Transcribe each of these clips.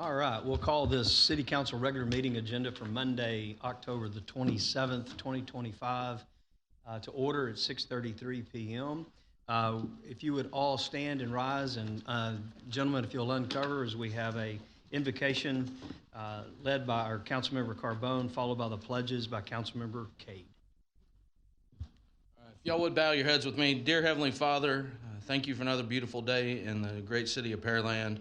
All right, we'll call this City Council regular meeting agenda for Monday, October the 27th, 2025, to order at 6:33 p.m. If you would all stand and rise, and gentlemen, if you'll uncover, as we have a invocation led by our Councilmember Carbone, followed by the pledges by Councilmember Cade. If y'all would bow your heads with me. Dear Heavenly Father, thank you for another beautiful day in the great city of Pearland.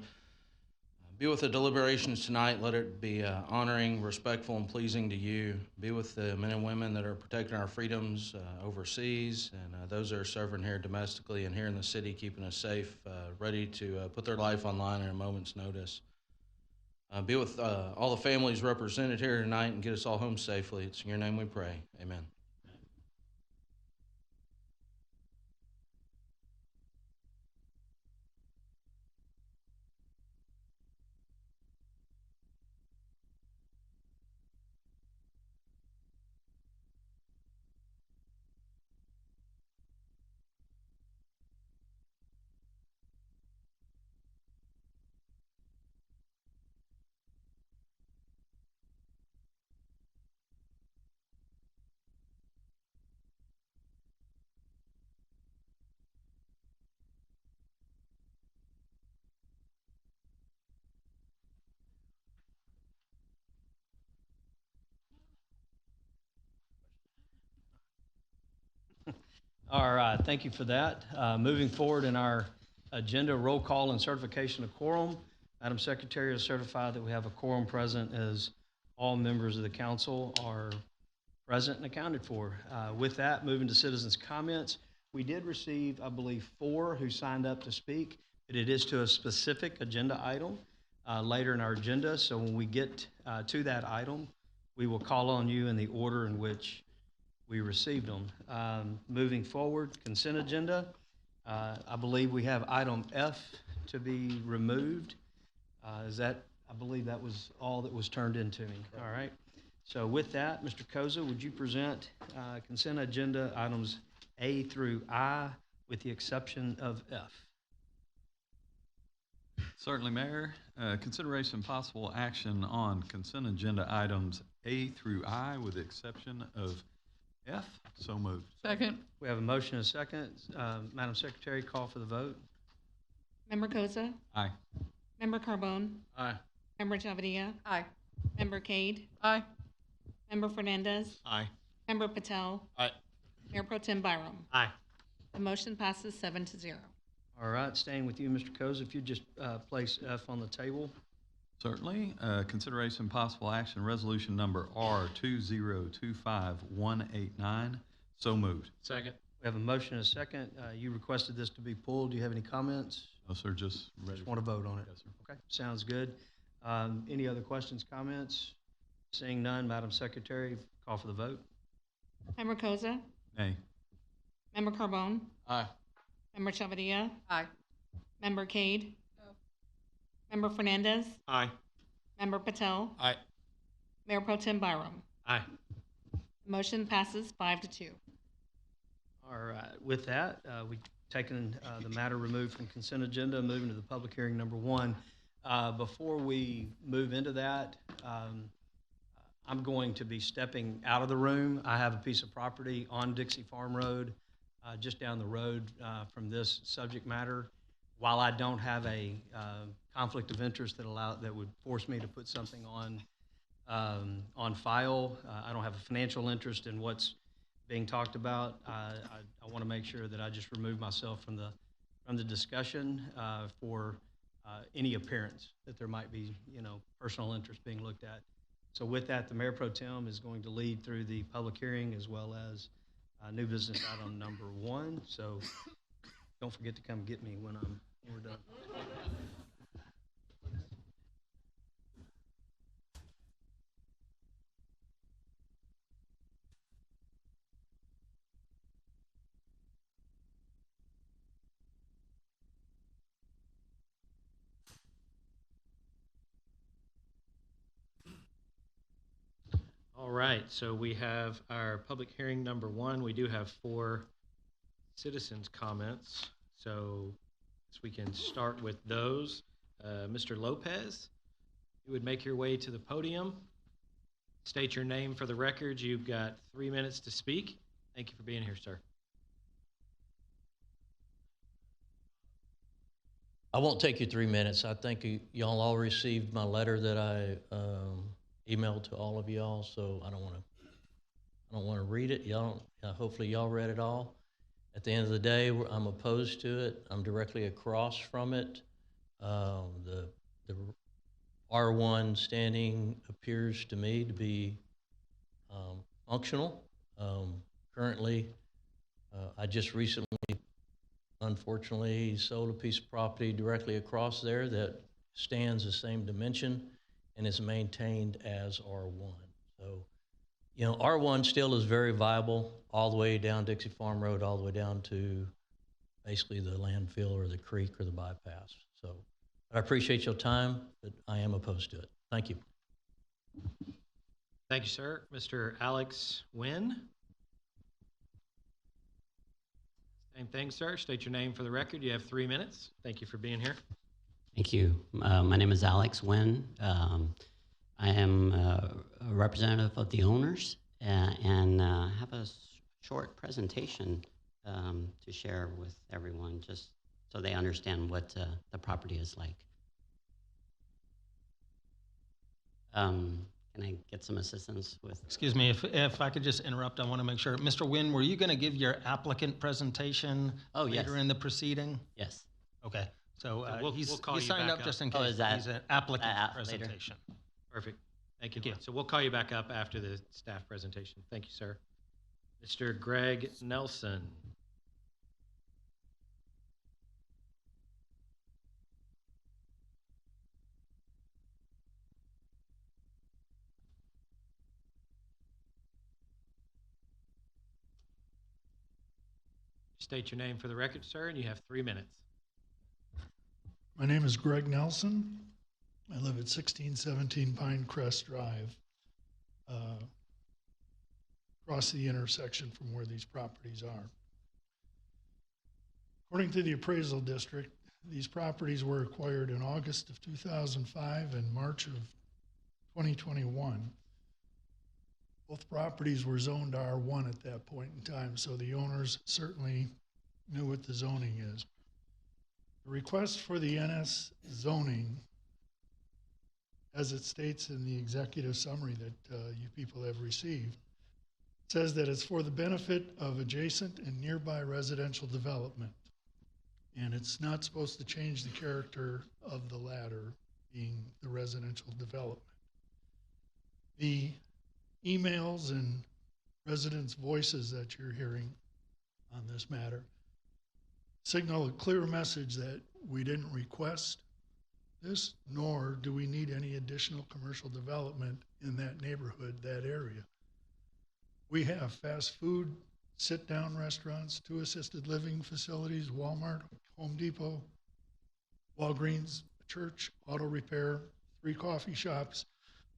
Be with the deliberations tonight. Let it be honoring, respectful, and pleasing to you. Be with the men and women that are protecting our freedoms overseas, and those that are serving here domestically and here in the city, keeping us safe, ready to put their life on line at a moment's notice. Be with all the families represented here tonight and get us all home safely. It's in your name we pray. Amen. All right, thank you for that. Moving forward in our agenda, roll call and certification of quorum. Madam Secretary has certified that we have a quorum present as all members of the council are present and accounted for. With that, moving to citizens' comments, we did receive, I believe, 4 who signed up to speak, but it is to a specific agenda item later in our agenda. So when we get to that item, we will call on you in the order in which we received them. Moving forward, consent agenda. I believe we have item F to be removed. I believe that was all that was turned into me. All right. So with that, Mr. Koza, would you present consent agenda items A through I with the exception of F? Certainly, Mayor. Consideration and possible action on consent agenda items A through I with the exception of F. So moved. Second. We have a motion and a second. Madam Secretary, call for the vote. Member Koza? Aye. Member Carbone? Aye. Member Javadia? Aye. Member Cade? Aye. Member Fernandez? Aye. Member Patel? Aye. Mayor Pro Tem Byram? Aye. The motion passes 7-0. All right, staying with you, Mr. Koza, if you just place F on the table. Certainly. Consideration and possible action resolution number R2025189. So moved. Second. We have a motion and a second. You requested this to be pulled. Do you have any comments? No, sir. Just ready. Just want to vote on it. Yes, sir. Okay, sounds good. Any other questions, comments? Seeing none, Madam Secretary, call for the vote. Member Koza? Nay. Member Carbone? Aye. Member Javadia? Aye. Member Cade? No. Member Fernandez? Aye. Member Patel? Aye. Mayor Pro Tem Byram? Aye. The motion passes 5-2. All right, with that, we've taken the matter removed from consent agenda, moving to the public hearing number 1. Before we move into that, I'm going to be stepping out of the room. I have a piece of property on Dixie Farm Road, just down the road from this subject matter. While I don't have a conflict of interest that would force me to put something on file, I don't have a financial interest in what's being talked about. I want to make sure that I just remove myself from the discussion for any appearance that there might be, personal interest being looked at. So with that, the Mayor Pro Tem is going to lead through the public hearing as well as new business item number 1. So don't forget to come get me when we're done. All right, so we have our public hearing number 1. We do have 4 citizens' comments, so we can start with those. Mr. Lopez? you would make your way to the podium, state your name for the record. You've got 3 minutes to speak. Thank you for being here, sir. I won't take you 3 minutes. I think y'all all received my letter that I emailed to all of y'all, so I don't want to read it. Hopefully y'all read it all. At the end of the day, I'm opposed to it. I'm directly across from it. The R1 standing appears to me to be functional. Currently, I just recently, unfortunately, sold a piece of property directly across there that stands the same dimension and is maintained as R1. So, R1 still is very viable all the way down Dixie Farm Road, all the way down to basically the landfill or the creek or the bypass. So I appreciate your time, but I am opposed to it. Thank you. Thank you, sir. Mr. Alex Nguyen. Same thing, sir. State your name for the record. You have 3 minutes. Thank you for being here. Thank you. My name is Alex Nguyen. I am a representative of the owners and have a short presentation to share with everyone just so they understand what the property is like. Can I get some assistance with? Excuse me, if I could just interrupt, I want to make sure. Mr. Nguyen, were you going to give your applicant presentation later in the proceeding? Yes. Okay, so we'll he call you signed back up up. just in Oh, case is that- he's an applicant later? presentation. Perfect. Thank you. Thank you. So we'll call you back up after the staff presentation. Thank you, sir. Mr. Greg Nelson. State your name for the record, sir, and you have 3 minutes. My name is Greg Nelson. I live at 1617 Pine Crest Drive, across the intersection from where these properties are. According to the appraisal district, these properties were acquired in August of 2005 and March of 2021. Both properties were zoned R1 at that point in time, so the owners certainly knew what the zoning is. The request for the NS zoning, as it states in the executive summary that you people have received, says that it's for the benefit of adjacent and nearby residential development. And it's not supposed to change the character of the latter, being the residential development. The emails and residents' voices that you're hearing on this matter signal a clear message that we didn't request this, nor do we need any additional commercial development in that neighborhood, that area. We have fast food, sit-down restaurants, 2 assisted living facilities, Walmart, Home Depot, Walgreens, a church, auto repair, 3 coffee shops,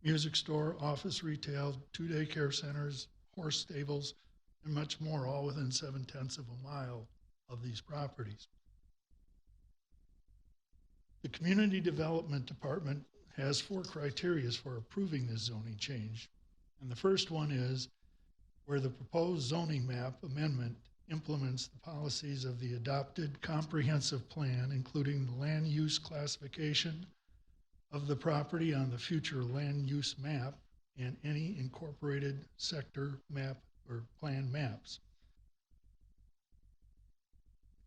music store, office retail, 2 daycare centers, horse stables, and much more, all within 7/10 of a mile of these properties. The Community Development Department has 4 criteria for approving this zoning change. And the first one is where the proposed zoning map amendment implements the policies of the adopted comprehensive plan, including the land use classification of the property on the future land use map and any incorporated sector map or plan maps.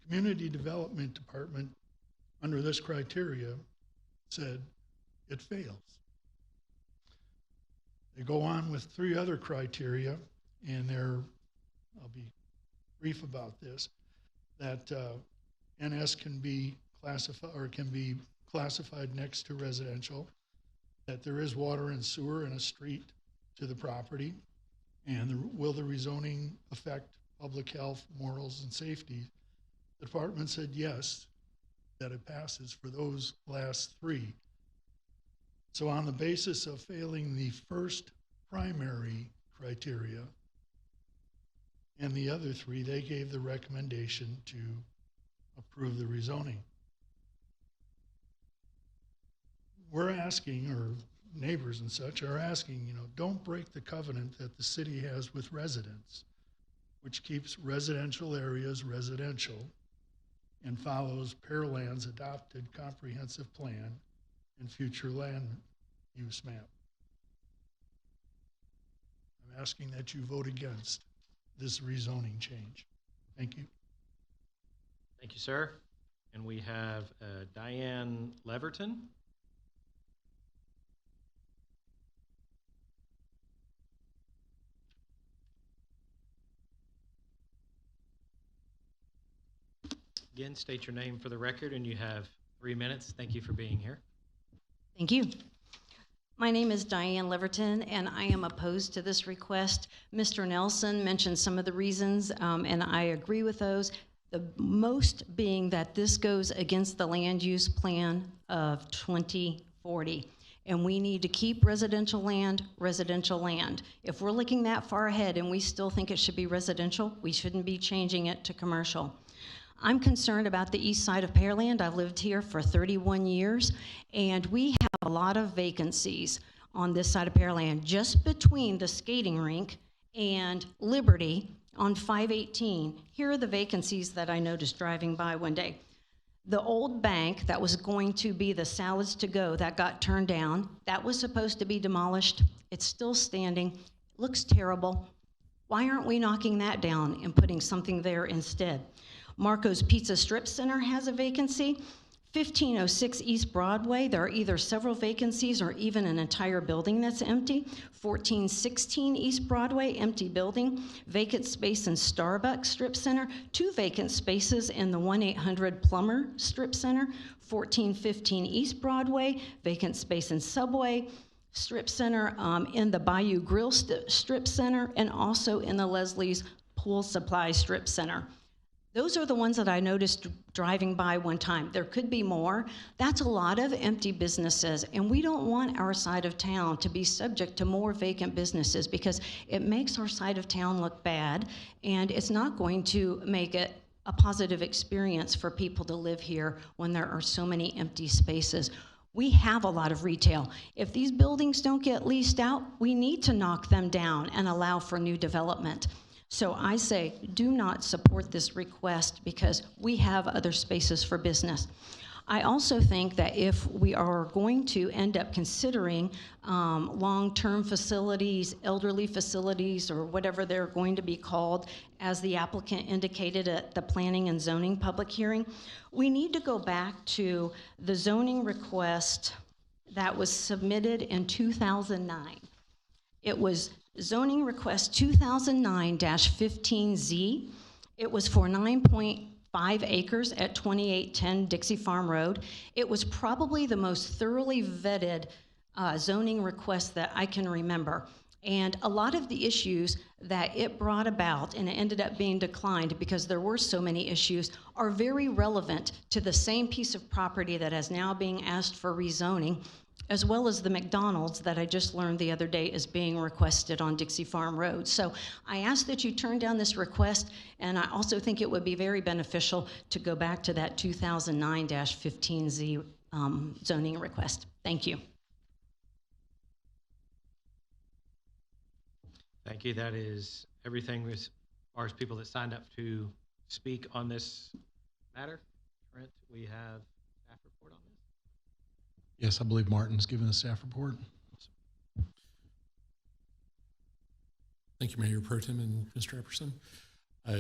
The Community Development Department, under this criteria, said it fails. They go on with 3 other criteria, and I'll be brief about this, that NS can be classified next to residential, that there is water and sewer and a street to the property, and will the rezoning affect public health, morals, and safety? The department said yes, that it passes for those last 3. So on the basis of failing the first primary criteria and the other 3, they gave the recommendation to approve the rezoning. We're asking, or neighbors and such are asking, don't break the covenant that the city has with residents, which keeps residential areas residential and follows Pearland's adopted comprehensive plan and future land use map. I'm asking that you vote against this rezoning change. Thank you. Thank you, sir. And we have Diane Leverton. Again, state your name for the record, and you have 3 minutes. Thank you for being here. Thank you. My name is Diane Leverton, and I am opposed to this request. Mr. Nelson mentioned some of the reasons, and I agree with those. The most being that this goes against the land use plan of 2040. And we need to keep residential land, residential land. If we're looking that far ahead and we still think it should be residential, we shouldn't be changing it to commercial. I'm concerned about the east side of Pearland. I've lived here for 31 years, and we have a lot of vacancies on this side of Pearland, just between the skating rink and Liberty on 518. Here are the vacancies that I noticed driving by one day. The old bank that was going to be the Salads to Go that got turned down, that was supposed to be demolished. It's still standing. Looks terrible. Why aren't we knocking that down and putting something there instead? Marco's Pizza Strip Center has a vacancy. 1506 East Broadway, there are either several vacancies or even an entire building that's empty. 1416 East Broadway, empty building. Vacant space in Starbucks Strip Center. 2 vacant spaces in the 1-800 Plumber Strip Center. 1415 East Broadway, vacant space in Subway Strip Center, in the Bayou Grill Strip Center, and also in the Leslie's Pool Supply Strip Center. Those are the ones that I noticed driving by one time. There could be more. That's a lot of empty businesses, and we don't want our side of town to be subject to more vacant businesses because it makes our side of town look bad, and it's not going to make it a positive experience for people to live here when there are so many empty spaces. We have a lot of retail. If these buildings don't get leased out, we need to knock them down and allow for new development. So I say, do not support this request because we have other spaces for business. I also think that if we are going to end up considering long-term facilities, elderly facilities, or whatever they're going to be called, as the applicant indicated at the planning and zoning public hearing, we need to go back to the zoning request that was submitted in 2009. It was zoning request 2009-15Z. It was for 9.5 acres at 2810 Dixie Farm Road. It was probably the most thoroughly vetted zoning request that I can remember. And a lot of the issues that it brought about, and it ended up being declined because there were so many issues, are very relevant to the same piece of property that is now being asked for rezoning, as well as the McDonald's that I just learned the other day is being requested on Dixie Farm Road. So I ask that you turn down this request, and I also think it would be very beneficial to go back to that 2009-15Z zoning request. Thank you. Thank you. That is everything as far as people that signed up to speak on this matter. Trent, we have staff report on this. Yes, I believe Martin's given a staff report. Thank you, Mayor Pro Tem and Mr. Epperson.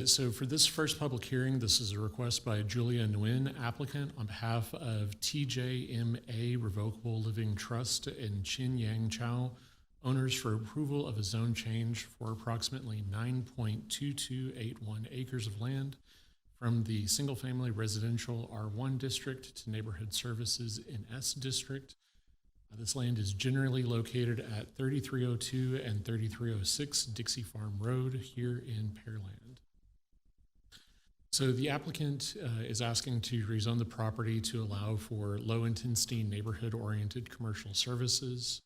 So for this first public hearing, this is a request by Julia Nguyen, applicant, on behalf of TJMA Revocable Living Trust and Chin Yang Chow, owners, for approval of a zone change for approximately 9.2281 acres of land from the single-family residential R1 district to neighborhood services in S district. This land is generally located at 3302 and 3306 Dixie Farm Road here in Pearland. So the applicant is asking to rezone the property to allow for low-intensity neighborhood-oriented commercial services.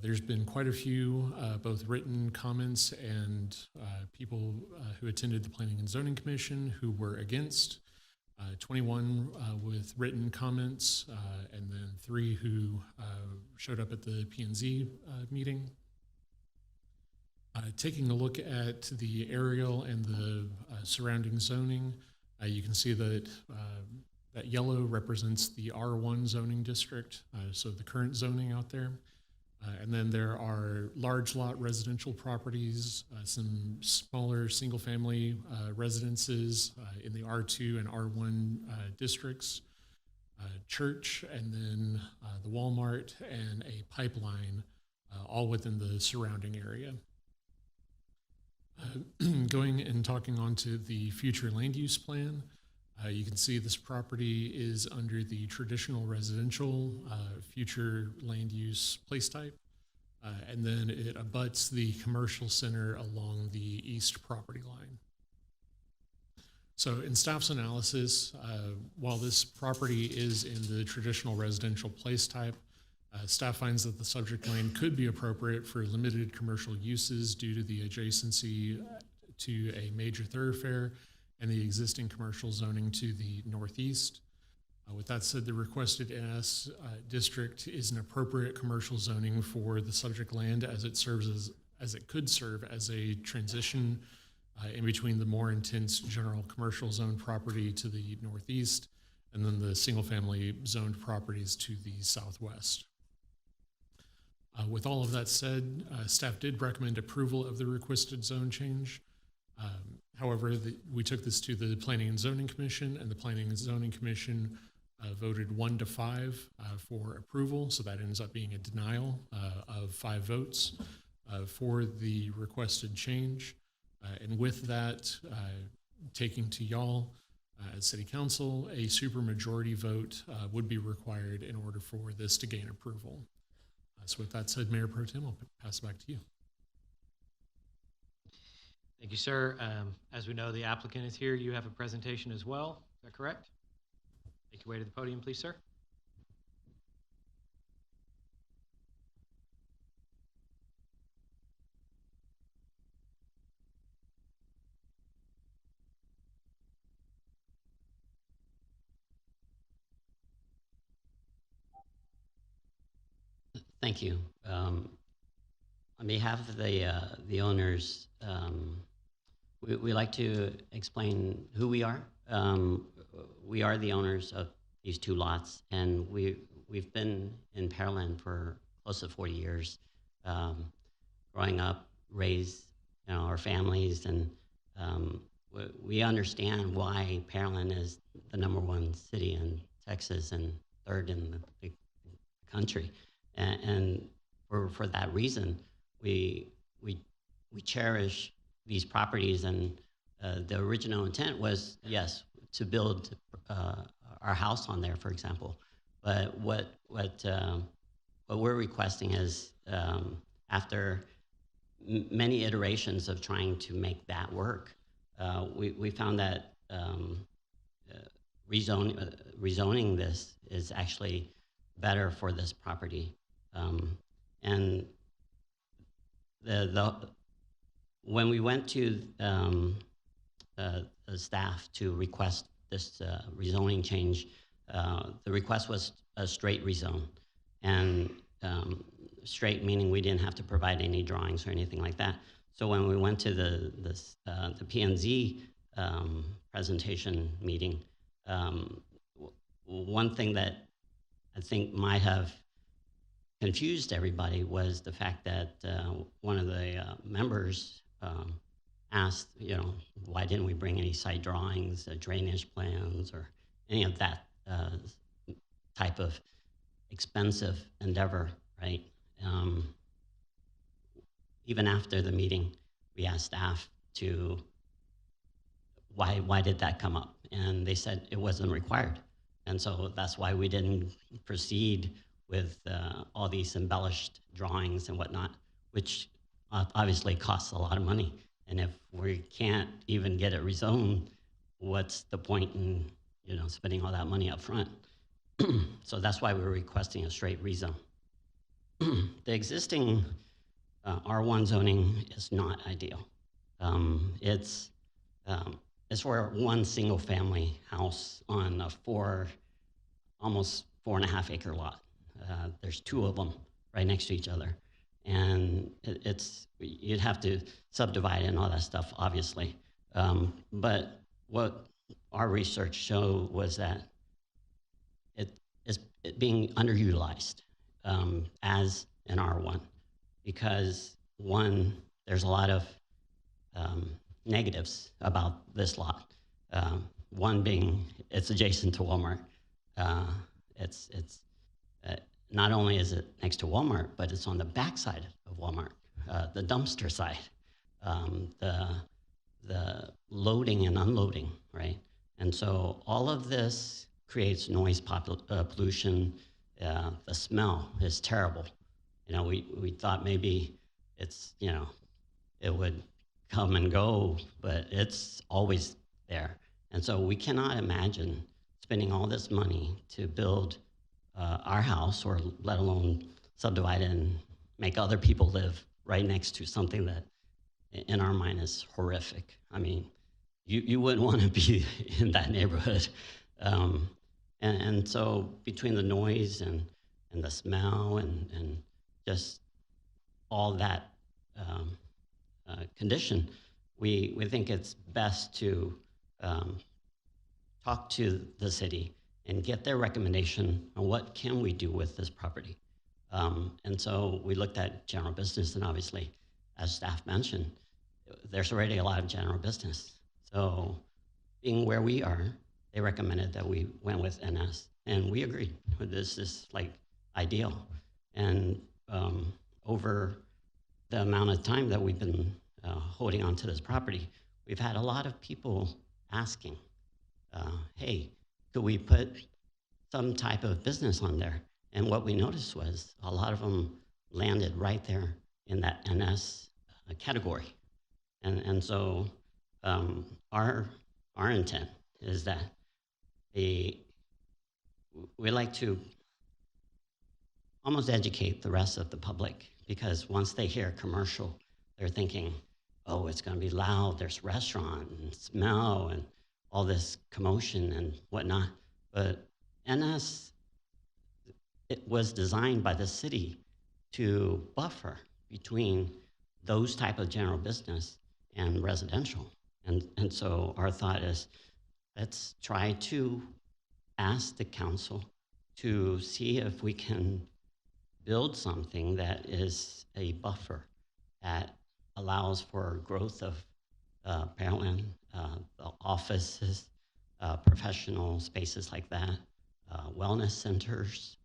There's been quite a few both written comments and people who attended the Planning and Zoning Commission who were against 21 with written comments, and then 3 who showed up at the P&Z meeting. Taking a look at the aerial and the surrounding zoning, you can see that that yellow represents the R1 zoning district, so the current zoning out there. And then there are large lot residential properties, some smaller single-family residences in the R2 and R1 districts, church, and then the Walmart and a pipeline, all within the surrounding area. Going and talking on to the future land use plan, you can see this property is under the traditional residential future land use place type, and then it abuts the commercial center along the east property line. So in staff's analysis, while this property is in the traditional residential place type, staff finds that the subject land could be appropriate for limited commercial uses due to the adjacency to a major thoroughfare and the existing commercial zoning to the northeast. With that said, the requested NS district is an appropriate commercial zoning for the subject land as it serves as it could serve as a transition in between the more intense general commercial zone property to the northeast and then the single-family zoned properties to the southwest. With all of that said, staff did recommend approval of the requested zone change. However, we took this to the Planning and Zoning Commission, and the Planning and Zoning Commission voted 1-5 for approval, so that ends up being a denial of 5 votes for the requested change. And with that, taking to y'all as City Council, a supermajority vote would be required in order for this to gain approval. So with that said, Mayor Pro Tem, I'll pass it back to you. Thank you, sir. As we know, the applicant is here. You have a presentation as well. Is that correct? Make your way to the podium, please, sir. Thank you. On behalf of the owners, we like to explain who we are. We are the owners of these 2 lots, and we've been in Pearland for close to 40 years, growing up, raised our families, and we understand why Pearland is the #1 city in Texas and 3rd in the country. And for that reason, we cherish these properties, and the original intent was, yes, to build our house on there, for example. But what we're requesting is, after many iterations of trying to make that work, we found that rezoning this is actually better for this property. And when we went to the staff to request this rezoning change, the request was a straight rezone. And straight meaning we didn't have to provide any drawings or anything like that. So when we went to the P&Z presentation meeting, one thing that I think might have confused everybody was the fact that one of the members asked, why didn't we bring any site drawings, drainage plans, or any of that type of expensive endeavor, right? Even after the meeting, we asked staff to, why did that come up? And they said it wasn't required. And so that's why we didn't proceed with all these embellished drawings and whatnot, which obviously costs a lot of money. And if we can't even get it rezoned, what's the point in spending all that money up front? So that's why we're requesting a straight rezone. The existing R1 zoning is not ideal. It's it's for one single family house on a almost 4.5 acre lot. There's two of them right next to each other. And you'd have to subdivide and all that stuff, obviously. But what our research showed was that it's being underutilized as an R1 because, one, there's a lot of negatives about this lot. One being it's adjacent to Walmart. It's not only is it next to Walmart, but it's on the backside of Walmart, the dumpster side, the loading and unloading, right? And so all of this creates noise pollution. The smell is terrible. We thought maybe it's, it would come and go, but it's always there. And so we cannot imagine spending all this money to build our house, or let alone subdivide it and make other people live right next to something that in our mind is horrific. I mean, you wouldn't want to be in that neighborhood. And so between the noise and the smell and just all that condition, we think it's best to talk to the city and get their recommendation on what can we do with this property. And so we looked at general business, and obviously, as staff mentioned, there's already a lot of general business. So being where we are, they recommended that we went with NS, and we agreed. This is like ideal. And over the amount of time that we've been holding on to this property, we've had a lot of people asking, hey, could we put some type of business on there? And what we noticed was a lot of them landed right there in that NS category. And so our intent is that we like to almost educate the rest of the public, because once they hear commercial, they're thinking, oh, it's going to be loud, there's restaurant and smell and all this commotion and whatnot. But NS, it was designed by the city to buffer between those type of general business and residential. And so our thought is, let's try to ask the council to see if we can build something that is a buffer that allows for growth of Pearland, the offices, professional spaces like that, wellness centers.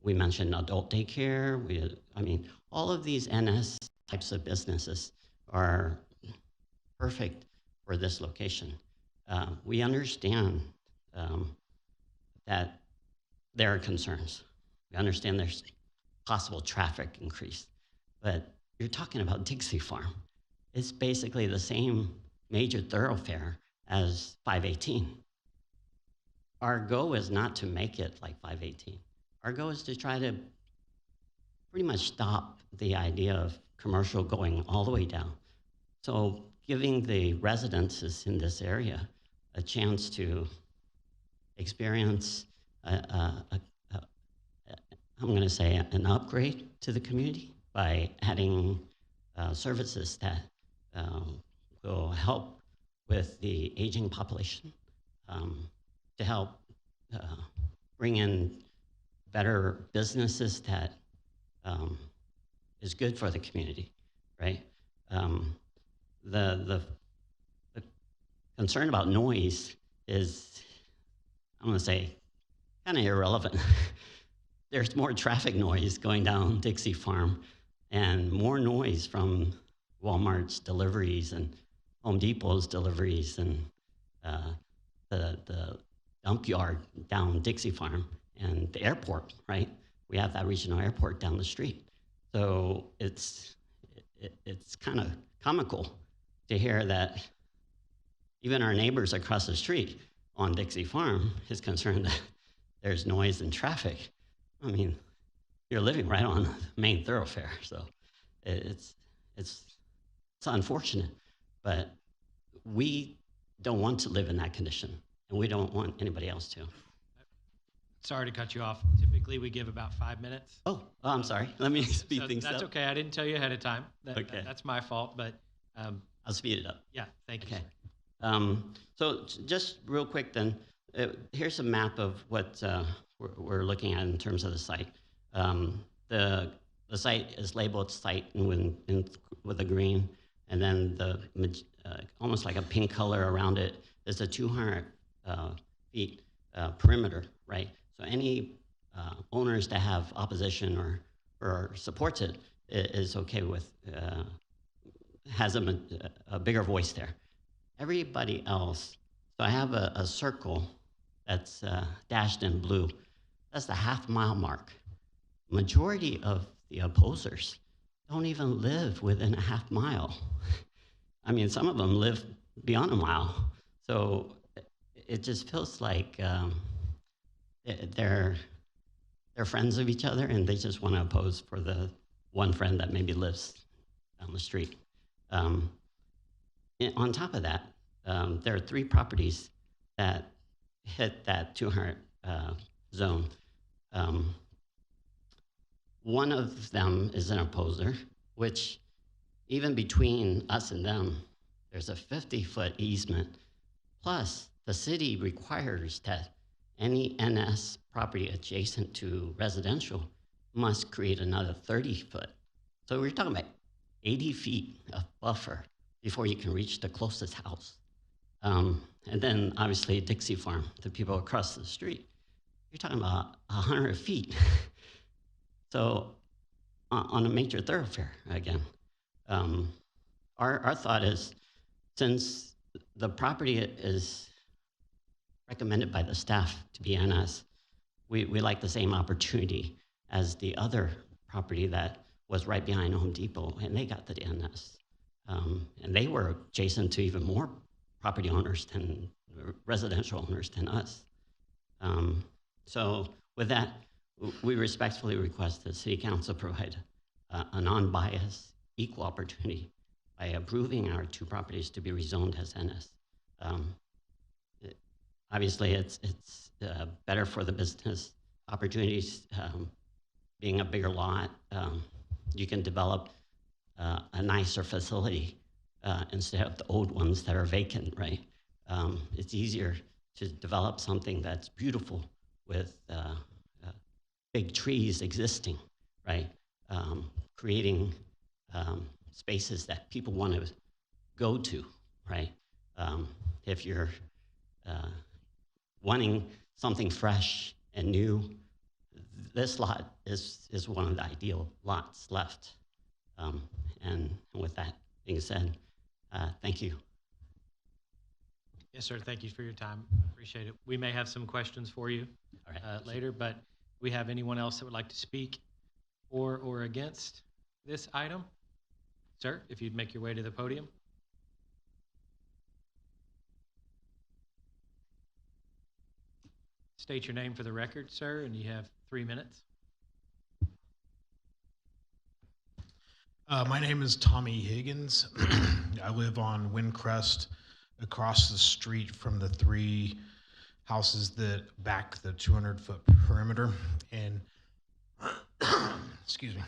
We mentioned adult daycare. All of these NS types of businesses are perfect for this location. We understand that there are concerns. We understand there's possible traffic increase, but you're talking about Dixie Farm. It's basically the same major thoroughfare as 518. Our goal is not to make it like 518. Our goal is to try to pretty much stop the idea of commercial going all the way down. So giving the residences in this area a chance to experience I'm going to say an upgrade to the community by adding services that will help with the aging population, to help bring in better businesses that is good for the community, right? The concern about noise is, I'm going to say, kind of irrelevant. There's more traffic noise going down Dixie Farm and more noise from Walmart's deliveries and Home Depot's deliveries and the dump yard down Dixie Farm and the airport, right? We have that regional airport down the street. So it's kind of comical to hear that even our neighbors across the street on Dixie Farm is concerned that there's noise and traffic. I mean, you're living right on the main thoroughfare, so it's it's unfortunate, but we don't want to live in that condition, and we don't want anybody else to. Sorry to cut you off. Typically, we give about 5 minutes. Oh, I'm sorry. Let me speed So things that's up. okay. I didn't tell you ahead of time. Okay. That's my fault, but I'll speed it up. yeah, thank you. Okay. Sir. So just real quick then, here's a map of what we're looking at in terms of the site. The site is labeled site with a green, and then almost like a pink color around it is a 200 feet perimeter, right? So any owners that have opposition or supports it is okay with, has a bigger voice there. Everybody else, so I have a circle that's dashed in blue. That's the half-mile mark. Majority of the opposers don't even live within a half mile. I mean, some of them live beyond a mile. So it just feels like they're friends of each other, and they just want to oppose for the one friend that maybe lives down the street. On top of that, there are 3 properties that hit that 200 zone. One of them is an opposer, which even between us and them, there's a 50-foot easement. Plus, the city requires that any NS property adjacent to residential must create another 30-foot. So we're talking about 80 feet of buffer before you can reach the closest house. And then obviously Dixie Farm, the people across the street, you're talking about 100 feet. So on a major thoroughfare again. Our thought is, since the property is recommended by the staff to be NS, we like the same opportunity as the other property that was right behind Home Depot, and they got the NS. And they were adjacent to even more property owners than residential owners than us. So with that, we respectfully request that City Council provide a non-biased, equal opportunity by approving our 2 properties to be rezoned as NS. Obviously, it's better for the business opportunities. Being a bigger lot, you can develop a nicer facility instead of the old ones that are vacant, right? It's easier to develop something that's beautiful with big trees existing, right? Creating spaces that people want to go to, right? If you're wanting something fresh and new, this lot is one of the ideal lots left. And with that being said, thank you. Yes, sir. Thank you for your time. Appreciate it. We may have some questions for you All right. later, but do we have anyone else that would like to speak for or against this item? Sir, if you'd make your way to the podium. State your name for the record, sir, and you have 3 minutes. My name is Tommy Higgins. I live on Windcrest, across the street from the 3 houses that back the 200-foot perimeter. And excuse me.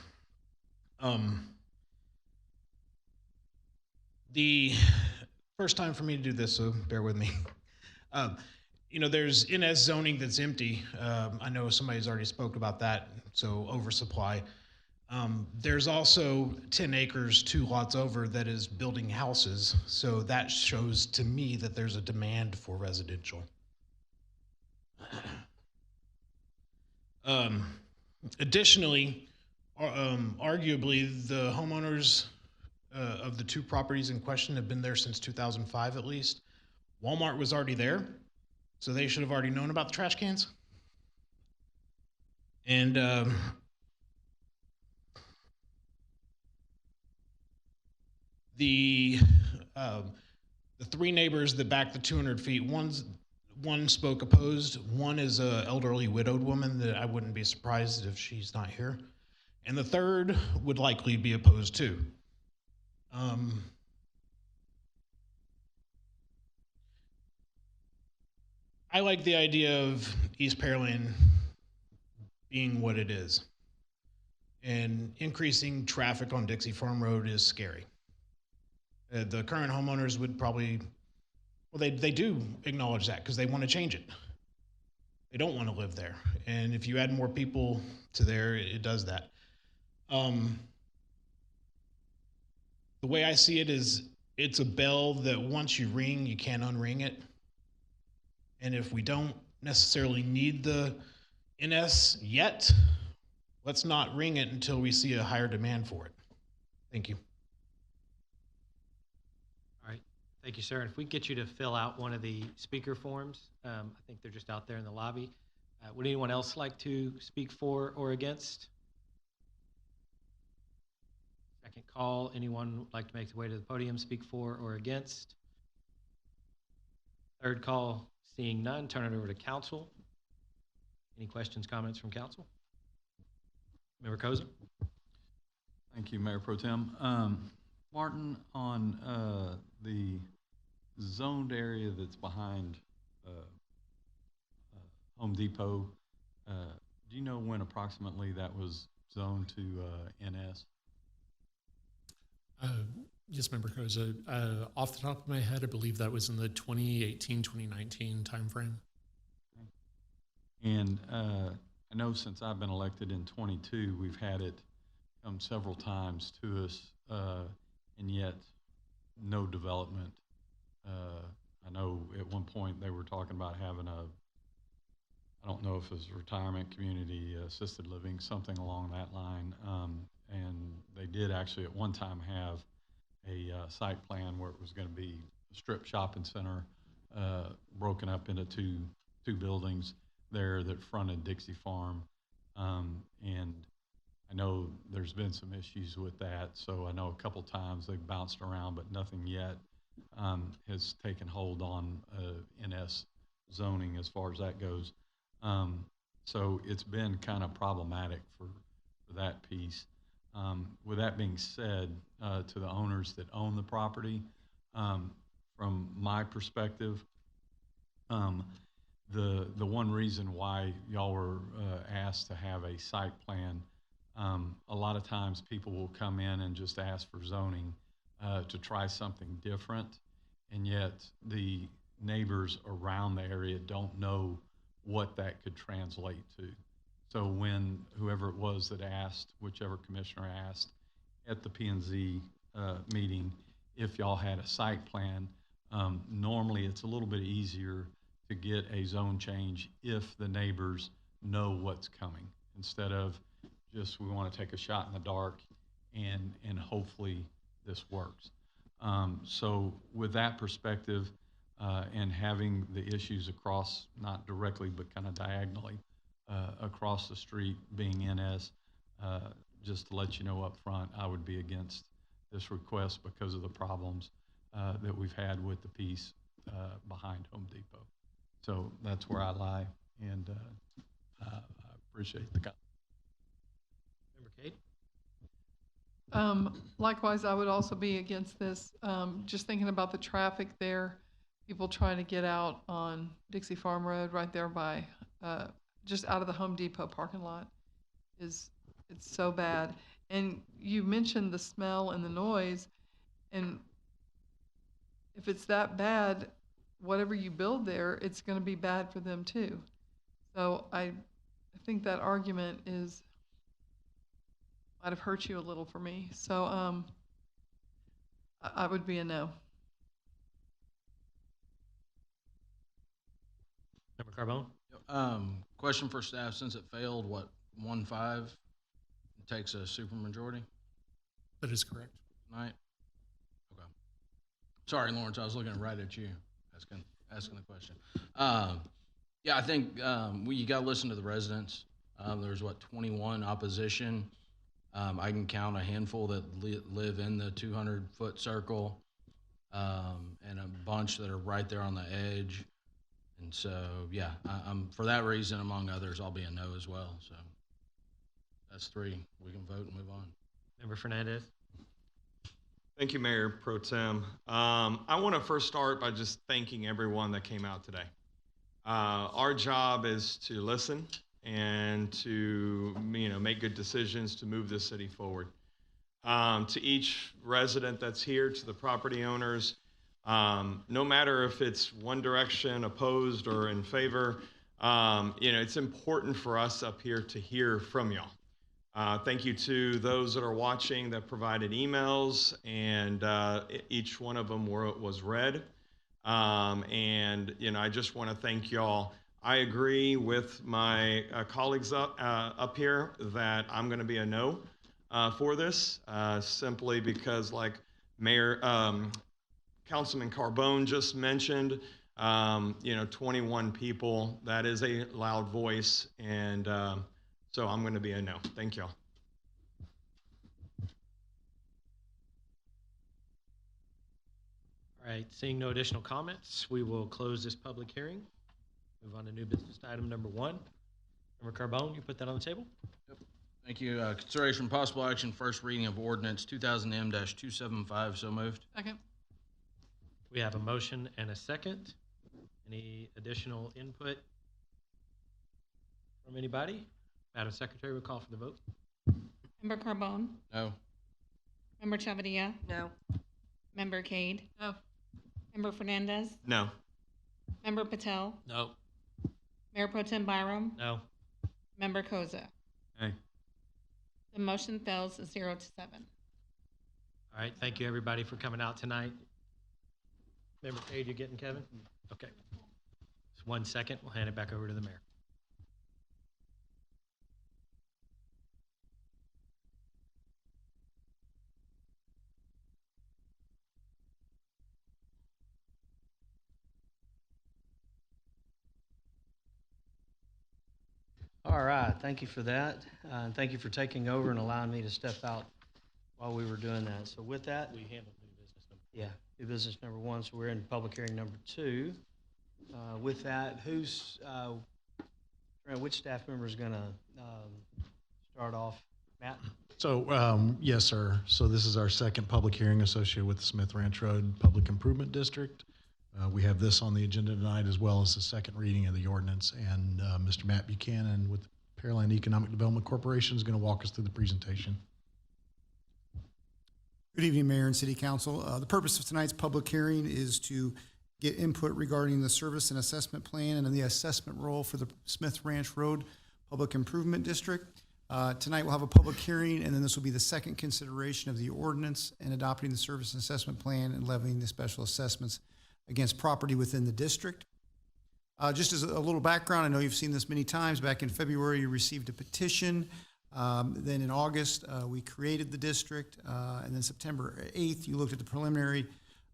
The first time for me to do this, so bear with me. You know, there's NS zoning that's empty. I know somebody's already spoke about that, so oversupply. There's also 10 acres, 2 lots over, that is building houses. So that shows to me that there's a demand for residential. Additionally, arguably, the homeowners of the 2 properties in question have been there since 2005 at least. Walmart was already there, so they should have already known about the trash cans. And the 3 neighbors that back the 200 feet, one spoke opposed. One is an elderly widowed woman that I wouldn't be surprised if she's not here. And the third would likely be opposed too. I like the idea of East Pearland being what it is. And increasing traffic on Dixie Farm Road is scary. The current homeowners would probably, well, they do acknowledge that because they want to change it. They don't want to live there. And if you add more people to there, it does that. The way I see it is it's a bell that once you ring, you can't unring it. And if we don't necessarily need the NS yet, let's not ring it until we see a higher demand for it. Thank you. All right. Thank you, sir. And if we get you to fill out one of the speaker forms, I think they're just out there in the lobby. Would anyone else like to speak for or against? Second call. Anyone like to make the way to the podium, speak for or against? Third call. Seeing none, turn it over to council. Any questions, comments from council? Member Koza? Thank you, Mayor Pro Tem. Martin, on the zoned area that's behind Home Depot, do you know when approximately that was zoned to NS? Yes, Member Koza. Off the top of my head, I believe that was in the 2018-2019 timeframe. And I know since I've been elected in 22, we've had it come several times to us, and yet no development. I know at one point they were talking about having I don't know if it was a retirement community, assisted living, something along that line. And they did actually at one time have a site plan where it was going to be a strip shopping center broken up into two buildings there that fronted Dixie Farm. And I know there's been some issues with that, so I know a couple times they've bounced around, but nothing yet has taken hold on NS zoning as far as that goes. So it's been kind of problematic for that piece. With that being said, to the owners that own the property, from my perspective, the one reason why y'all were asked to have a site plan, a lot of times people will come in and just ask for zoning to try something different, and yet the neighbors around the area don't know what that could translate to. So when whoever it was that asked, whichever commissioner asked at the P&Z meeting, if y'all had a site plan, normally it's a little bit easier to get a zone change if the neighbors know what's coming, instead of just we want to take a shot in the dark and hopefully this works. So with that perspective and having the issues across, not directly but kind of diagonally, across the street being NS, just to let you know up front, I would be against this request because of the problems that we've had with the piece behind Home Depot. So that's where I lie, and I appreciate the comment. Member Cade? Likewise, I would also be against this. Just thinking about the traffic there, people trying to get out on Dixie Farm Road right there by just out of the Home Depot parking lot it's so bad. And you mentioned the smell and the noise, and if it's that bad, whatever you build there, it's going to be bad for them too. So I think that argument might have hurt you a little for me. So I would be a no. Member Carbone? Question for staff, since it failed, 1-5, it takes a supermajority That is correct. tonight? Okay. Sorry, Lawrence, I was looking right at you, asking the question. Yeah, I think you got to listen to the residents. There's 21 opposition. I can count a handful that live in the 200-foot circle, and a bunch that are right there on the edge. And so, yeah, I'm for that reason, among others, I'll be a no as well. So that's 3. We can vote and move on. Member Fernandez? Thank you, Mayor Pro Tem. I want to first start by just thanking everyone that came out today. Our job is to listen and to, make good decisions to move this city forward. To each resident that's here, to the property owners, no matter if it's one direction, opposed, or in favor, it's important for us up here to hear from y'all. Thank you to those that are watching that provided emails, and each one of them was read. I just want to thank y'all. I agree with my colleagues up here that I'm going to be a no for this, simply because, like Councilman Carbone just mentioned, 21 people, that is a loud voice, and so I'm going to be a no. Thank y'all. All right, seeing no additional comments, we will close this public hearing. Move on to new business to item number 1. Member Carbone, you put that on the table? Yep. Thank you. Consideration possible action, first reading of ordinance 2000M-275. So moved. Second. We have a motion and a second. Any additional input from anybody? Madam Secretary, we'll call for the vote. Member Carbone? No. Member Chavarria? No. Member Cade? No. Member Fernandez? No. Member Patel? No. Mayor Pro Tem Byram? No. Member Koza? Hey. The motion fails 0-7. All right, thank you everybody for coming out tonight. Member Cade, you getting Kevin? Okay. Just 1 second, we'll hand it back over to the mayor. All right, thank you for that. And thank you for taking over and allowing me to step out while we were doing that. So with that, We handled new business number. yeah, new business number 1, so we're in public hearing number 2. With that, which staff member is going to start off? Matt? So, yes, sir. So this is our second public hearing associated with the Smith Ranch Road Public Improvement District. We have this on the agenda tonight, as well as the second reading of the ordinance. And Mr. Matt Buchanan with Pearland Economic Development Corporation is going to walk us through the presentation. Good evening, Mayor and City Council. The purpose of tonight's public hearing is to get input regarding the service and assessment plan and the assessment role for the Smith Ranch Road Public Improvement District. Tonight we'll have a public hearing, and then this will be the second consideration of the ordinance and adopting the service and assessment plan and levying the special assessments against property within the district. Just as a little background, I know you've seen this many times. Back in February, you received a petition. Then in August, we created the district. And then September 8th, you looked at the preliminary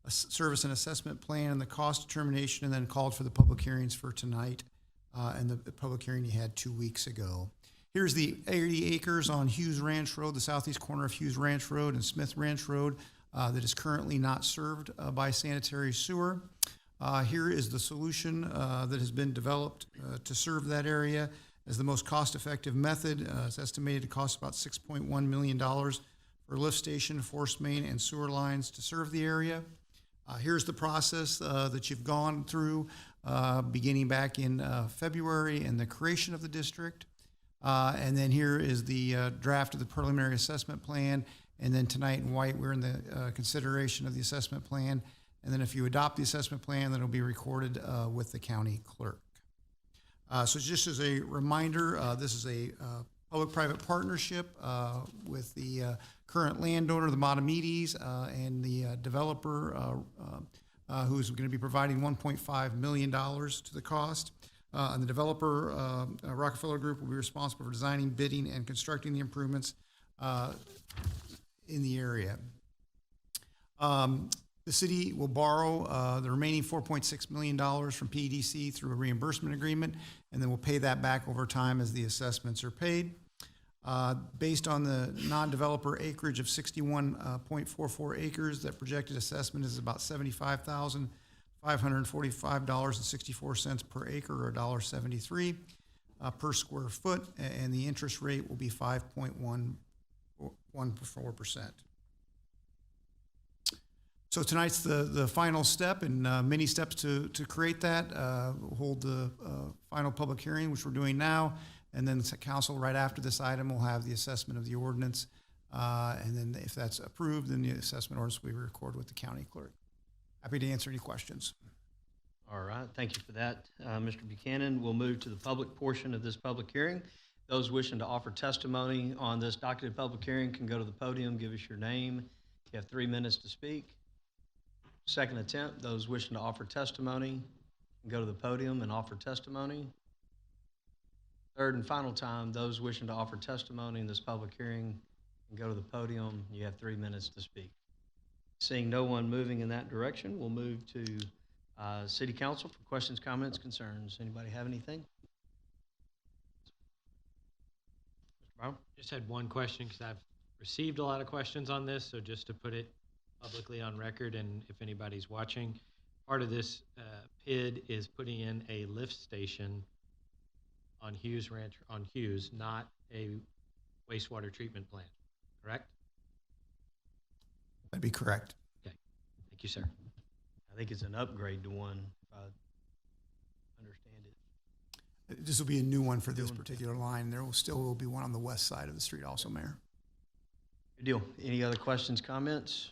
service and assessment plan and the cost determination, and then called for the public hearings for tonight. And the public hearing you had 2 weeks ago. Here's the 80 acres on Hughes Ranch Road, the southeast corner of Hughes Ranch Road and Smith Ranch Road, that is currently not served by sanitary sewer. Here is the solution that has been developed to serve that area as the most cost-effective method. It's estimated to cost about $6.1 million for lift station, force main, and sewer lines to serve the area. Here's the process that you've gone through beginning back in February and the creation of the district. And then here is the draft of the preliminary assessment plan. And then tonight in white, we're in the consideration of the assessment plan. And then if you adopt the assessment plan, then it'll be recorded with the county clerk. So just as a reminder, this is a public-private partnership with the current landowner, the Matamides, and the developer who's going to be providing $1.5 million to the cost. And the developer, Rockefeller Group, will be responsible for designing, bidding, and constructing the improvements in the area. The city will borrow the remaining $4.6 million from PEDC through a reimbursement agreement, and then we'll pay that back over time as the assessments are paid. Based on the non-developer acreage of 61.44 acres, that projected assessment is about $75,545.64 per acre, or $1.73 per square foot, and the interest rate will be 5.14%. So tonight's the final step and many steps to create that. We'll hold the final public hearing, which we're doing now, and then the council right after this item will have the assessment of the ordinance. And then if that's approved, then the assessment ordinance will be recorded with the county clerk. Happy to answer any questions. All right, thank you for that, Mr. Buchanan. We'll move to the public portion of this public hearing. Those wishing to offer testimony on this docketed public hearing can go to the podium, give us your name. You have 3 minutes to speak. Second attempt, those wishing to offer testimony can go to the podium and offer testimony. Third and final time, those wishing to offer testimony in this public hearing can go to the podium. You have 3 minutes to speak. Seeing no one moving in that direction, we'll move to City Council for questions, comments, concerns. Anybody have anything? Mr. Brown? Just had one question because I've received a lot of questions on this. So just to put it publicly on record, and if anybody's watching, part of this PID is putting in a lift station on Hughes Ranch, on Hughes, not a wastewater treatment plant, correct? That'd be correct. Okay, thank you, sir. I think it's an upgrade to one, if I understand it. This will be a new one for this particular line. There will be one on the west side of the street also, Mayor. Good deal. Any other questions, comments?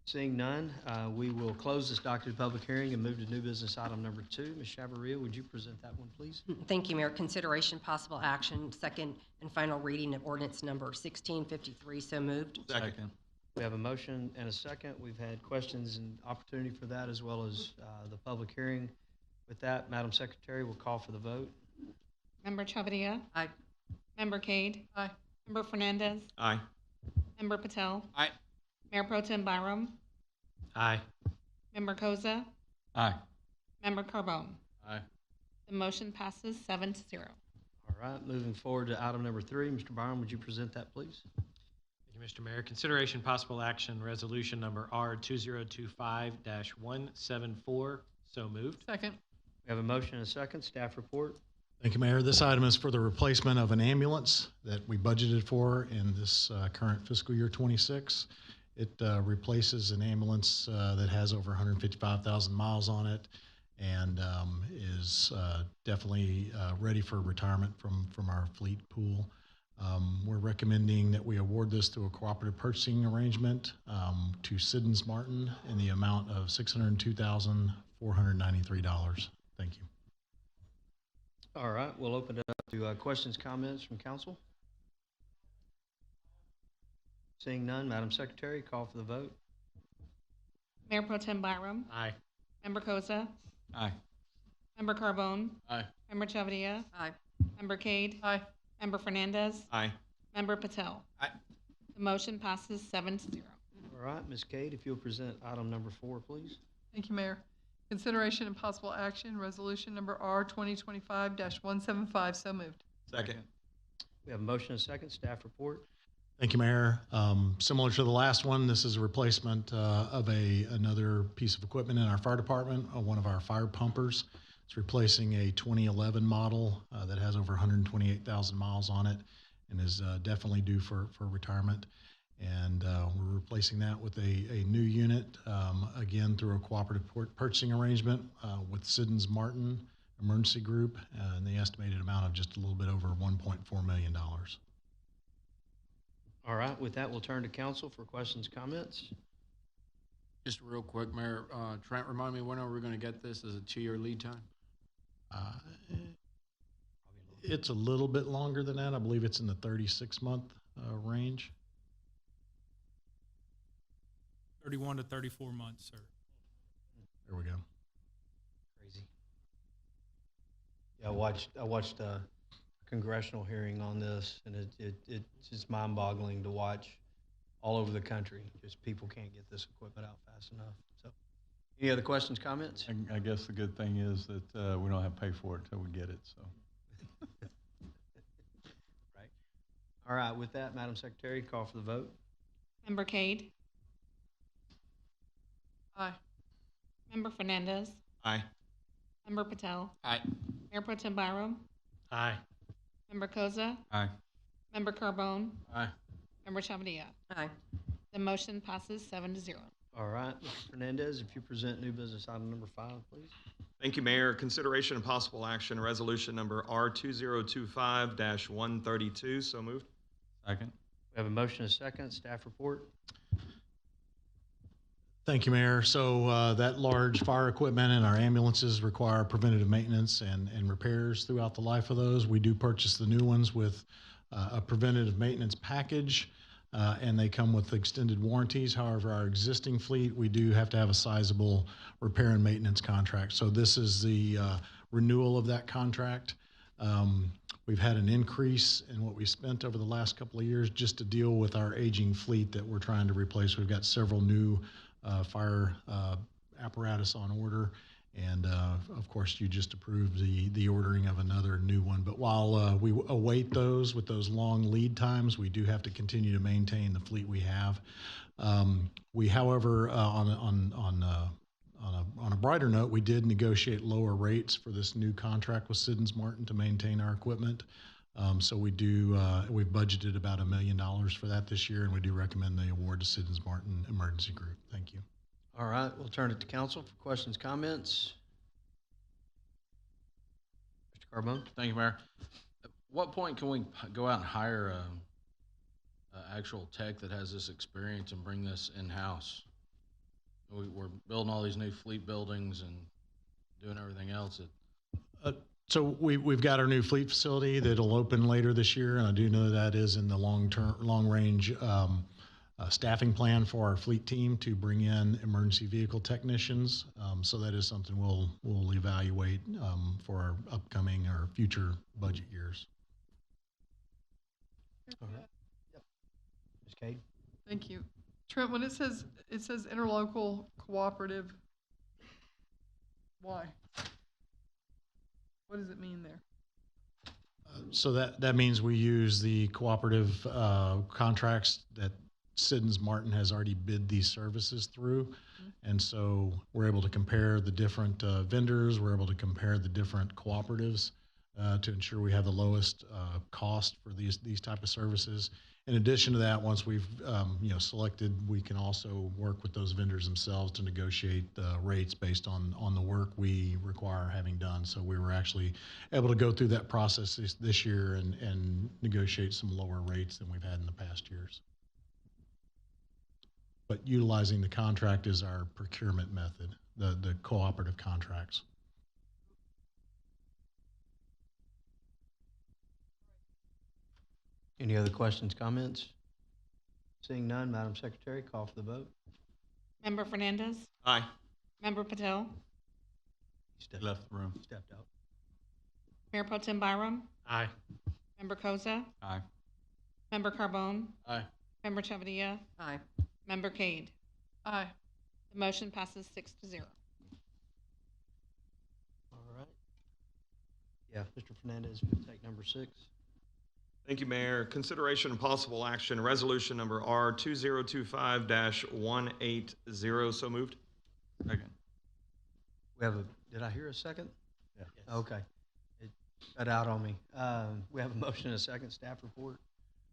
Seeing none, we will close this docketed public hearing and move to new business item number 2. Ms. Chavarria, would you present that one, please? Thank you, Mayor. Consideration, possible action, second and final reading of ordinance number 1653. So moved. Second. We have a motion and a second. We've had questions and opportunity for that as well as the public hearing. With that, Madam Secretary, we'll call for the vote. Member Chavarria? Aye. Member Cade? Aye. Member Fernandez? Aye. Member Patel? Aye. Mayor Pro Tem Byram? Aye. Member Koza? Aye. Member Carbone? Aye. The motion passes 7-0. All right, moving forward to item number 3. Mr. Byron, would you present that, please? Thank you, Mr. Mayor. Consideration possible action, resolution number R2025-174. So moved. Second. We have a motion and a second. Staff report. Thank you, Mayor. This item is for the replacement of an ambulance that we budgeted for in this current fiscal year 26. It replaces an ambulance that has over 155,000 miles on it and is definitely ready for retirement from our fleet pool. We're recommending that we award this through a cooperative purchasing arrangement to Siddons Martin in the amount of $602,493. Thank you. All right, we'll open it up to questions, comments from council. Seeing none, Madam Secretary, call for the vote. Mayor Pro Tem Byram? Aye. Member Koza? Aye. Member Carbone? Aye. Member Chavarria? Aye. Member Cade? Aye. Member Fernandez? Aye. Member Patel? Aye. The motion passes 7-0. All right, Ms. Cade, if you'll present item number 4, please. Thank you, Mayor. Consideration and possible action, resolution number R2025-175. So moved. Second. We have a motion and a second. Staff report. Thank you, Mayor. Similar to the last one, this is a replacement of another piece of equipment in our fire department, one of our fire pumpers. It's replacing a 2011 model that has over 128,000 miles on it and is definitely due for retirement. And we're replacing that with a new unit, again, through a cooperative purchasing arrangement with Siddons Martin Emergency Group, and the estimated amount of just a little bit over $1.4 million. All right, with that, we'll turn to council for questions, comments. Just real quick, Mayor, Trent, remind me, when are we going to get this? Is it 2-year lead time? It's a little bit longer than that. I believe it's in the 36-month range. 31 to 34 months, sir. There we go. Crazy. Yeah, I watched a congressional hearing on this, and it's just mind-boggling to watch all over the country. Just people can't get this equipment out fast enough. So, any other questions, comments? I guess the good thing is that we don't have to pay for it until we get it. So. Right. All right. With that, Madam Secretary, call for the vote. Member Cade? Aye. Member Fernandez? Aye. Member Patel? Aye. Mayor Pro Tem Byram? Aye. Member Koza? Aye. Member Carbone? Aye. Member Chavarria? Aye. The motion passes 7-0. All right, Mr. Fernandez, if you present new business item number 5, please. Thank you, Mayor. Consideration and possible action, resolution number R2025-132. So moved. Second. We have a motion and a second. Staff report. Thank you, Mayor. So that large fire equipment and our ambulances require preventative maintenance and repairs throughout the life of those. We do purchase the new ones with a preventative maintenance package, and they come with extended warranties. However, our existing fleet, we do have to have a sizable repair and maintenance contract. So this is the renewal of that contract. We've had an increase in what we spent over the last couple of years just to deal with our aging fleet that we're trying to replace. We've got several new fire apparatus on order, and of course you just approved the ordering of another new one. But while we await those with those long lead times, we do have to continue to maintain the fleet we have. We, however, on a brighter note, we did negotiate lower rates for this new contract with Siddons Martin to maintain our equipment. So we've budgeted about $1 million for that this year, and we do recommend the award to Siddons Martin Emergency Group. Thank you. All right, we'll turn it to council for questions, comments. Mr. Carbone? Thank you, Mayor. At what point can we go out and hire a actual tech that has this experience and bring this in-house? We're building all these new fleet buildings and doing everything else. So we've got our new fleet facility that'll open later this year, and I do know that is in the long range staffing plan for our fleet team to bring in emergency vehicle technicians. So that is something we'll evaluate for our upcoming or future budget years. All right. Yep. Ms. Cade? Thank you. Trent, when it says interlocal cooperative, why? What does it mean there? So that means we use the cooperative contracts that Siddons Martin has already bid these services through. Mm-hmm. And so we're able to compare the different vendors. We're able to compare the different cooperatives to ensure we have the lowest cost for these type of services. In addition to that, once we've selected, we can also work with those vendors themselves to negotiate rates based on the work we require having done. So we were actually able to go through that process this year and negotiate some lower rates than we've had in the past years. But utilizing the contract is our procurement method, the cooperative contracts. Any other questions, comments? Seeing none, Madam Secretary, call for the vote. Member Fernandez? Aye. Member Patel? He left the room. Stepped out. Mayor Pro Tem Byram? Aye. Member Koza? Aye. Member Carbone? Aye. Member Chevadia? Aye. Member Cade? Aye. The motion passes 6-0. All right. Yeah, Mr. Fernandez, if you'll take number 6. Thank you, Mayor. Consideration and possible action, resolution number R2025-180. So moved. Second. We have did I hear a second? Yeah. Yes. Okay. It cut out on me. We have a motion and a second. Staff report.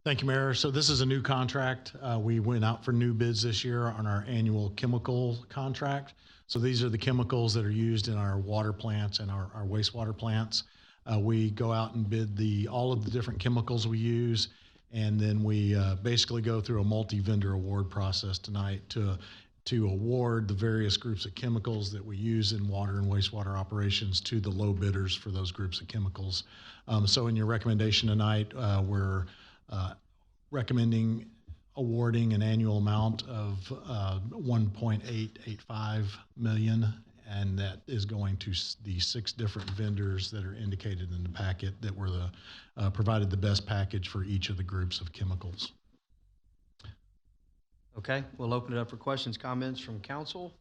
Thank you, Mayor. So this is a new contract. We went out for new bids this year on our annual chemical contract. So these are the chemicals that are used in our water plants and our wastewater plants. We go out and bid all of the different chemicals we use, and then we basically go through a multi-vendor award process tonight to award the various groups of chemicals that we use in water and wastewater operations to the low bidders for those groups of chemicals. So in your recommendation tonight, we're recommending awarding an annual amount of $1.885 million. And that is going to the 6 different vendors that are indicated in the packet that were provided the best package for each of the groups of chemicals. Okay, we'll open it up for questions, comments from council.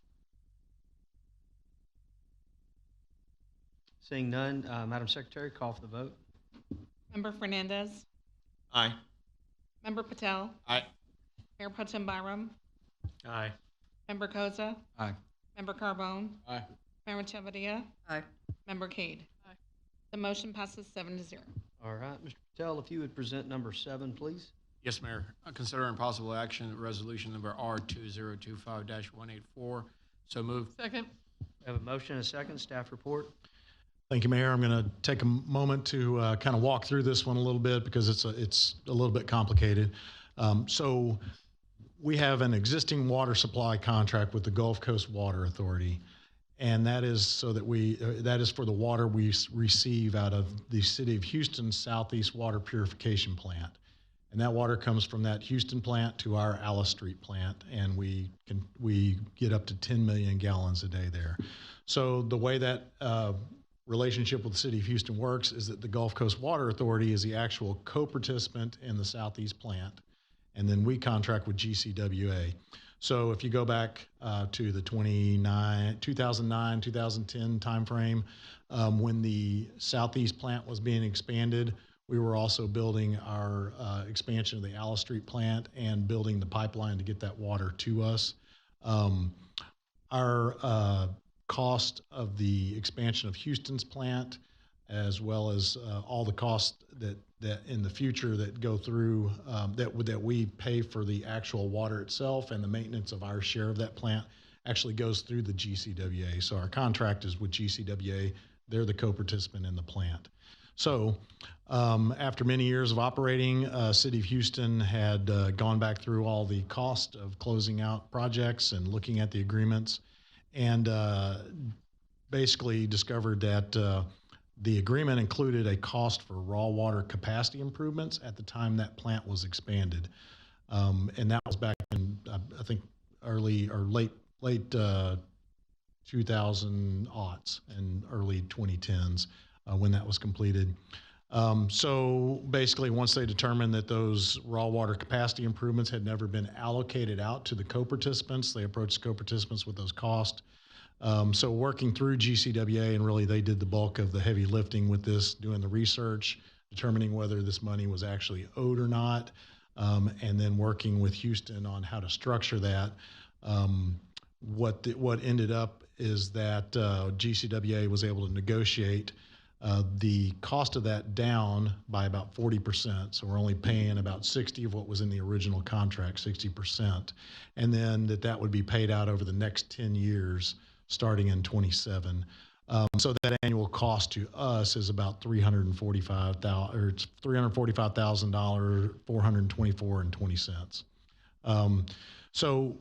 Seeing none, Madam Secretary, call for the vote. Member Fernandez? Aye. Member Patel? Aye. Mayor Pro Tem Byram? Aye. Member Koza? Aye. Member Carbone? Aye. Member Chevadia? Aye. Member Cade? Aye. The motion passes 7-0. All right, Mr. Patel, if you would present number 7, please. Yes, Mayor. Considering possible action, resolution number R2025-184. So moved. Second. We have a motion and a second. Staff report. Thank you, Mayor. I'm going to take a moment to kind of walk through this one a little bit because it's a little bit complicated. So we have an existing water supply contract with the Gulf Coast Water Authority, and that is so that that is for the water we receive out of the City of Houston Southeast Water Purification Plant. And that water comes from that Houston plant to our Alice Street plant, and we get up to 10 million gallons a day there. So the way that relationship with the City of Houston works is that the Gulf Coast Water Authority is the actual co-participant in the Southeast plant, and then we contract with GCWA. So if you go back to the 2009, 2010 timeframe, when the Southeast plant was being expanded, we were also building our expansion of the Alice Street plant and building the pipeline to get that water to us. Our cost of the expansion of Houston's plant, as well as all the costs that in the future that go through that we pay for the actual water itself and the maintenance of our share of that plant actually goes through the GCWA. So our contract is with GCWA. They're the co-participant in the plant. So after many years of operating, City of Houston had gone back through all the cost of closing out projects and looking at the agreements, and basically discovered that the agreement included a cost for raw water capacity improvements at the time that plant was expanded. And that was back in, I think, early or late 2000s and early 2010s when that was completed. So basically, once they determined that those raw water capacity improvements had never been allocated out to the co-participants, they approached co-participants with those costs. So working through GCWA, and really they did the bulk of the heavy lifting with this, doing the research, determining whether this money was actually owed or not, and then working with Houston on how to structure that. What ended up is that GCWA was able to negotiate the cost of that down by about 40%. So we're only paying about 60 of what was in the original contract, 60%. And then that would be paid out over the next 10 years, starting in 27. So that annual cost to us is about $345,000, or it's $345,000, $424.20. So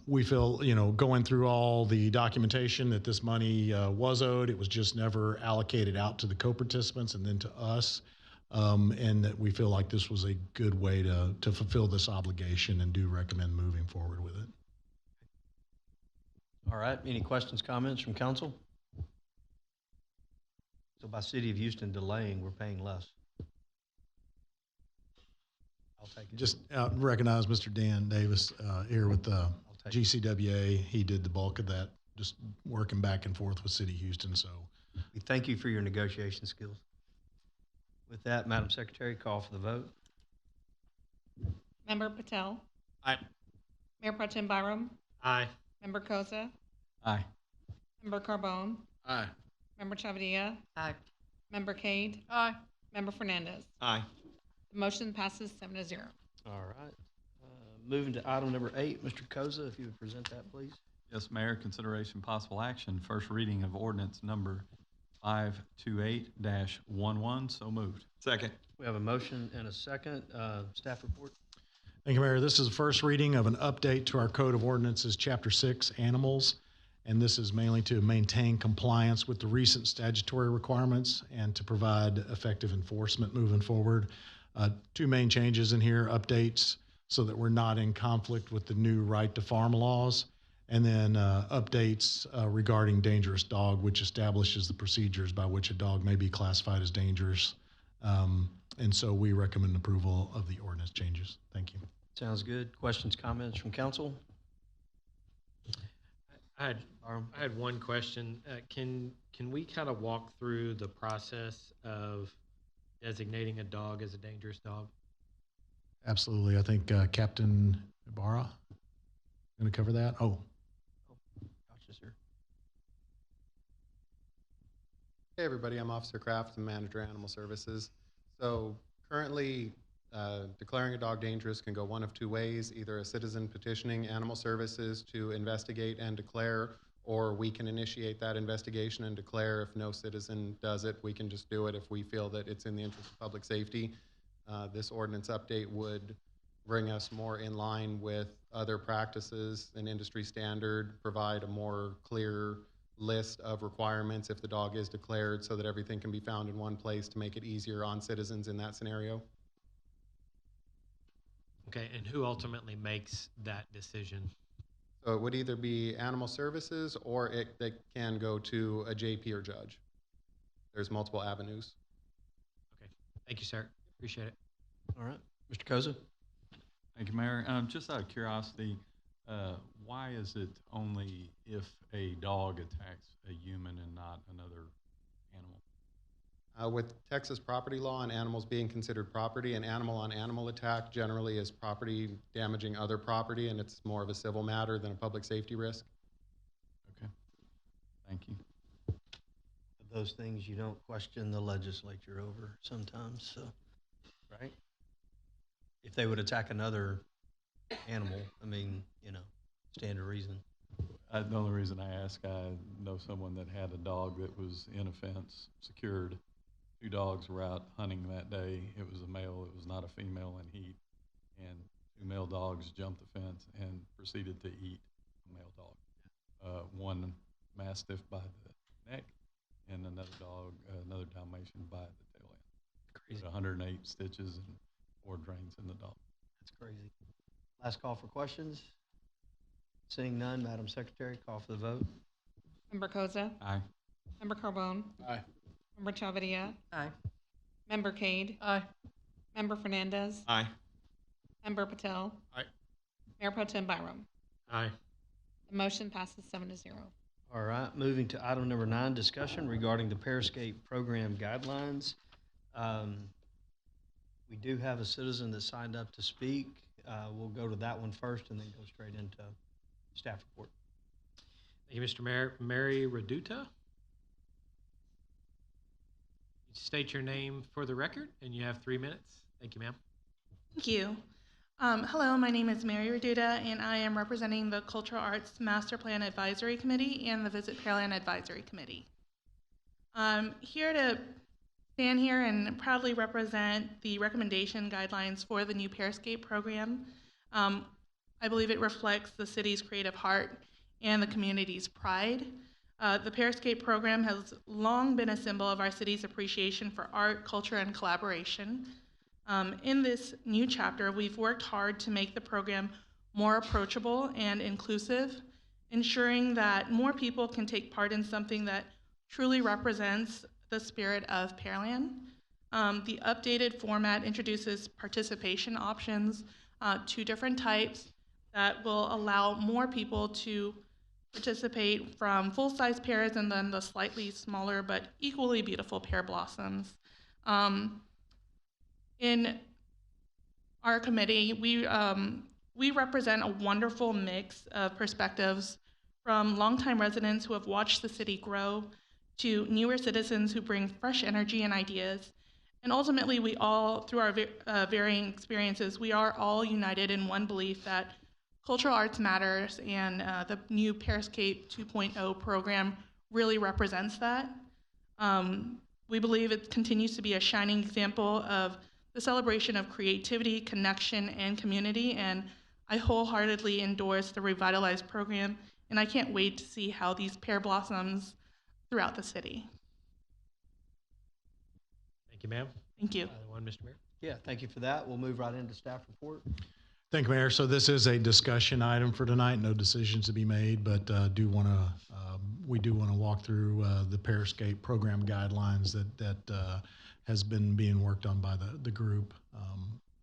we feel, going through all the documentation that this money was owed, it was just never allocated out to the co-participants and then to us, and that we feel like this was a good way to fulfill this obligation and do recommend moving forward with it. All right. Any questions, comments from council? So by City of Houston delaying, we're paying less. I'll take it. Just recognize Mr. Dan Davis here with GCWA. He did the bulk of that, just working back and forth with City of Houston. So We thank you for your negotiation skills. With that, Madam Secretary, call for the vote. Member Patel. Aye. Mayor Pro Tem Byram. Aye. Member Koza. Aye. Member Carbone. Aye. Member Chavia. Aye. Member Cade. Aye. Member Fernandez. Aye. The motion passes 7-0. All right. Moving to item number 8, Mr. Koza, if you would present that, please. Yes, Mayor, consideration possible action, first reading of ordinance number 528-11, so moved. Second. We have a motion and a second. Staff report. thank you, Mayor. This is the first reading of an update to our Code of Ordinances, Chapter 6, Animals. And this is mainly to maintain compliance with the recent statutory requirements and to provide effective enforcement moving forward. Two main changes in here, updates so that we're not in conflict with the new right to farm laws, and then updates regarding dangerous dog, which establishes the procedures by which a dog may be classified as dangerous. And so we recommend approval of the ordinance changes. Thank you. Sounds good. Questions, comments from council? I had one question. Can we kind of walk through the process of designating a dog as a dangerous dog? Absolutely. I think Captain Ibarra going to cover that. Oh, Gotcha, sir. Hey everybody, I'm Officer Kraft, the Manager Animal Services. So currently declaring a dog dangerous can go one of two ways, either a citizen petitioning Animal Services to investigate and declare, or we can initiate that investigation and declare. If no citizen does it, we can just do it if we feel that it's in the interest of public safety. This ordinance update would bring us more in line with other practices and industry standard, provide a more clear list of requirements if the dog is declared so that everything can be found in one place to make it easier on citizens in that scenario. Okay, and who ultimately makes that decision? So it would either be Animal Services or it can go to a JP or judge. There's multiple avenues. Okay, thank you, sir. Appreciate it. All right, Mr. Koza. Thank you, Mayor. Just out of curiosity, why is it only if a dog attacks a human and not another animal? With Texas property law and animals being considered property, an animal-on-animal attack generally is property damaging other property, and it's more of a civil matter than a public safety risk. Okay, thank you. Those things you don't question the legislature over sometimes, so, right? If they would attack another animal, I mean, stand to reason. The only reason I ask, I know someone that had a dog that was in a fence, secured. 2 dogs were out hunting that day. It was a male, it was not a female in heat. And 2 male dogs jumped the fence and proceeded to eat a male dog. One Mastiff by the neck and another dog, another Dalmatian by the tail end. Crazy. 108 stitches and 4 drains in the dog. That's crazy. Last call for questions. Seeing none, Madam Secretary, call for the vote. Member Koza. Aye. Member Carbone. Aye. Member Chavadilla. Aye. Member Cade. Aye. Member Fernandez. Aye. Member Patel. Aye. Mayor Pro Tem Byram. Aye. The motion passes 7-0. All right, moving to item number 9, discussion regarding the Periscape program guidelines. We do have a citizen that signed up to speak. We'll go to that one first and then go straight into staff report. Thank you, Mr. Mayor. Mary Reduta. State your name for the record, and you have 3 minutes. Thank you, ma'am. Thank you. Hello, my name is Mary Reduta, and I am representing the Cultural Arts Master Plan Advisory Committee and the Visit Pearland Advisory Committee. I'm here to stand here and proudly represent the recommendation guidelines for the new Periscape program. I believe it reflects the city's creative heart and the community's pride. The Periscape program has long been a symbol of our city's appreciation for art, culture, and collaboration. In this new chapter, we've worked hard to make the program more approachable and inclusive, ensuring that more people can take part in something that truly represents the spirit of Pearland. The updated format introduces participation options, 2 different types that will allow more people to participate, from full-size pears and then the slightly smaller but equally beautiful pear blossoms. In our committee, we represent a wonderful mix of perspectives, from longtime residents who have watched the city grow to newer citizens who bring fresh energy and ideas. And ultimately, we all, through our varying experiences, we are all united in one belief that cultural arts matters, and the new Periscape 2.0 program really represents that. We believe it continues to be a shining example of the celebration of creativity, connection, and community, and I wholeheartedly endorse the revitalized program, and I can't wait to see how these pear blossoms throughout the city. Thank you, ma'am. Thank you. One, Mr. Mayor. Yeah, thank you for that. We'll move right into staff report. Thank you, Mayor. So this is a discussion item for tonight. No decisions to be made, but we do want to walk through the Periscape program guidelines that has been being worked on by the group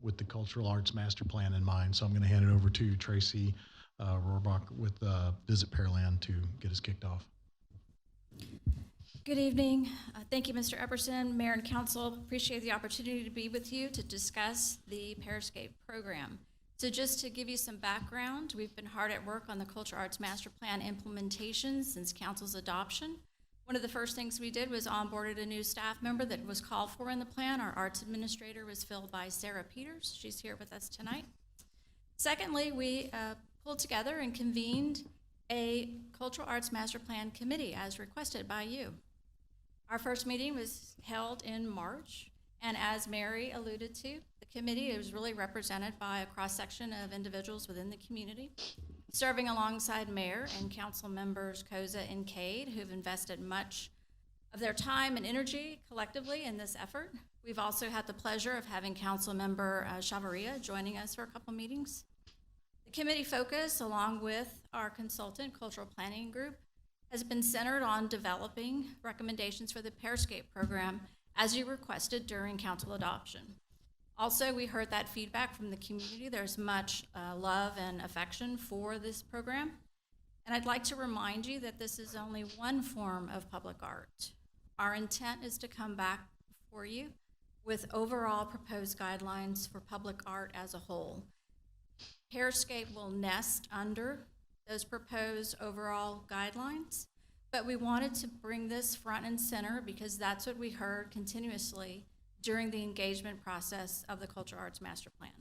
with the Cultural Arts Master Plan in mind. So I'm going to hand it over to Tracy Rohrbach with Visit Pearland to get us kicked off. Good evening. Thank you, Mr. Epperson, Mayor and Council. Appreciate the opportunity to be with you to discuss the Periscape program. So just to give you some background, we've been hard at work on the Cultural Arts Master Plan implementation since Council's adoption. One of the first things we did was onboarded a new staff member that was called for in the plan. Our arts administrator was filled by Sarah Peters. She's here with us tonight. Secondly, we pulled together and convened a Cultural Arts Master Plan Committee as requested by you. Our first meeting was held in March, and as Mary alluded to, the committee is really represented by a cross-section of individuals within the community, serving alongside Mayor and Council members Koza and Cade, who've invested much of their time and energy collectively in this effort. We've also had the pleasure of having Council member Chavarria joining us for a couple meetings. The committee focus, along with our consultant cultural planning group, has been centered on developing recommendations for the Pearscape program as you requested during council adoption. Also, we heard that feedback from the community. There's much love and affection for this program. And I'd like to remind you that this is only one form of public art. Our intent is to come back for you with overall proposed guidelines for public art as a whole. Pearscape will nest under those proposed overall guidelines, but we wanted to bring this front and center because that's what we heard continuously during the engagement process of the Cultural Arts Master Plan.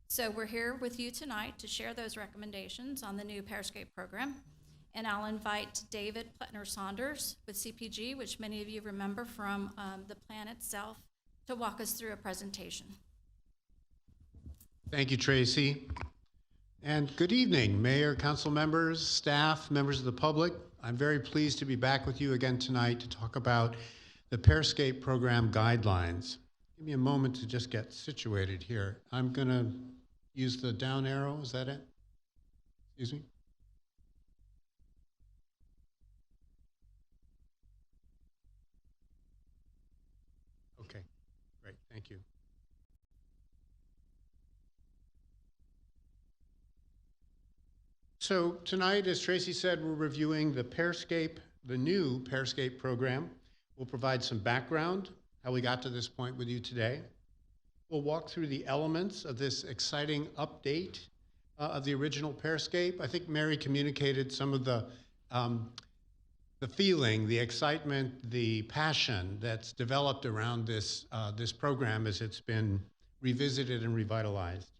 So we're here with you tonight to share those recommendations on the new Pearscape program. And I'll invite David Pletner-Saunders with CPG, which many of you remember from the plan itself, to walk us through a presentation. Thank you, Tracy. And good evening, Mayor, council members, staff, members of the public. I'm very pleased to be back with you again tonight to talk about the Pearscape program guidelines. Give me a moment to just get situated here. I'm going to use the down arrow. Is that it? Excuse me? Okay, great. Thank you. So tonight, as Tracy said, we're reviewing the Pearscape, the new Pearscape program. We'll provide some background, how we got to this point with you today. We'll walk through the elements of this exciting update of the original Pearscape. I think Mary communicated some of the feeling, the excitement, the passion that's developed around this, this program as it's been revisited and revitalized.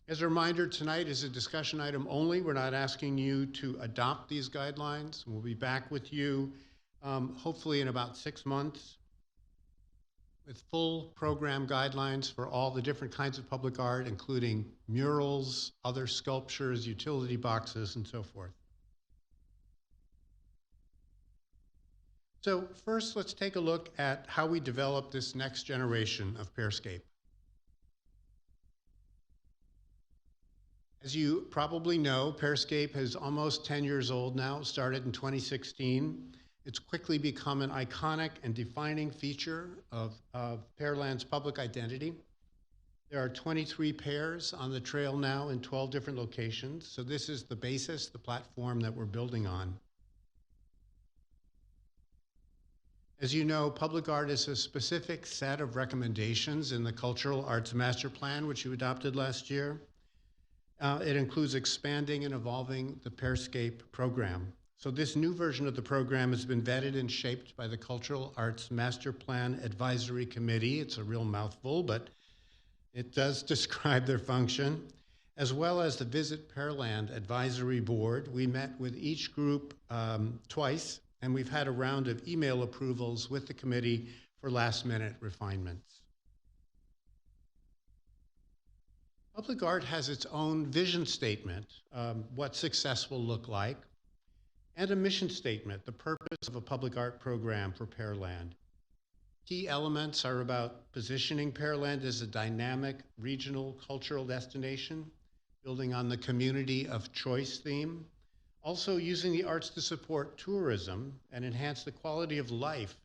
As a reminder, tonight is a discussion item only. We're not asking you to adopt these guidelines. We'll be back with you hopefully in about 6 months with full program guidelines for all the different kinds of public art, including murals, other sculptures, utility boxes, and so forth. So first, let's take a look at how we develop this next generation of Pearscape. As you probably know, Pearscape is almost 10 years old now. It started in 2016. It's quickly become an iconic and defining feature of Pearland's public identity. There are 23 pairs on the trail now in 12 different locations. So this is the basis, the platform that we're building on. As you know, public art is a specific set of recommendations in the Cultural Arts Master Plan, which you adopted last year. It includes expanding and evolving the Pearscape program. So this new version of the program has been vetted and shaped by the Cultural Arts Master Plan Advisory Committee. It's a real mouthful, but it does describe their function, as well as the Visit Pearland Advisory Board. We met with each group twice, and we've had a round of email approvals with the committee for last-minute refinements. Public art has its own vision statement, what success will look like, and a mission statement, the purpose of a public art program for Pearland. Key elements are about positioning Pearland as a dynamic regional cultural destination, building on the community of choice theme, also using the arts to support tourism and enhance the quality of life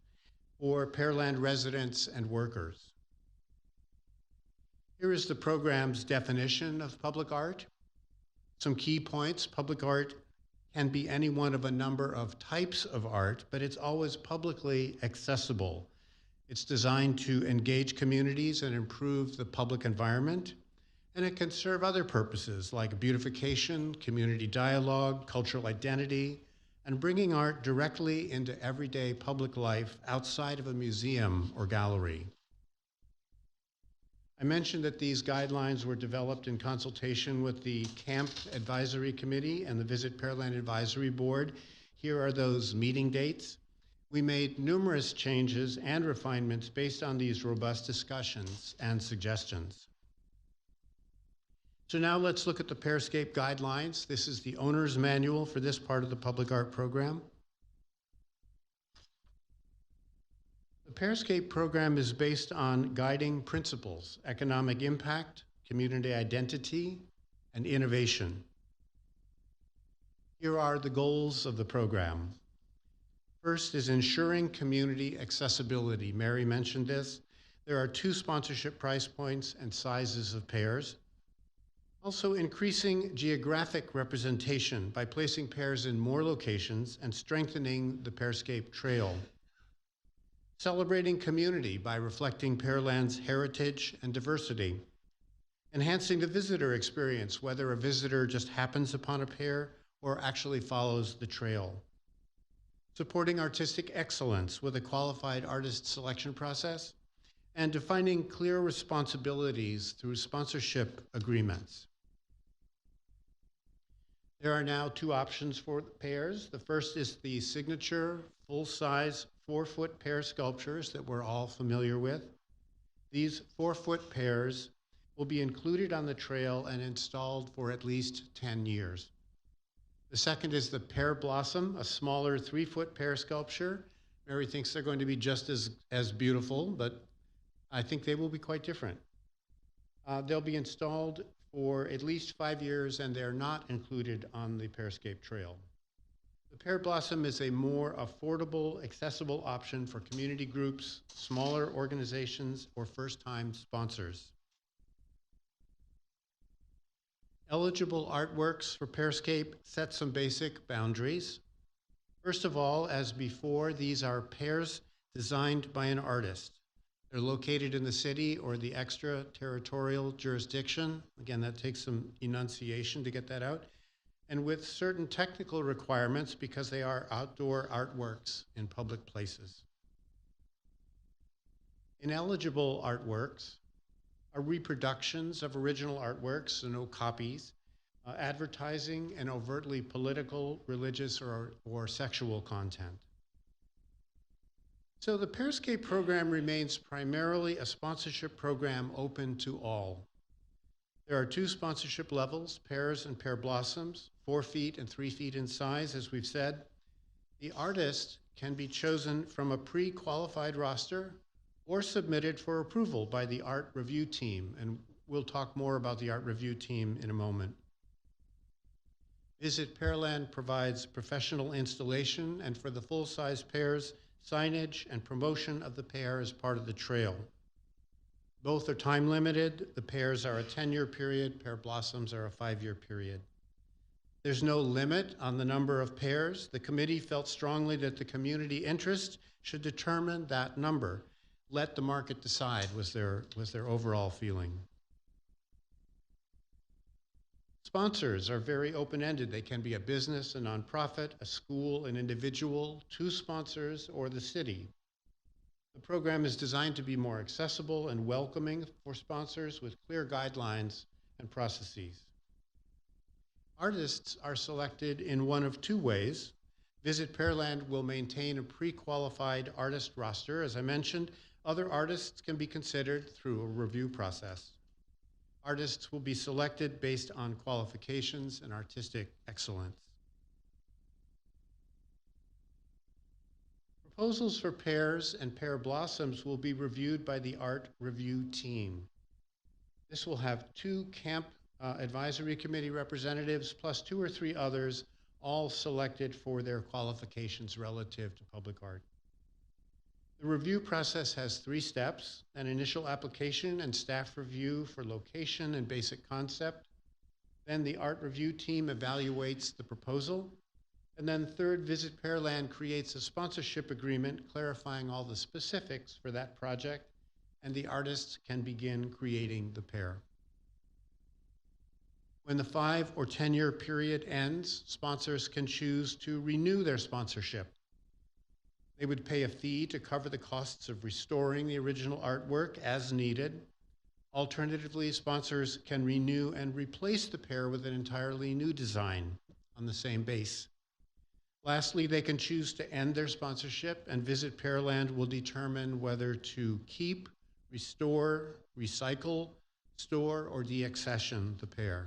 for Pearland residents and workers. Here is the program's definition of public art. Some key points: public art can be any one of a number of types of art, but it's always publicly accessible. It's designed to engage communities and improve the public environment, and it can serve other purposes like beautification, community dialogue, cultural identity, and bringing art directly into everyday public life outside of a museum or gallery. I mentioned that these guidelines were developed in consultation with the Camp Advisory Committee and the Visit Pearland Advisory Board. Here are those meeting dates. We made numerous changes and refinements based on these robust discussions and suggestions. So now let's look at the Pearscape guidelines. This is the owner's manual for this part of the public art program. The Pearscape program is based on guiding principles: economic impact, community identity, and innovation. Here are the goals of the program. First is ensuring community accessibility. Mary mentioned this. There are 2 sponsorship price points and sizes of pairs. Also, increasing geographic representation by placing pairs in more locations and strengthening the Pearscape Trail. Celebrating community by reflecting Pearland's heritage and diversity. Enhancing the visitor experience, whether a visitor just happens upon a pair or actually follows the trail. Supporting artistic excellence with a qualified artist selection process, and defining clear responsibilities through sponsorship agreements. There are now 2 options for pairs. The first is the signature full-size 4-foot pair sculptures that we're all familiar with. These 4-foot pairs will be included on the trail and installed for at least 10 years. The second is the Pear Blossom, a smaller 3-foot pear sculpture. Mary thinks they're going to be just as beautiful, but I think they will be quite different. They'll be installed for at least 5 years, and they're not included on the Pearscape Trail. The Pear Blossom is a more affordable, accessible option for community groups, smaller organizations, or first-time sponsors. Eligible artworks for Pearscape set some basic boundaries. First of all, as before, these are pairs designed by an artist. They're located in the city or the extraterritorial jurisdiction. Again, that takes some enunciation to get that out. And with certain technical requirements because they are outdoor artworks in public places. Ineligible artworks are reproductions of original artworks, so no copies, advertising, and overtly political, religious, or sexual content. So the Pearscape program remains primarily a sponsorship program open to all. There are 2 sponsorship levels, pairs and pear blossoms, 4 feet and 3 feet in size, as we've said. The artist can be chosen from a pre-qualified roster or submitted for approval by the art review team, and we'll talk more about the art review team in a moment. Visit Pearland provides professional installation, and for the full-size pairs, signage and promotion of the pair as part of the trail. Both are time limited. The pairs are a 10-year period, pear blossoms are a 5-year period. There's no limit on the number of pairs. The committee felt strongly that the community interest should determine that number. Let the market decide was their overall feeling. Sponsors are very open-ended. They can be a business, a nonprofit, a school, an individual, 2 sponsors, or the city. The program is designed to be more accessible and welcoming for sponsors with clear guidelines and processes. Artists are selected in one of 2 ways. Visit Pearland will maintain a pre-qualified artist roster. As I mentioned, other artists can be considered through a review process. Artists will be selected based on qualifications and artistic excellence. Proposals for pairs and pear blossoms will be reviewed by the art review team. This will have 2 camp advisory committee representatives plus 2 or 3 others, all selected for their qualifications relative to public art. The review process has 3 steps: an initial application and staff review for location and basic concept. Then the art review team evaluates the proposal. And then third, Visit Pearland creates a sponsorship agreement clarifying all the specifics for that project, and the artists can begin creating the pair. When the 5 or 10-year period ends, sponsors can choose to renew their sponsorship. They would pay a fee to cover the costs of restoring the original artwork as needed. Alternatively, sponsors can renew and replace the pair with an entirely new design on the same base. Lastly, they can choose to end their sponsorship, and Visit Pearland will determine whether to keep, restore, recycle, store, or deaccession the pair.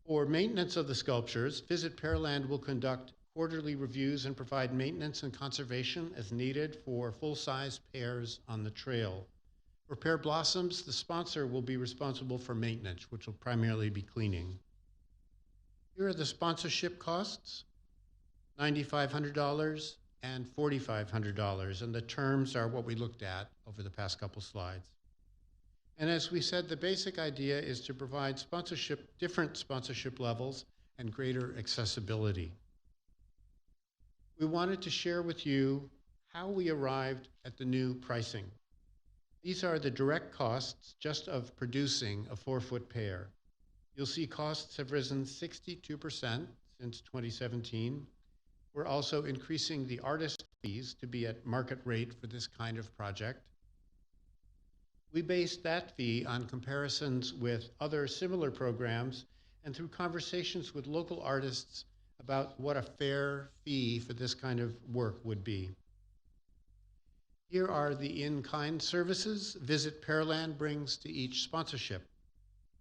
For maintenance of the sculptures, Visit Pearland will conduct quarterly reviews and provide maintenance and conservation as needed for full-size pairs on the trail. For Pear Blossoms, the sponsor will be responsible for maintenance, which will primarily be cleaning. Here are the sponsorship costs, $9,500 and $4,500, and the terms are what we looked at over the past couple slides. And as we said, the basic idea is to provide sponsorship, different sponsorship levels and greater accessibility. We wanted to share with you how we arrived at the new pricing. These are the direct costs just of producing a 4-foot pair. You'll see costs have risen 62% since 2017. We're also increasing the artist fees to be at market rate for this kind of project. We based that fee on comparisons with other similar programs and through conversations with local artists about what a fair fee for this kind of work would be. Here are the in-kind services Visit Pearland brings to each sponsorship.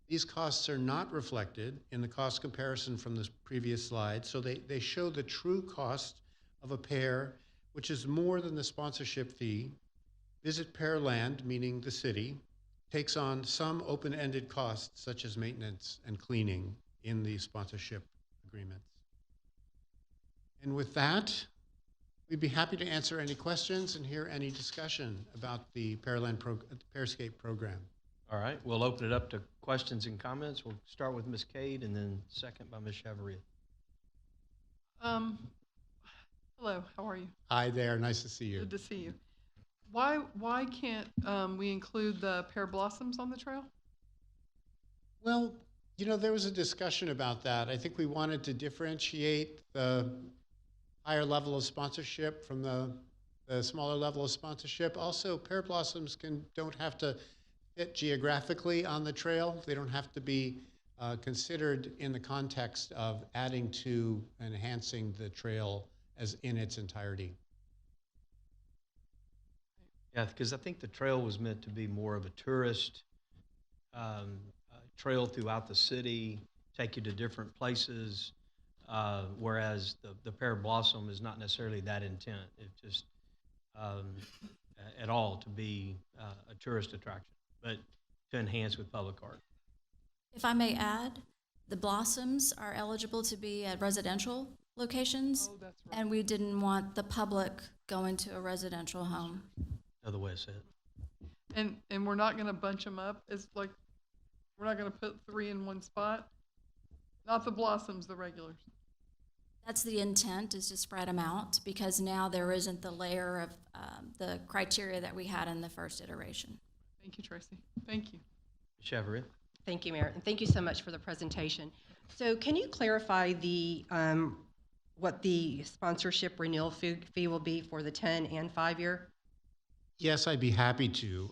These costs are not reflected in the cost comparison from the previous slide, so they show the true cost of a pair, which is more than the sponsorship fee. Visit Pearland, meaning the city, takes on some open-ended costs such as maintenance and cleaning in the sponsorship agreements. And with that, we'd be happy to answer any questions and hear any discussion about the Pairscape program. All right, we'll open it up to questions and comments. We'll start with Ms. Cade and then second by Ms. Chavaria. Hello, how are you? Hi there, nice to see you. Good to see you. Why can't we include the Pear Blossoms on the trail? Well, you know, there was a discussion about that. I think we wanted to differentiate the higher level of sponsorship from the smaller level of sponsorship. Also, Pear Blossoms don't have to fit geographically on the trail. They don't have to be considered in the context of adding to enhancing the trail as in its entirety. Yeah, because I think the trail was meant to be more of a tourist trail throughout the city, take you to different places, whereas the Pear Blossom is not necessarily that intent. It just at all to be a tourist attraction, but to enhance with public art. If I may add, the Blossoms are eligible to be at residential locations, Oh, that's right. and we didn't want the public going to a residential home. Another way to say it. And we're not going to bunch them up. It's like we're not going to put 3 in one spot. Not the Blossoms, the regulars. That's the intent, is to spread them out, because now there isn't the layer of the criteria that we had in the first iteration. Thank you, Tracy. Thank you. Chavaria. Thank you, Mayor, and thank you so much for the presentation. So can you clarify the what the sponsorship renewal fee will be for the 10 and 5-year? Yes, I'd be happy to.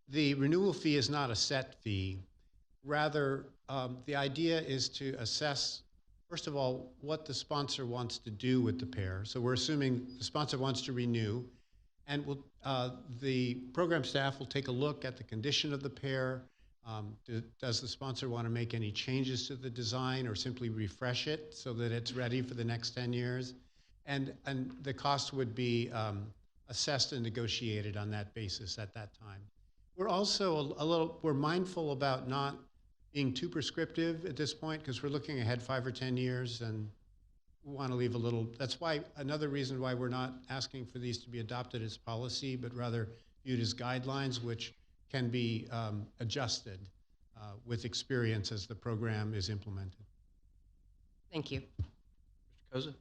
The renewal fee is not a set fee. Rather, the idea is to assess, first of all, what the sponsor wants to do with the pair. So we're assuming the sponsor wants to renew, and the program staff will take a look at the condition of the pair. Does the sponsor want to make any changes to the design or simply refresh it so that it's ready for the next 10 years? And the cost would be assessed and negotiated on that basis at that time. We're also we're mindful about not being too prescriptive at this point because we're looking ahead 5 or 10 years and we want to leave a little, that's why another reason why we're not asking for these to be adopted as policy, but rather viewed as guidelines, which can be adjusted with experience as the program is implemented. Thank you. Mr. Koza.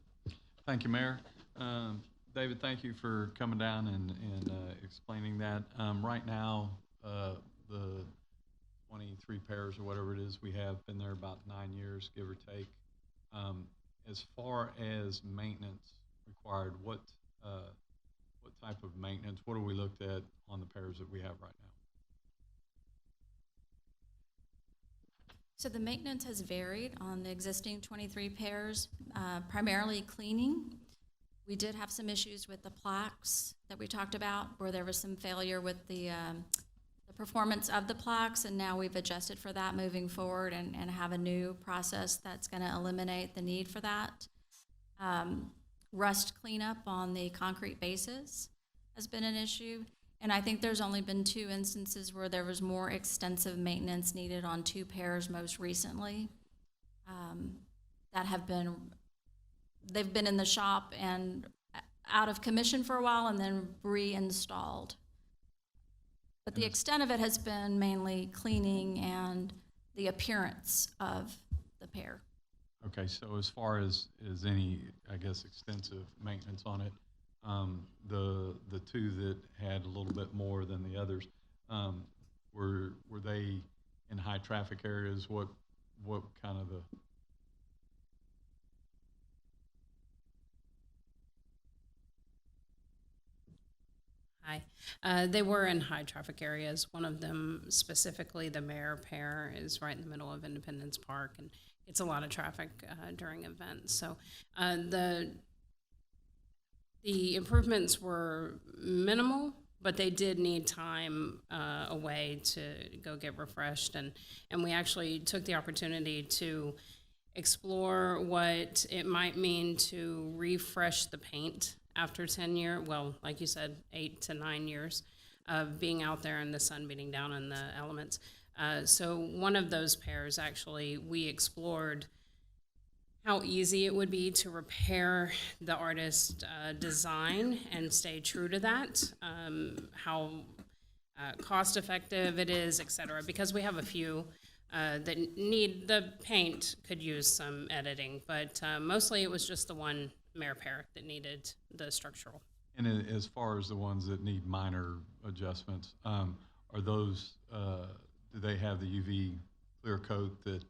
Thank you, Mayor. David, thank you for coming down and explaining that. Right now, the 20 23 pairs or whatever it is we have, been there about 9 years, give or take. As far as maintenance required, what type of maintenance, what have we looked at on the pairs that we have right now? So the maintenance has varied on the existing 23 pairs, primarily cleaning. We did have some issues with the plaques that we talked about, where there was some failure with the performance of the plaques, and now we've adjusted for that moving forward and have a new process that's going to eliminate the need for that. Rust cleanup on the concrete bases has been an issue, and I think there's only been 2 instances where there was more extensive maintenance needed on 2 pairs most recently that have been, they've been in the shop and out of commission for a while and then reinstalled. But the extent of it has been mainly cleaning and the appearance of the pair. Okay, so as far as any, I guess, extensive maintenance on it, the 2 that had a little bit more than the others, were they in high traffic areas? What kind of the? Hi. They were in high traffic areas. One of them, specifically the Mare Pair, is right in the middle of Independence Park, and it's a lot of traffic during events. So the improvements were minimal, but they did need time away to go get refreshed. And we actually took the opportunity to explore what it might mean to refresh the paint after 10 years, well, like you said, 8 to 9 years of being out there in the sun beating down on the elements. So one of those pairs, actually, we explored how easy it would be to repair the artist's design and stay true to that, how cost effective it is, et cetera, because we have a few that need, the paint could use some editing, but mostly it was just the one Mare Pair that needed the structural. And as far as the ones that need minor adjustments, are those, do they have the UV clear coat that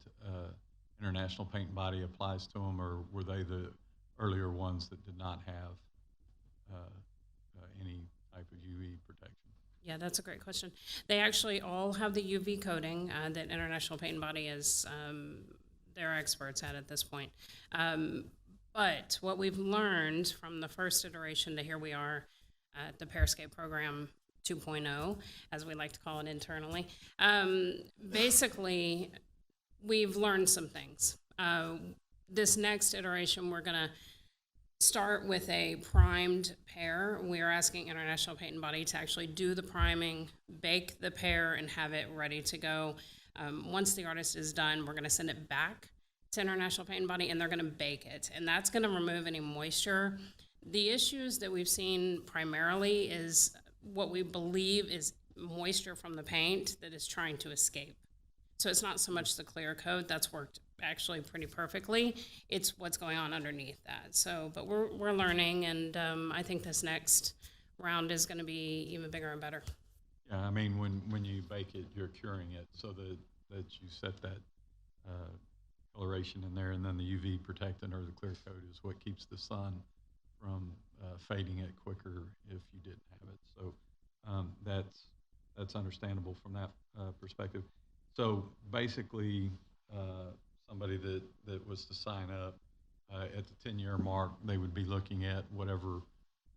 International Paint and Body applies to them, or were they the earlier ones that did not have any type of UV protection? Yeah, that's a great question. They actually all have the UV coating that International Paint and Body is, they're experts at this point. But what we've learned from the first iteration to here we are at the Pairscape program 2.0, as we like to call it internally, basically we've learned some things. This next iteration, we're going to start with a primed pair. We are asking International Paint and Body to actually do the priming, bake the pair, and have it ready to go. Once the artist is done, we're going to send it back to International Paint and Body, and they're going to bake it, and that's going to remove any moisture. The issues that we've seen primarily is what we believe is moisture from the paint that is trying to escape. So it's not so much the clear coat, that's worked actually pretty perfectly. It's what's going on underneath that. So, but we're learning, and I think this next round is going to be even bigger and better. Yeah, I mean, when you bake it, you're curing it so that you set that coloration in there, and then the UV protectant or the clear coat is what keeps the sun from fading it quicker if you didn't have it. So that's understandable from that perspective. So basically, somebody that was to sign up at the 10-year mark, they would be looking at whatever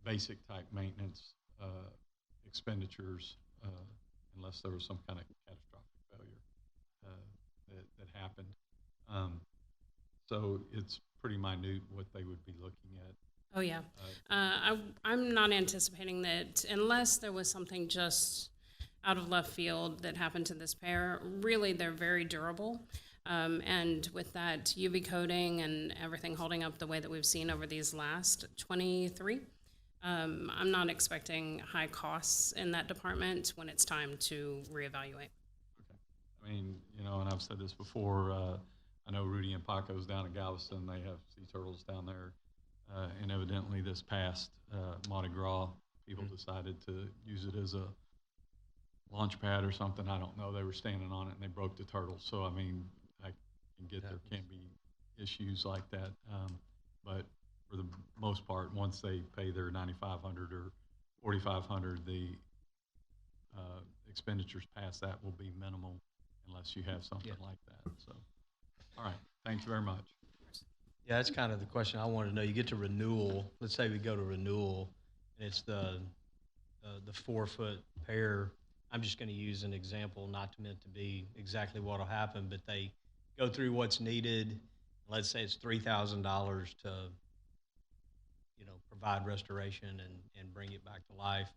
basic type maintenance expenditures, unless there was some kind of catastrophic failure that happened. So it's pretty minute what they would be looking at. Oh, yeah. I'm not anticipating that unless there was something just out of left field that happened to this pair. Really, they're very durable. And with that UV coating and everything holding up the way that we've seen over these last 23, I'm not expecting high costs in that department when it's time to reevaluate. Okay. I mean, you know, and I've said this before, I know Rudy and Paco's down in Galveston. They have sea turtles down there. And evidently this past Mardi Gras, people decided to use it as a launch pad or something, I don't know, they were standing on it and they broke the turtle. So, I mean, I can get there can be issues like that. But for the most part, once they pay their $9,500 or $4,500, the expenditures past that will be minimal unless you have something like that. So, all right, thank you very much. Yeah, that's kind of the question I wanted to know. You get to renewal. Let's say we go to renewal, and it's the 4-foot pair. I'm just going to use an example, not meant to be exactly what will happen, but they go through what's needed. Let's say it's $3,000 to, provide restoration and bring it back to life.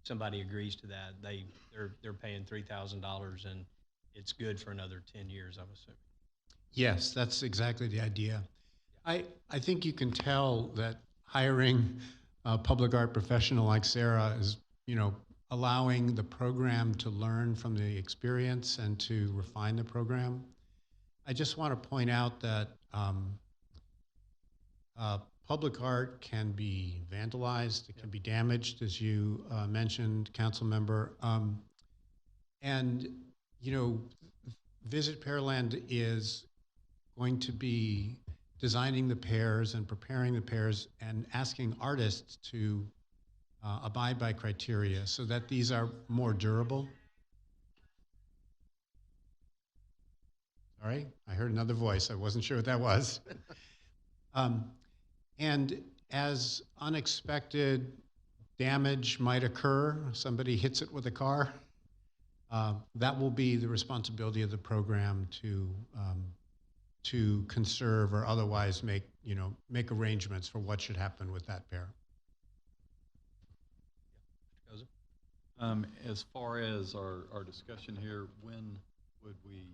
Somebody agrees to that. They're paying $3,000, and it's good for another 10 years, I'm assuming. Yes, that's exactly the idea. I think you can tell that hiring a public art professional like Sarah is, allowing the program to learn from the experience and to refine the program. I just want to point out that public art can be vandalized, it can be damaged, as you mentioned, council member. And, Visit Pearland is going to be designing the pairs and preparing the pairs and asking artists to abide by criteria so that these are more durable. All right, I heard another voice. I wasn't sure what that was. And as unexpected damage might occur, somebody hits it with a car, that will be the responsibility of the program to conserve or otherwise make arrangements for what should happen with that pair. As far as our discussion here, when would we,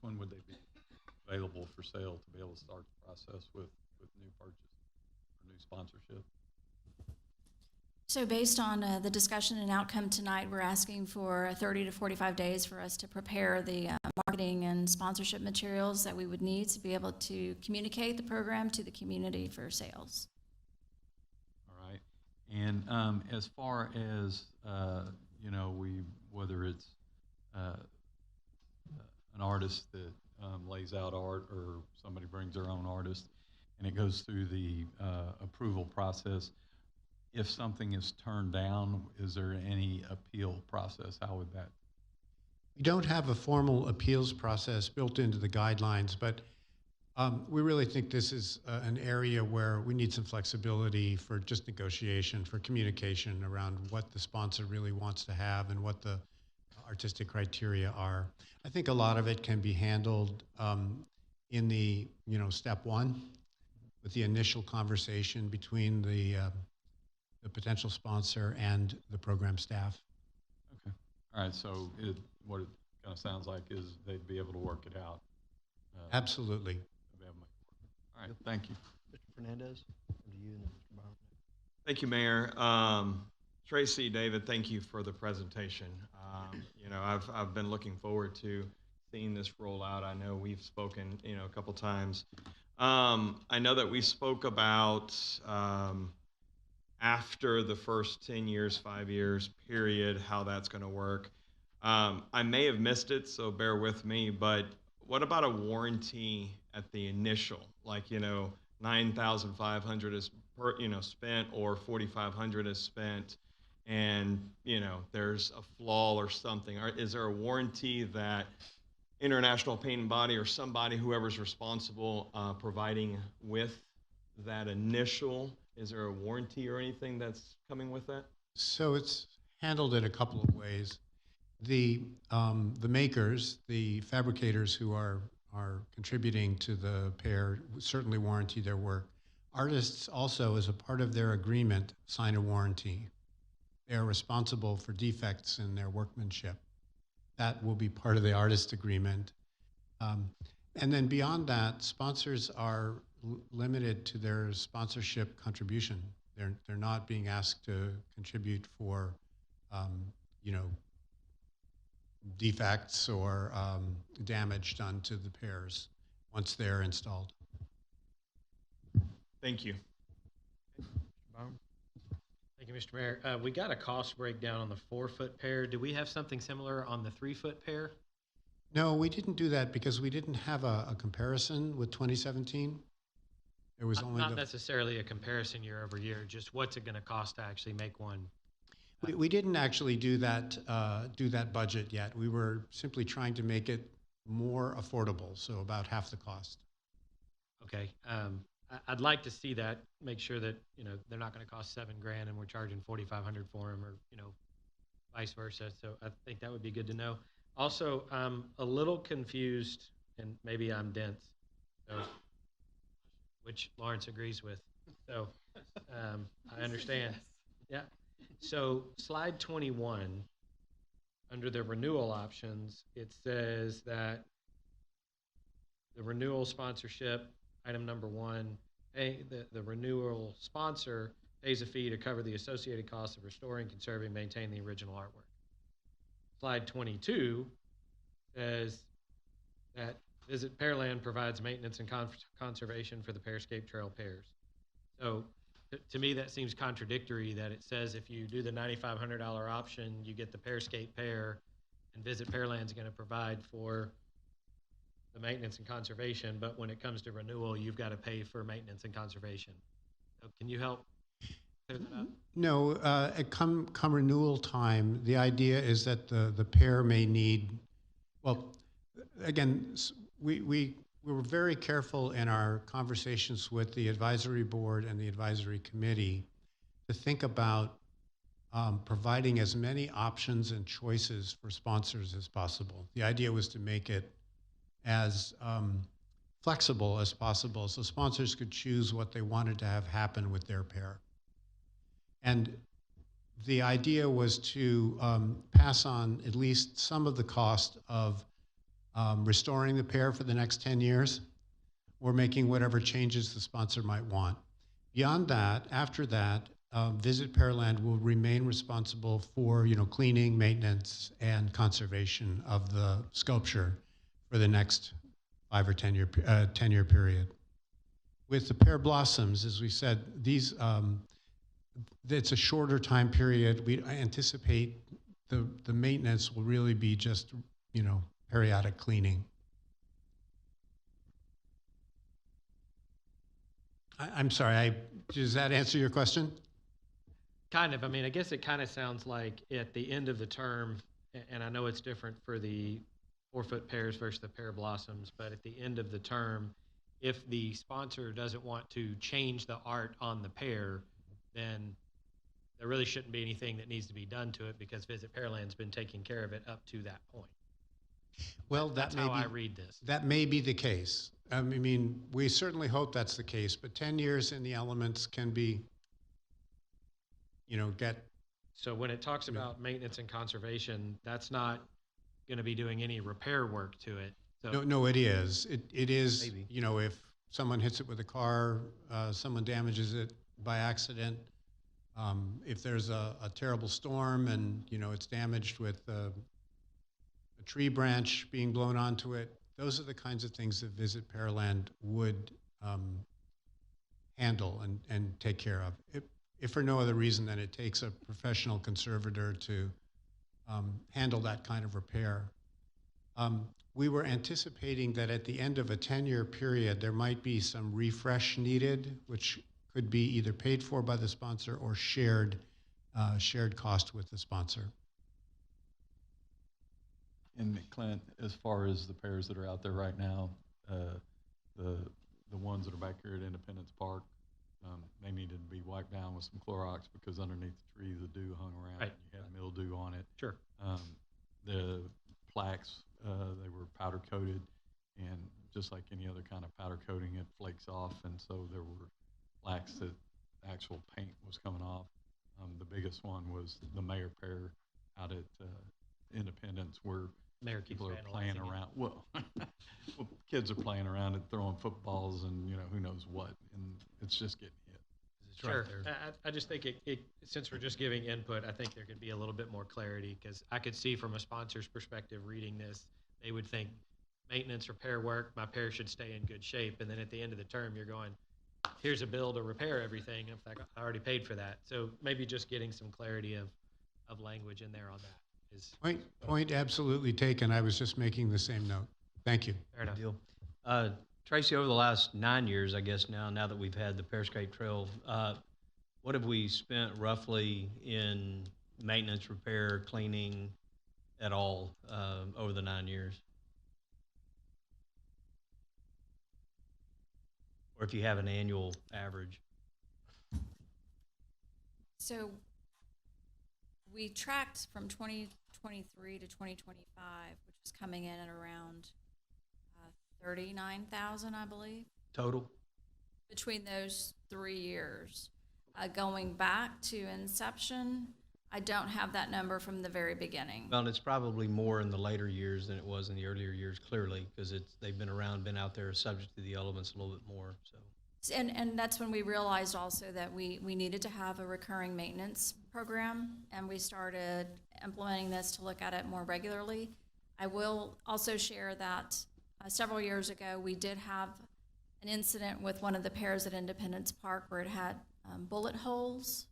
when would they be available for sale to be able to start the process with new purchase or new sponsorship? So based on the discussion and outcome tonight, we're asking for 30 to 45 days for us to prepare the marketing and sponsorship materials that we would need to be able to communicate the program to the community for sales. All right. And as far as, whether it's an artist that lays out art or somebody brings their own artist and it goes through the approval process, if something is turned down, is there any appeal process? How would that? We don't have a formal appeals process built into the guidelines, but we really think this is an area where we need some flexibility for just negotiation, for communication around what the sponsor really wants to have and what the artistic criteria are. I think a lot of it can be handled in the step one with the initial conversation between the potential sponsor and the program staff. Okay. All right. So what it kind of sounds like is they'd be able to work it out. Absolutely. All right. Thank you. Mr. Fernandez, to you and Mr. Byron. Thank you, Mayor. Tracy, David, thank you for the presentation. I've been looking forward to seeing this roll out. I know we've spoken, a couple times. I know that we spoke about after the first 10 years, 5 years period, how that's going to work. I may have missed it, so bear with me, but what about a warranty at the initial? Like, $9,500 is spent or $4,500 is spent, and there's a flaw or something. Is there a warranty that International Paint and Body or somebody, whoever's responsible, providing with that initial? Is there a warranty or anything that's coming with that? So it's handled in a couple of ways. The makers, the fabricators who are contributing to the pair certainly warranty their work. Artists also, as a part of their agreement, sign a warranty. They are responsible for defects in their workmanship. That will be part of the artist agreement. And then beyond that, sponsors are limited to their sponsorship contribution. They're not being asked to contribute for, defects or damage done to the pairs once they're installed. Thank you. Thank Thank you, Mr. Mayor. We got a cost breakdown on the 4-foot pair. Do we have something similar on the 3-foot pair? No, we didn't do that because we didn't have a comparison with 2017. There was only Not the, necessarily a comparison year over year, just what's it going to cost to actually make one? we didn't actually do that budget yet. We were simply trying to make it more affordable, so about half the cost. Okay. I'd like to see that, make sure that, they're not going to cost $7,000 and we're charging $4,500 for them, or, vice versa. So I think that would be good to know. Also, I'm a little confused, and maybe I'm dense, so, which Lawrence agrees with. So I understand. Yeah. So slide 21, under the renewal options, it says that the renewal sponsorship, item number 1, the renewal sponsor pays a fee to cover the associated costs of restoring, conserving, and maintain the original artwork. Slide 22 says that Visit Pearland provides maintenance and conservation for the Pearscape Trail pairs. So to me, that seems contradictory that it says if you do the $9,500 option, you get the Pearscape pair, and Visit Pearland's going to provide for the maintenance and conservation, but when it comes to renewal, you've got to pay for maintenance and conservation. So can you help clear that up? No, come renewal time, the idea is that the pair may need, well, again, we were very careful in our conversations with the advisory board and the advisory committee to think about providing as many options and choices for sponsors as possible. The idea was to make it as flexible as possible so sponsors could choose what they wanted to have happen with their pair. And the idea was to pass on at least some of the cost of restoring the pair for the next 10 years or making whatever changes the sponsor might want. Beyond that, after that, Visit Pearland will remain responsible for cleaning, maintenance, and conservation of the sculpture for the next 5 or 10-year period. With the Pear Blossoms, as we said, these it's a shorter time period. We anticipate the maintenance will really be just periodic cleaning. I'm sorry. Does that answer your question? Kind of. I mean, I guess it kind of sounds like at the end of the term, and I know it's different for the 4-foot pairs versus the Pear Blossoms, but at the end of the term, if the sponsor doesn't want to change the art on the pair, then there really shouldn't be anything that needs to be done to it because Visit Pearland's been taking care of it up to that point. Well, that's how I read this. That may be the case. I mean, we certainly hope that's the case, but 10 years in the elements can be, So when it talks about maintenance and conservation, that's not going to be doing any repair work to it. So No, it is. It is, if someone hits it with a car, someone damages it by accident, if there's a terrible storm and, it's damaged with a tree branch being blown onto it, those are the kinds of things that Visit Pearland would handle and take care of. If for no other reason than it takes a professional conservator to handle that kind of repair. We were anticipating that at the end of a 10-year period, there might be some refresh needed, which could be either paid for by the sponsor or shared cost with the sponsor. And Clint, as far as the pairs that are out there right now, the ones that are back here at Independence Park, they needed to be wiped down with some Clorox because underneath the trees the dew hung around and you had mildew on it. Sure. The plaques, they were powder coated, and just like any other kind of powder coating, it flakes off, and so there were plaques that actual paint was coming off. The biggest one was the Mayor pair out at Independence, where Mayor people are keeps playing vandalizing it. around. Well, kids are playing around and throwing footballs and who knows what, and it's just getting hit. Sure. I just think since we're just giving input, I think there could be a little bit more clarity because I could see from a sponsor's perspective reading this, they would think maintenance, repair work, my pair should stay in good shape. And then at the end of the term, you're going, here's a bill to repair everything. In fact, I already paid for that. So maybe just getting some clarity of language in there on that is. Point absolutely taken. I was just making the same note. Thank you. Fair enough. Deal. Tracy, over the last 9 years, I guess now that we've had the Pearscape Trail, what have we spent roughly in maintenance, repair, cleaning at all over the 9 years? Or if you have an annual average? So we tracked from 2023 to 2025, which was coming in at around 39,000, I believe, Total? between those 3 years. Going back to inception, I don't have that number from the very beginning. Well, and it's probably more in the later years than it was in the earlier years, clearly, because they've been around, been out there, subject to the elements a little bit more, so. And that's when we realized also that we needed to have a recurring maintenance program, and we started implementing this to look at it more regularly. I will also share that several years ago, we did have an incident with one of the pairs at Independence Park where it had bullet holes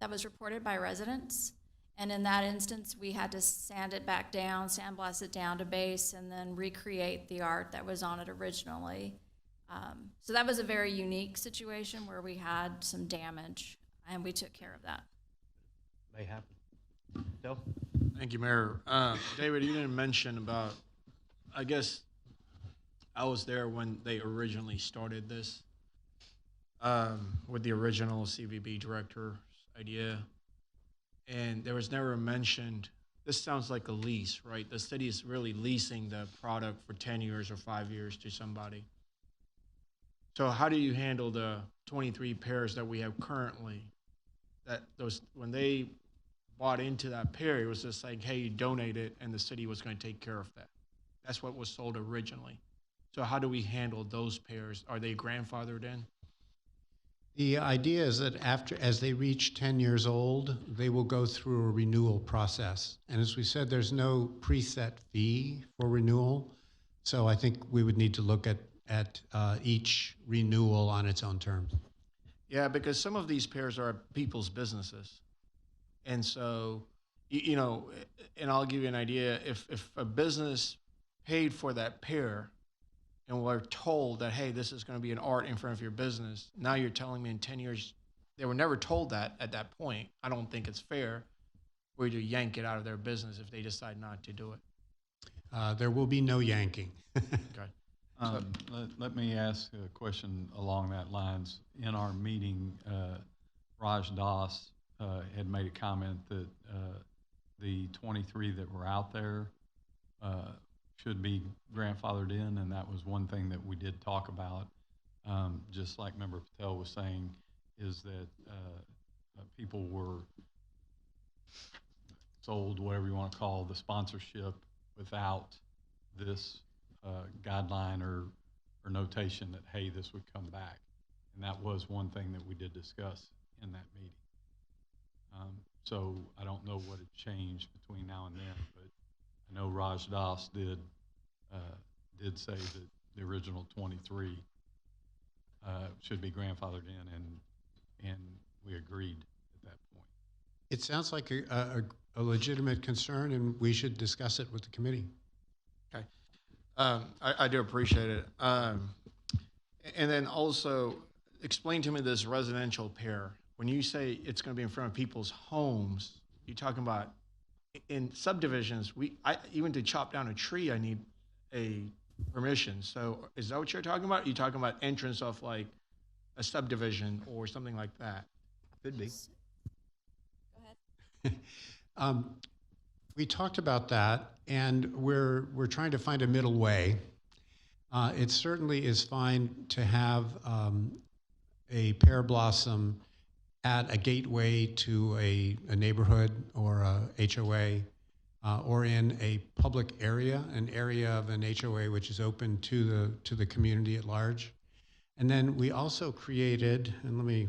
that was reported by residents. And in that instance, we had to sand it back down, sandblast it down to base, and then recreate the art that was on it originally. So that was a very unique situation where we had some damage, and we took care of that. May happen. Bill? Thank you, Mayor. David, you didn't mention about, I guess, I was there when they originally started this, with the original CVB director's idea. And there was never mentioned, this sounds like a lease, right? The city is really leasing the product for 10 years or 5 years to somebody. So how do you handle the 23 pairs that we have currently? That those, when they bought into that pair, it was just like, hey, you donate it and the city was going to take care of that. That's what was sold originally. So how do we handle those pairs? Are they grandfathered in? The idea is that as they reach 10 years old, they will go through a renewal process. And as we said, there's no preset fee for renewal. So I think we would need to look at each renewal on its own terms. Yeah, because some of these pairs are people's businesses. And so, you know, and I'll give you an idea, if a business paid for that pair and we're told that, hey, this is going to be an art in front of your business, now you're telling me in 10 years, they were never told that at that point. I don't think it's fair for you to yank it out of their business if they decide not to do it. There will be no yanking. Okay. Let me ask a question along that lines. In our meeting, Raj Das had made a comment that the 23 that were out there should be grandfathered in, and that was one thing that we did talk about. Just like Member Patel was saying, is that people were sold, whatever you want to call the sponsorship, without this guideline or notation that, hey, this would come back. And that was one thing that we did discuss in that meeting. So I don't know what had changed between now and then, but I know Raj Das did say that the original 23 should be grandfathered in, and we agreed at that point. It sounds like a legitimate concern, and we should discuss it with the committee. Okay. I do appreciate it. And then also, explain to me this residential pair. When you say it's going to be in front of people's homes, you're talking about in subdivisions. Even to chop down a tree, I need a permission. So is that what you're talking about? You're talking about entrance of like a subdivision or something like that? Could be. Go ahead. We talked about that, and we're trying to find a middle way. It certainly is fine to have a pear blossom at a gateway to a neighborhood or a HOA, or in a public area, an area of an HOA which is open to the community at large. And then we also created, and let me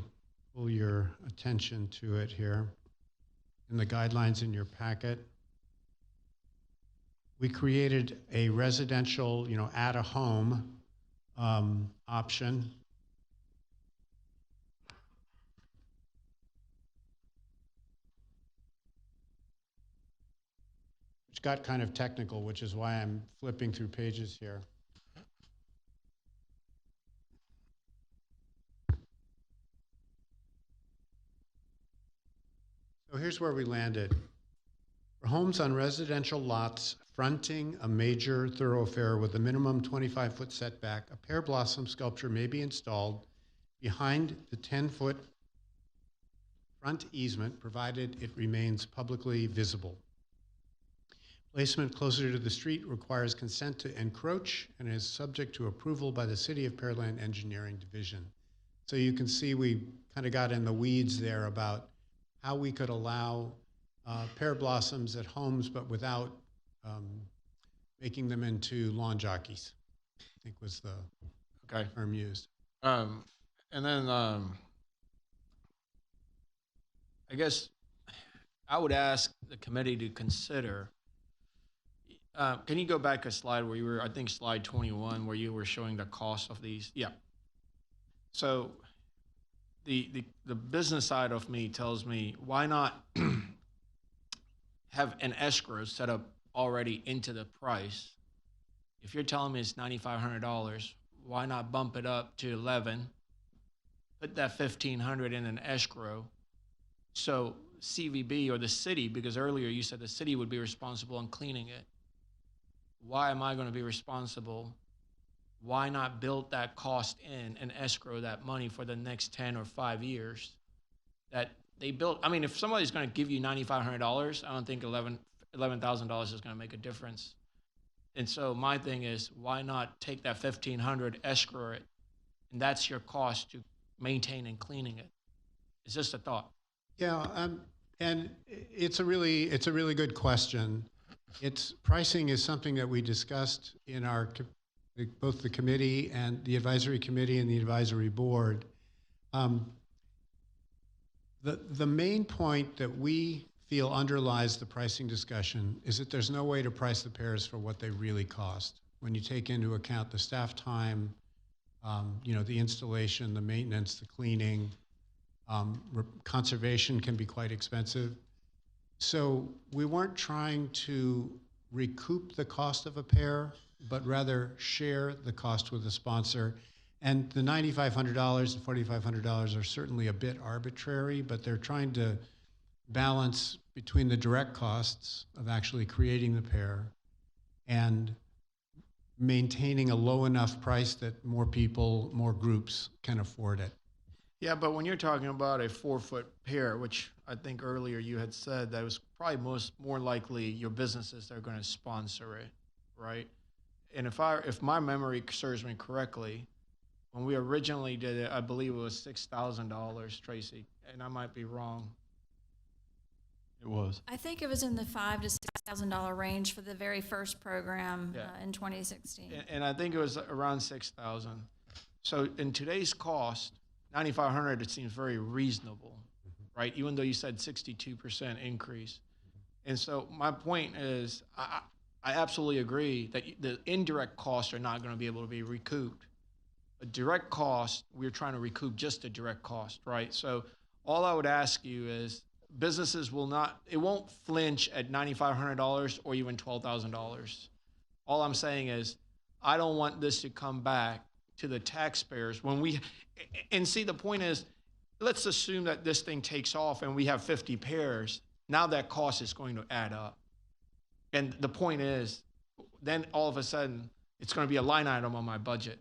pull your attention to it here, in the guidelines in your packet. We created a residential, at a home option. got kind of technical, which is why I'm flipping through pages here. So here's where we landed. For homes on residential lots fronting a major thoroughfare with a minimum 25-foot setback, a pear blossom sculpture may be installed behind the 10-foot front easement, provided it remains publicly visible. Placement closer to the street requires consent to encroach and is subject to approval by the City of Pearland Engineering Division. So you can see we kind of got in the weeds there about how we could allow pear blossoms at homes, but without making them into lawn jockeys, I think was the term used. And then I guess I would ask the committee to consider, can you go back a slide where you were, I think slide 21, where you were showing the cost of these? Yeah. So the business side of me tells me, why not have an escrow set up already into the price? If you're telling me it's $9,500, why not bump it up to 11? Put that $1,500 in an escrow. So CVB or the city, because earlier you said the city would be responsible on cleaning it. Why am I going to be responsible? Why not build that cost in and escrow that money for the next 10 or 5 years that they built? I mean, if somebody's going to give you $9,500, I don't think $11,000 is going to make a difference. And so my thing is, why not take that $1,500, escrow it, and that's your cost to maintain and cleaning it? It's just a thought. Yeah, and it's a really good question. Pricing is something that we discussed in our both the committee and the advisory committee and the advisory board. The main point that we feel underlies the pricing discussion is that there's no way to price the pears for what they really cost. When you take into account the staff time, the installation, the maintenance, the cleaning, conservation can be quite expensive. So we weren't trying to recoup the cost of a pear, but rather share the cost with the sponsor. And the $9,500 and $4,500 are certainly a bit arbitrary, but they're trying to balance between the direct costs of actually creating the pear and maintaining a low enough price that more people, more groups can afford it. Yeah, but when you're talking about a 4-foot pear, which I think earlier you had said that it was probably more likely your businesses that are going to sponsor it, right? And if my memory serves me correctly, when we originally did it, I believe it was $6,000, Tracy, and I might be wrong. It was. I think it was in the $5,000 to $6,000 range for the very first program in 2016. And I think it was around $6,000. So in today's cost, $9,500, it seems very reasonable, right? Even though you said 62% increase. And so my point is, I absolutely agree that the indirect costs are not going to be able to be recouped. A direct cost, we're trying to recoup just the direct cost, right? So all I would ask you is, businesses won't flinch at $9,500 or even $12,000. All I'm saying is, I don't want this to come back to the taxpayers and see, the point is, let's assume that this thing takes off and we have 50 pairs. Now that cost is going to add up. And the point is, then all of a sudden, it's going to be a line item on my budget.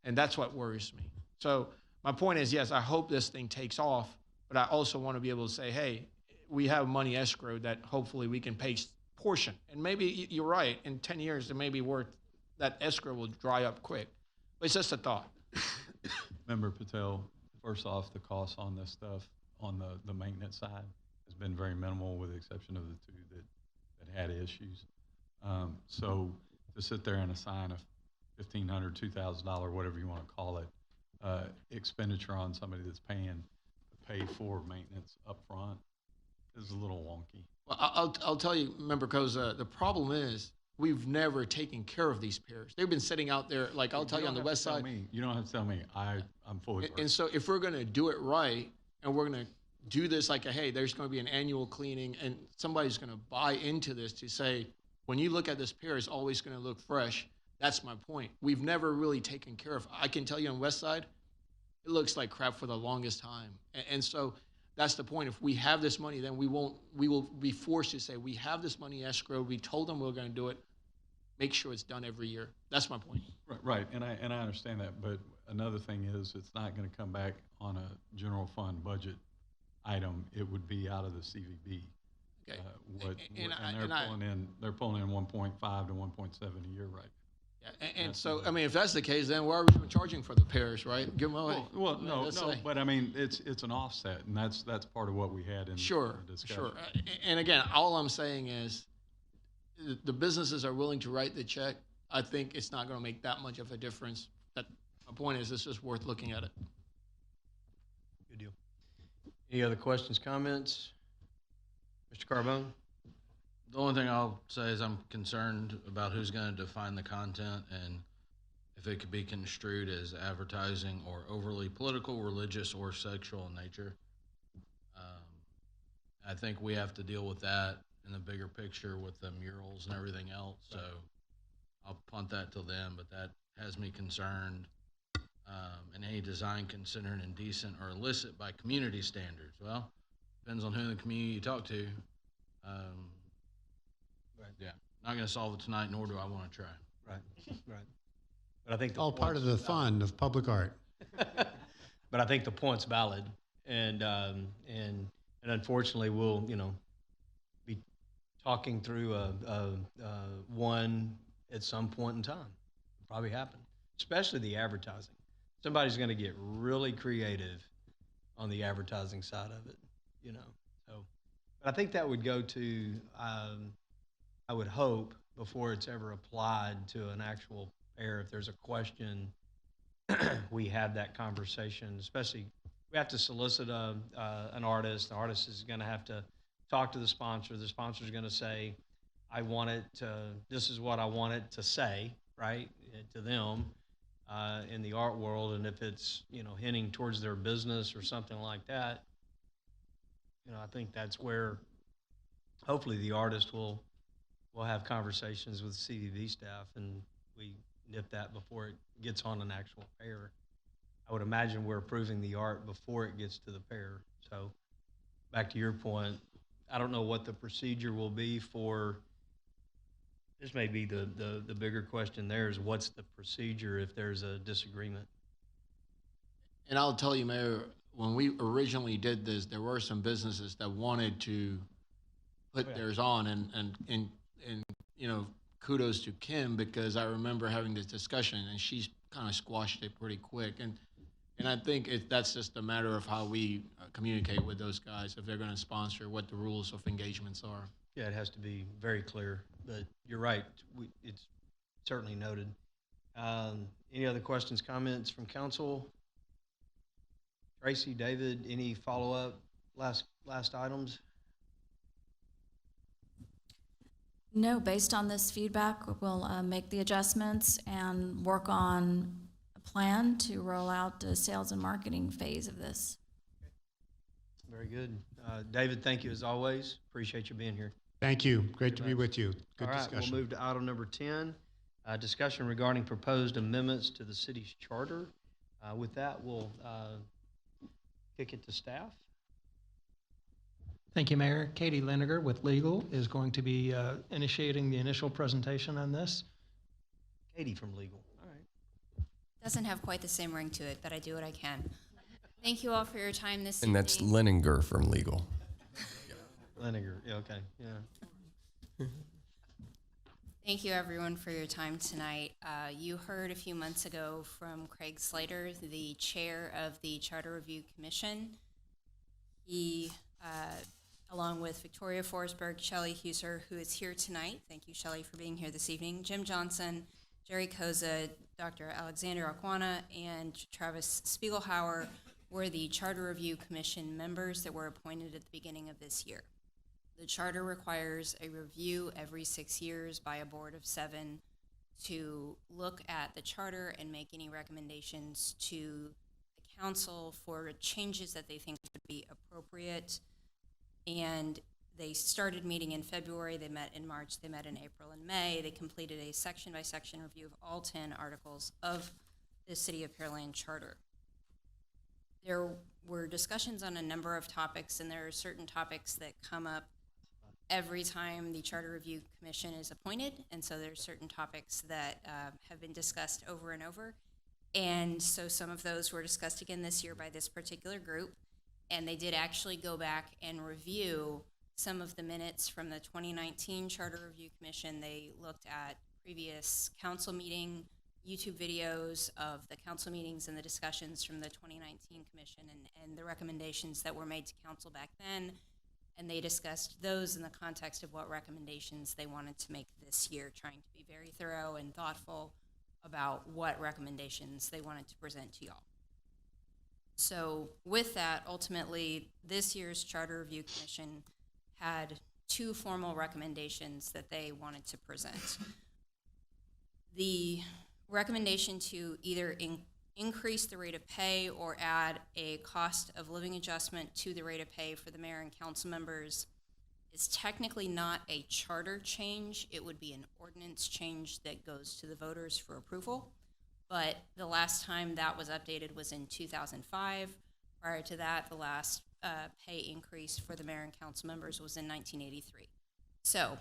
And that's what worries me. So my point is, yes, I hope this thing takes off, but I also want to be able to say, hey, we have money escrow that hopefully we can pay portion. And maybe you're right, in 10 years, it may be worth, that escrow will dry up quick. But it's just a thought. Member Patel, first off, the cost on this stuff on the maintenance side has been very minimal, with the exception of the two that had issues. So to sit there and assign a $1,500, $2,000, whatever you want to call it, expenditure on somebody that's paying to pay for maintenance up front is a little wonky. Well, I'll tell you, Member Koza, the problem is, we've never taken care of these pairs. They've been sitting out there, like I'll tell you on the west side. You don't have to tell me. I'm fully versed. And so if we're going to do it right, and we're going to do this like hey, there's going to be an annual cleaning, and somebody's going to buy into this to say, when you look at this pier, it's always going to look fresh. That's my point. We've never really taken care of. I can tell you on West Side, it looks like crap for the longest time, and so that's the point. If we have this money, then we will be forced to say we have this money escrowed. We told them we were going to do it. Make sure it's done every year. That's my point. Right, and I understand that, but another thing is it's not going to come back on a general fund budget item. It would be out of the CVB. Okay. They're pulling in 1.5 to 1.7 a year right now. Yeah, and so I mean, if that's the case, then why are we even charging for the pairs, right? Give them away. Well, no, but I mean, it's an offset, and that's part of what we had in the discussion. Sure. And again, all I'm saying is, the businesses are willing to write the check. I think it's not going to make that much of a difference. My point is, it's just worth looking at it. Good deal. Any other questions, comments? Mr. Carbone? The only thing I'll say is I'm concerned about who's going to define the content and if it could be construed as advertising or overly political, religious, or sexual in nature. I think we have to deal with that in the bigger picture with the murals and everything else. So I'll punt that to them, but that has me concerned. And any design considered indecent or illicit by community standards. Well, depends on who in the community you talk to. Yeah, not going to solve it tonight, nor do I want to try. Right. But I think All part of the fun of public art. But I think the point's valid, and unfortunately, we'll be talking through one at some point in time. It'll probably happen, especially the advertising. Somebody's going to get really creative on the advertising side of it, So, but I think that would go to, I would hope, before it's ever applied to an actual pair, if there's a question, we have that conversation. Especially, we have to solicit an artist. The artist is going to have to talk to the sponsor. The sponsor is going to say, "I want it to. This is what I want it to say," right, to them. In the art world, and if it's hinting towards their business or something like that, I think that's where hopefully the artist will have conversations with CVB staff, and we nip that before it gets on an actual pair. I would imagine we're approving the art before it gets to the pair. So back to your point, I don't know what the procedure will be for. This may be the bigger question there is what's the procedure if there's a disagreement? And I'll tell you, Mayor, when we originally did this, there were some businesses that wanted to put theirs on, and kudos to Kim, because I remember having this discussion, and she's kind of squashed it pretty quick. And I think that's just a matter of how we communicate with those guys, if they're going to sponsor, what the rules of engagements are. Yeah, it has to be very clear, but you're right. It's certainly noted. Any other questions, comments from council? Tracy, David, any follow-up last items? No, based on this feedback, we'll make the adjustments and work on a plan to roll out the sales and marketing phase of this. Very good. David, thank you as always. Appreciate you being here. Thank you. Great to be with you. Good All right, discussion. we'll move to item number 10, discussion regarding proposed amendments to the city's charter. With that, we'll kick it to staff. Thank you, Mayor. Katie Liniger with Legal is going to be initiating the initial presentation on this. Katie from Legal. All right. Doesn't have quite the same ring to it, but I do what I can. Thank you all for your time this And evening. that's Leninger from Legal. Liniger, yeah, okay, yeah. Thank you, everyone, for your time tonight. You heard a few months ago from Craig Slater, the chair of the Charter Review Commission. He, along with Victoria Forsberg, Shelley Huser, who is here tonight. Thank you, Shelley, for being here this evening. Jim Johnson, Jerry Koza, Dr. Alexander Aquana, and Travis Spiegelhauer were the Charter Review Commission members that were appointed at the beginning of this year. The charter requires a review every 6 years by a board of 7 to look at the charter and make any recommendations to the council for changes that they think would be appropriate. And they started meeting in February, they met in March, they met in April and May. They completed a section-by-section review of all 10 articles of the City of Pearland Charter. There were discussions on a number of topics, and there are certain topics that come up every time the Charter Review Commission is appointed, and so there's certain topics that have been discussed over and over. And so some of those were discussed again this year by this particular group, and they did actually go back and review some of the minutes from the 2019 Charter Review Commission. They looked at previous council meeting, YouTube videos of the council meetings and the discussions from the 2019 commission and the recommendations that were made to council back then. And they discussed those in the context of what recommendations they wanted to make this year, trying to be very thorough and thoughtful about what recommendations they wanted to present to y'all. So with that, ultimately, this year's Charter Review Commission had 2 formal recommendations that they wanted to present. The recommendation to either increase the rate of pay or add a cost of living adjustment to the rate of pay for the mayor and council members is technically not a charter change. It would be an ordinance change that goes to the voters for approval. But the last time that was updated was in 2005. Prior to that, the last pay increase for the mayor and council members was in 1983. So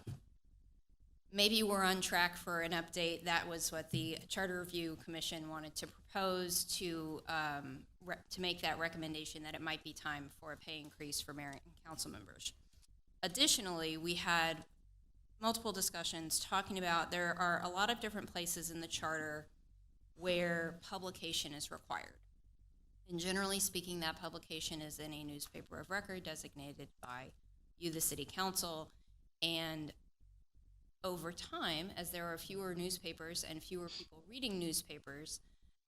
maybe we're on track for an update. That was what the Charter Review Commission wanted to propose to make that recommendation, that it might be time for a pay increase for mayor and council members. Additionally, we had multiple discussions talking about there are a lot of different places in the charter where publication is required. And generally speaking, that publication is in a newspaper of record designated by you, the city council. And over time, as there are fewer newspapers and fewer people reading newspapers,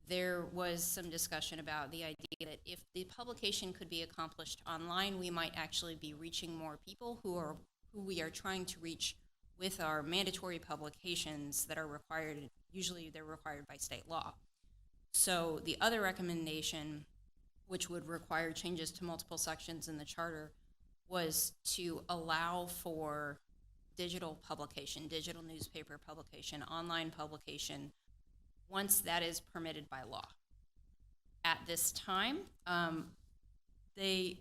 there was some discussion about the idea that if the publication could be accomplished online, we might actually be reaching more people who we are trying to reach with our mandatory publications that are required. Usually they're required by state law. So the other recommendation, which would require changes to multiple sections in the charter, was to allow for digital publication, digital newspaper publication, online publication, once that is permitted by law. At this time, they,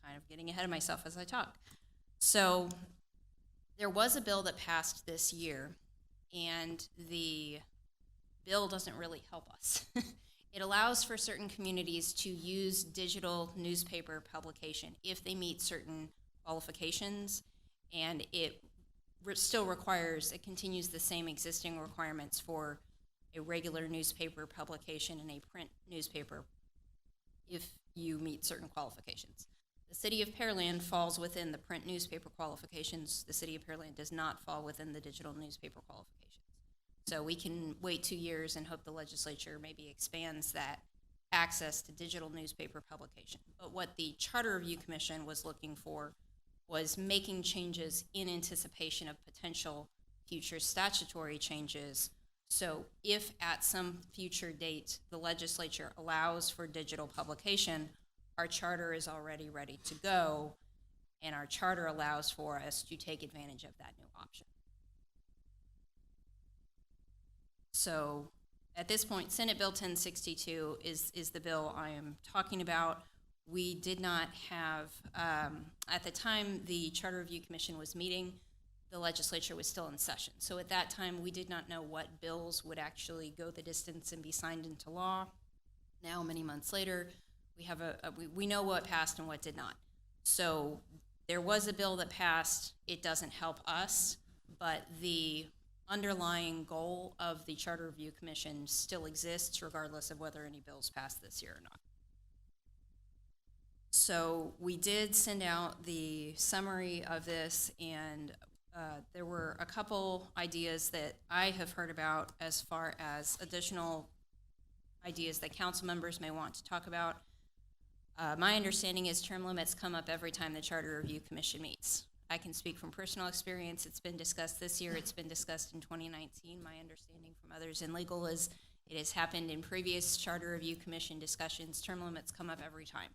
kind of getting ahead of myself as I talk. So there was a bill that passed this year, and the bill doesn't really help us. It allows for certain communities to use digital newspaper publication if they meet certain qualifications, and it still requires, it continues the same existing requirements for a regular newspaper publication and a print newspaper if you meet certain qualifications. The City of Pearland falls within the print newspaper qualifications. The City of Pearland does not fall within the digital newspaper qualifications. So we can wait 2 years and hope the legislature maybe expands that access to digital newspaper publication. But what the Charter Review Commission was looking for was making changes in anticipation of potential future statutory changes. So if at some future date the legislature allows for digital publication, our charter is already ready to go, and our charter allows for us to take advantage of that new option. So at this point, Senate Bill 1062 is the bill I am talking about. We did not have, at the time the Charter Review Commission was meeting, the legislature was still in session. So at that time, we did not know what bills would actually go the distance and be signed into law. Now, many months later, we have we know what passed and what did not. So there was a bill that passed. It doesn't help us, but the underlying goal of the Charter Review Commission still exists regardless of whether any bills pass this year or not. So we did send out the summary of this, and there were a couple ideas that I have heard about as far as additional ideas that council members may want to talk about. My understanding is term limits come up every time the Charter Review Commission meets. I can speak from personal experience. It's been discussed this year. It's been discussed in 2019. My understanding from others in legal is It has happened in previous Charter Review Commission discussions. Term limits come up every time.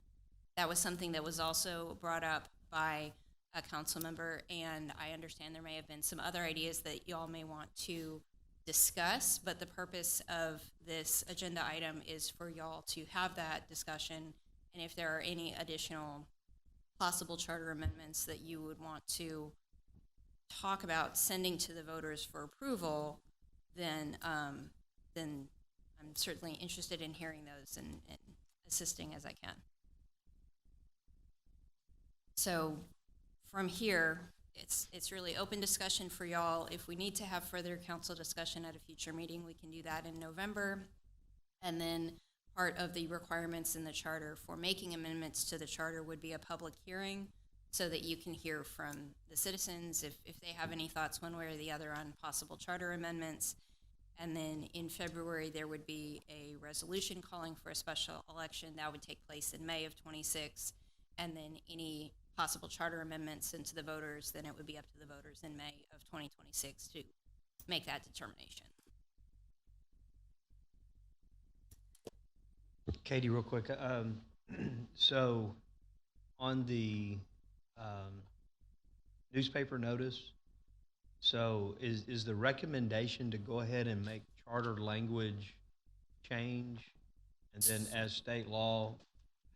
That was something that was also brought up by a council member, and I understand there may have been some other ideas that y'all may want to discuss, but the purpose of this agenda item is for y'all to have that discussion, and if there are any additional possible charter amendments that you would want to talk about sending to the voters for approval, then I'm certainly interested in hearing those and assisting as I can. So from here, it's really open discussion for y'all. If we need to have further council discussion at a future meeting, we can do that in November. And then part of the requirements in the charter for making amendments to the charter would be a public hearing so that you can hear from the citizens if they have any thoughts one way or the other on possible charter amendments. And then in February, there would be a resolution calling for a special election. That would take place in May of 26. And then any possible charter amendments into the voters, then it would be up to the voters in May of 2026 to make that determination. Katie, real quick, so on the newspaper notice, so is the recommendation to go ahead and make charter language change, and then as state law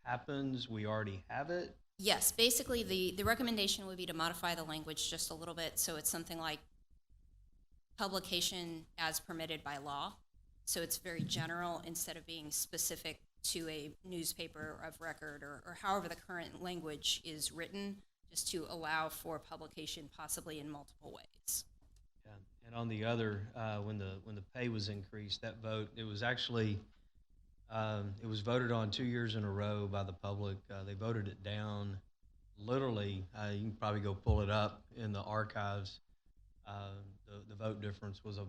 happens, we already have it? Yes, basically the recommendation would be to modify the language just a little bit, so it's something like publication as permitted by law. So it's very general instead of being specific to a newspaper of record or however the current language is written, just to allow for publication possibly in multiple ways. Yeah. And on the other, when the pay was increased, that vote, it was actually, it was voted on 2 years in a row by the public. They voted it down. Literally, you can probably go pull it up in the archives. The vote difference was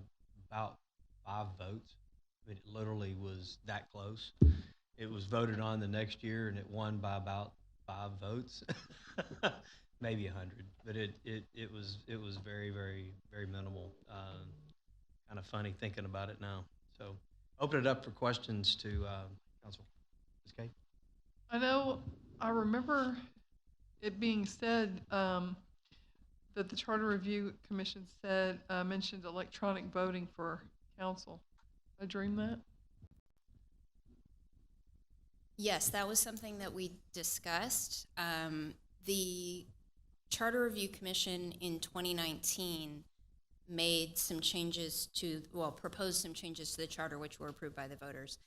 about 5 votes. It literally was that close. It was voted on the next year, and it won by about 5 votes, maybe 100. But it was very, very, very minimal. Kind of funny thinking about it now. So open it up for questions to council. Ms. Kay? I remember it being said that the Charter Review Commission mentioned electronic voting for council. I dreamed that? Yes, that was something that we discussed. The Charter Review Commission in 2019 made some changes proposed some changes to the charter, which were approved by the voters.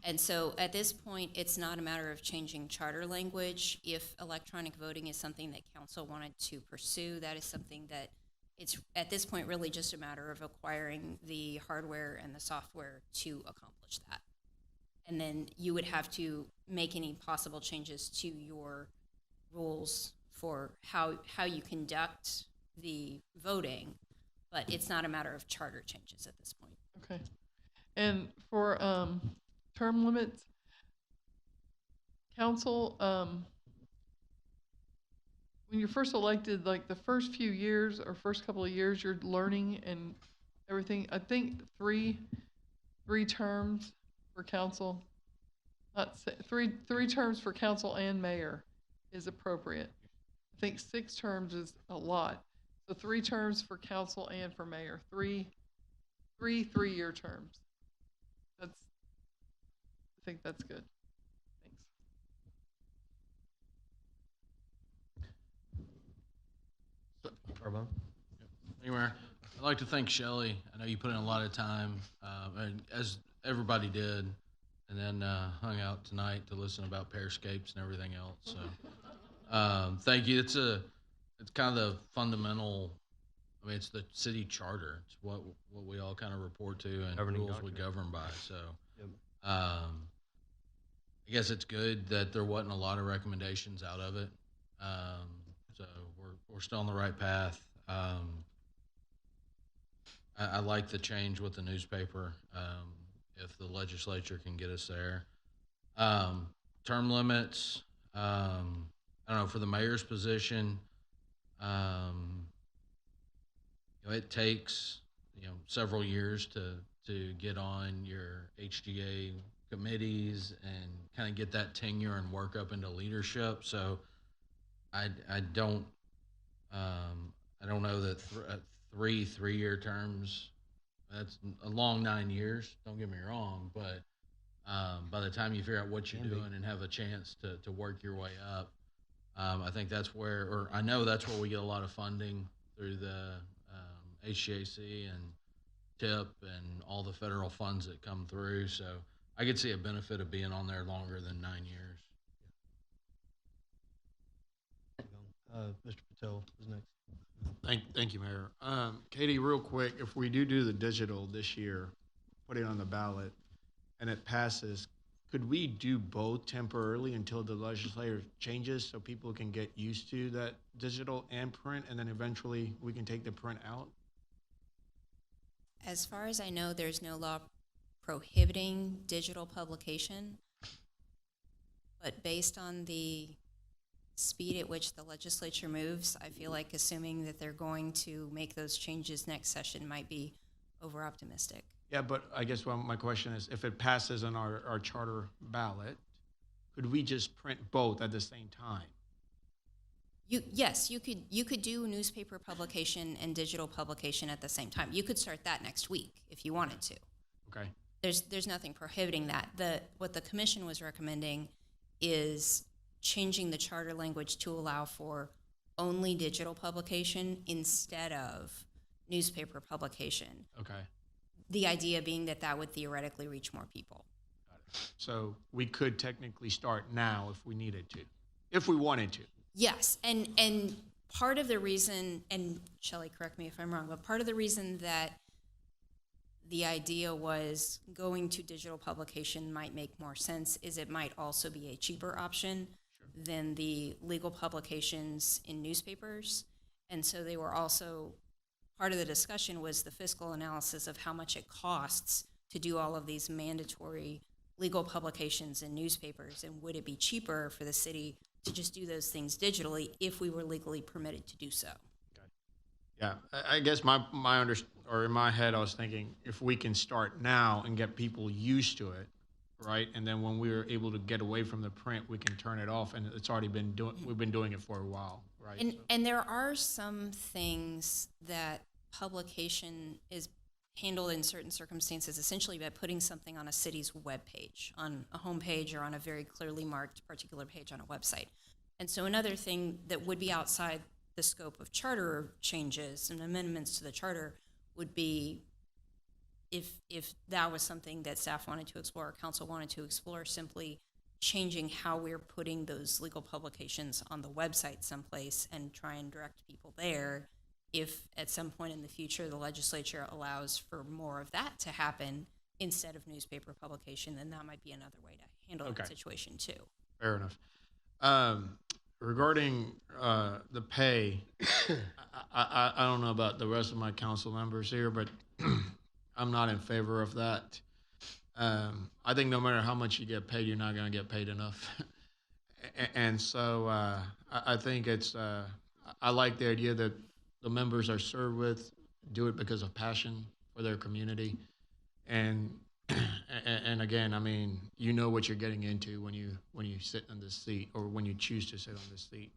And so at this point, it's not a matter of changing charter language. If electronic voting is something that council wanted to pursue, that is something that it's at this point really just a matter of acquiring the hardware and the software to accomplish that. And then you would have to make any possible changes to your rules for how you conduct the voting, but it's not a matter of charter changes at this point. Okay. And for term limits, council, when you're first elected, like the first few years or first couple of years, you're learning and everything. I think three terms for council, three terms for council and mayor is appropriate. I think 6 terms is a lot. So 3 terms for council and for mayor. Three 3-year terms. I think that's good. Thanks. Carbone? Thank you, Mayor. I'd like to thank Shelley. I know you put in a lot of time, and as everybody did, and then hung out tonight to listen about Pearscapes and everything else. So thank you. It's kind of the fundamental, it's the city charter. It's what we all kind of report to and Governing rules document. we govern by. So Yep. I guess it's good that there wasn't a lot of recommendations out of it. So we're still on the right path. I like the change with the newspaper, if the legislature can get us there. Term limits, I don't know, for the mayor's position, it takes, several years to to get on your HGA committees and kind of get that tenure and work up into leadership. So I don't know that three-year terms, that's a long 9 years, don't get me wrong, but by the time you figure out what you're doing and have a chance to work your way up, I think that's where, or I know that's where we get a lot of funding through the HGAC and TIP and all the federal funds that come through. So I could see a benefit of being on there longer than 9 years. Mr. Patel is next. Thank you, Mayor. Katie, real quick, if we do the digital this year, put it on the ballot, and it passes, could we do both temporarily until the legislature changes so people can get used to that digital and print, and then eventually we can take the print out? As far as I know, there's no law prohibiting digital publication, but based on the speed at which the legislature moves, I feel like assuming that they're going to make those changes next session might be over-optimistic. Yeah, but I guess my question is, if it passes on our charter ballot, could we just print both at the same time? Yes, you could do newspaper publication and digital publication at the same time. You could start that next week if you wanted to. Okay. There's nothing prohibiting that. What the commission was recommending is changing the charter language to allow for only digital publication instead of newspaper publication. Okay. The idea being that would theoretically reach more people. So we could technically start now if we needed to, if we wanted to. Yes, and part of the reason, and Shelley, correct me if I'm wrong, but part of the reason that the idea was going to digital publication might make more sense is it might also be a cheaper option than the legal publications in newspapers. And so they were also, part of the discussion was the fiscal analysis of how much it costs to do all of these mandatory legal publications in newspapers, and would it be cheaper for the city to just do those things digitally if we were legally permitted to do so? Yeah, I guess in my head, I was thinking if we can start now and get people used to it, right? And then when we're able to get away from the print, we can turn it off, and it's already we've been doing it for a while, right? And there are some things that publication is handled in certain circumstances essentially by putting something on a city's webpage, on a homepage or on a very clearly marked particular page on a website. And so another thing that would be outside the scope of charter changes and amendments to the charter would be if that was something that staff wanted to explore or council wanted to explore, simply changing how we're putting those legal publications on the website someplace and try and direct people there. If at some point in the future the legislature allows for more of that to happen instead of newspaper publication, then that might be another way to handle that situation too. Fair enough. Regarding the pay, I don't know about the rest of my council members here, but I'm not in favor of that. I think no matter how much you get paid, you're not going to get paid enough. And so I think I like the idea that the members are served with, do it because of passion for their community. And again, I mean, you know what you're getting into when you sit in this seat, or when you choose to sit on this seat.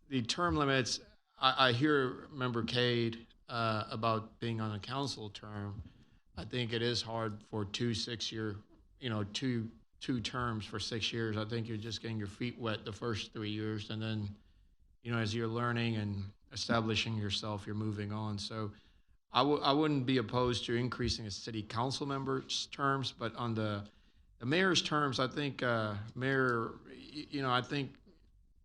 The term limits, I hear Member Cade about being on a council term. I think it is hard for two terms for 6 years. I think you're just getting your feet wet the first 3 years, and then, as you're learning and establishing yourself, you're moving on. So I wouldn't be opposed to increasing a city council members' terms, but on the mayor's terms, I think mayor, I think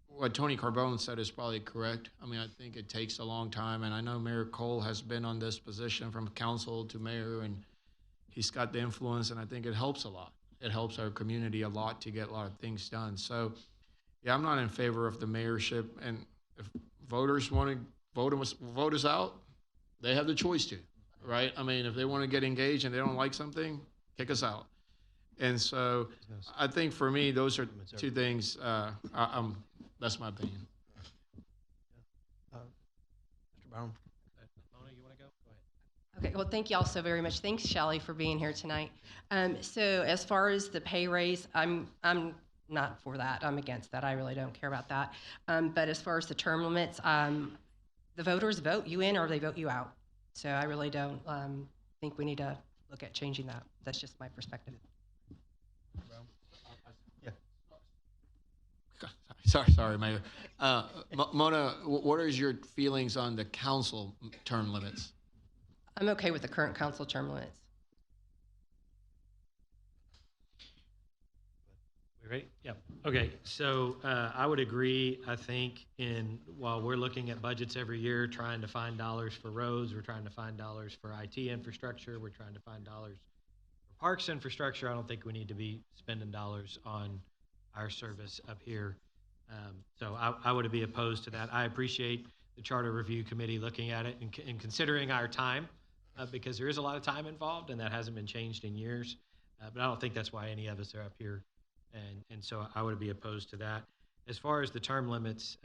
what Tony Carbone said is probably correct. I mean, I think it takes a long time, and I know Mayor Cole has been on this position from council to mayor, and he's got the influence, and I think it helps a lot. It helps our community a lot to get a lot of things done. So, yeah, I'm not in favor of the mayorship, and if voters want to vote us out, they have the choice to, right? I mean, if they want to get engaged and they don't like something, kick us out. And so I think for me, those are two things. That's my opinion. Mr. Brown. Mona, you want to go? Go Okay, well, thank you all so very much. Thanks, Shelley, for being here tonight. So as far as the pay raise, I'm not for that. I'm against that. I really don't care about that. But as far as the term limits, the voters vote you in or they vote you out. So I really don't think we need to look at changing that. That's just my perspective. Sorry, Mayor. Mona, what are your feelings on the council term limits? I'm okay with the current council term limits. We ready? Yep. Okay, so I would agree. I think while we're looking at budgets every year, trying to find dollars for roads, we're trying to find dollars for IT infrastructure, we're trying to find dollars for parks infrastructure. I don't think we need to be spending dollars on our service up here. So I would be opposed to that. I appreciate the Charter Review Committee looking at it and considering our time, because there is a lot of time involved, and that hasn't been changed in years. But I don't think that's why any of us are up here. And so I would be opposed to that. As far as the term limits,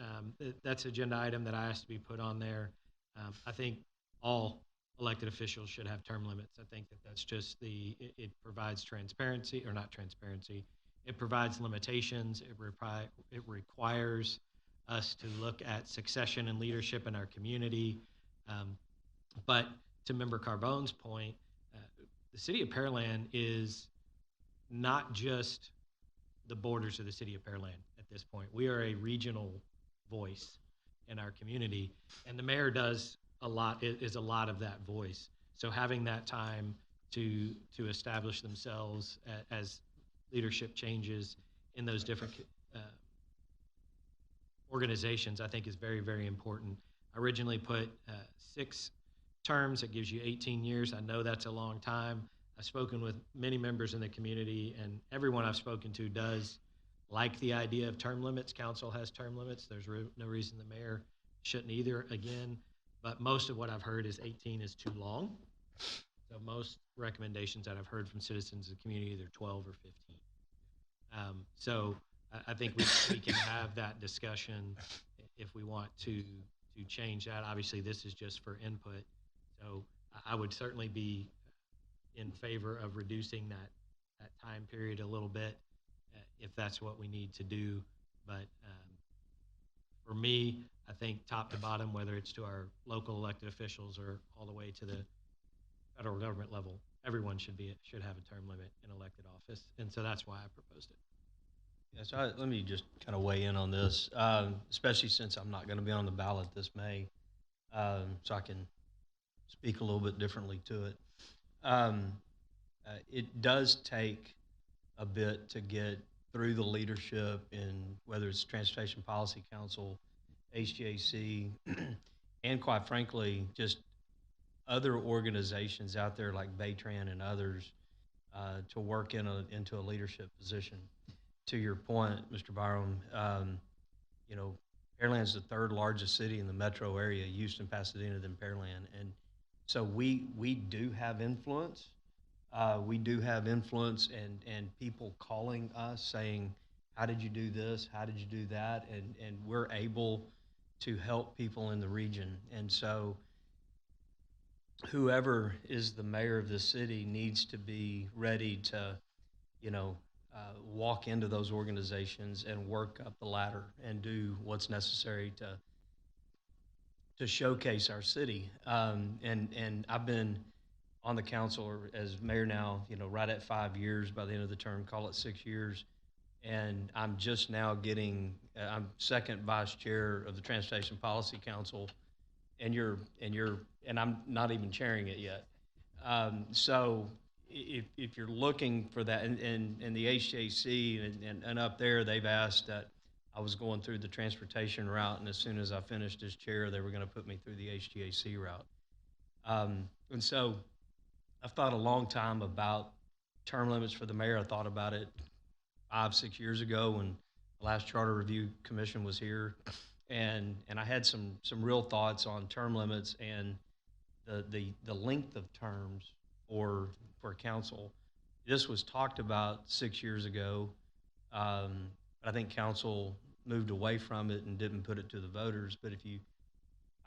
that's an agenda item that I asked to be put on there. I think all elected officials should have term limits. I think that's just it provides transparency, or not transparency. It provides limitations. It requires us to look at succession and leadership in our community. But to Member Carbone's point, the city of Pearland is not just the borders of the city of Pearland at this point. We are a regional voice in our community, and the mayor is a lot of that voice. So having that time to establish themselves as leadership changes in those different organizations, I think is very, very important. I originally put 6 terms. That gives you 18 years. I know that's a long time. I've spoken with many members in the community, and everyone I've spoken to does like the idea of term limits. Council has term limits. There's no reason the mayor shouldn't either, again. But most of what I've heard is 18 is too long. So most recommendations that I've heard from citizens of the community, they're 12 or 15. So I think we can have that discussion if we want to change that. Obviously, this is just for input. So I would certainly be in favor of reducing that time period a little bit if that's what we need to do. But for me, I think top to bottom, whether it's to our local elected officials or all the way to the federal government level, everyone should have a term limit in elected office. And so that's why I proposed it. Yeah, so let me just kind of weigh in on this, especially since I'm not going to be on the ballot this May, so I can speak a little bit differently to it. It does take a bit to get through the leadership in whether it's Transportation Policy Council, HGAC, and quite frankly, just other organizations out there like Baytran and others to work into a leadership position. To your point, Mr. Byram, Pearland's the 3rd largest city in the metro area, Houston, Pasadena, then Pearland. And so we do have influence. We do have influence and people calling us saying, how did you do this? How did you do that? And we're able to help people in the region. And so whoever is the mayor of this city needs to be ready to, walk into those organizations and work up the ladder and do what's necessary to showcase our city. And I've been on the council as mayor now, right at 5 years by the end of the term, call it 6 years. And I'm just now I'm 2nd vice chair of the Transportation Policy Council, and I'm not even chairing it yet. So if you're looking for that, and the HJC and up there, they've asked that I was going through the transportation route, and as soon as I finished as chair, they were going to put me through the HGAC route. And so I've thought a long time about term limits for the mayor. I thought about it 5-6 years ago when the last Charter Review Commission was here, and I had some real thoughts on term limits and the length of terms for council. This was talked about 6 years ago. I think council moved away from it and didn't put it to the voters. But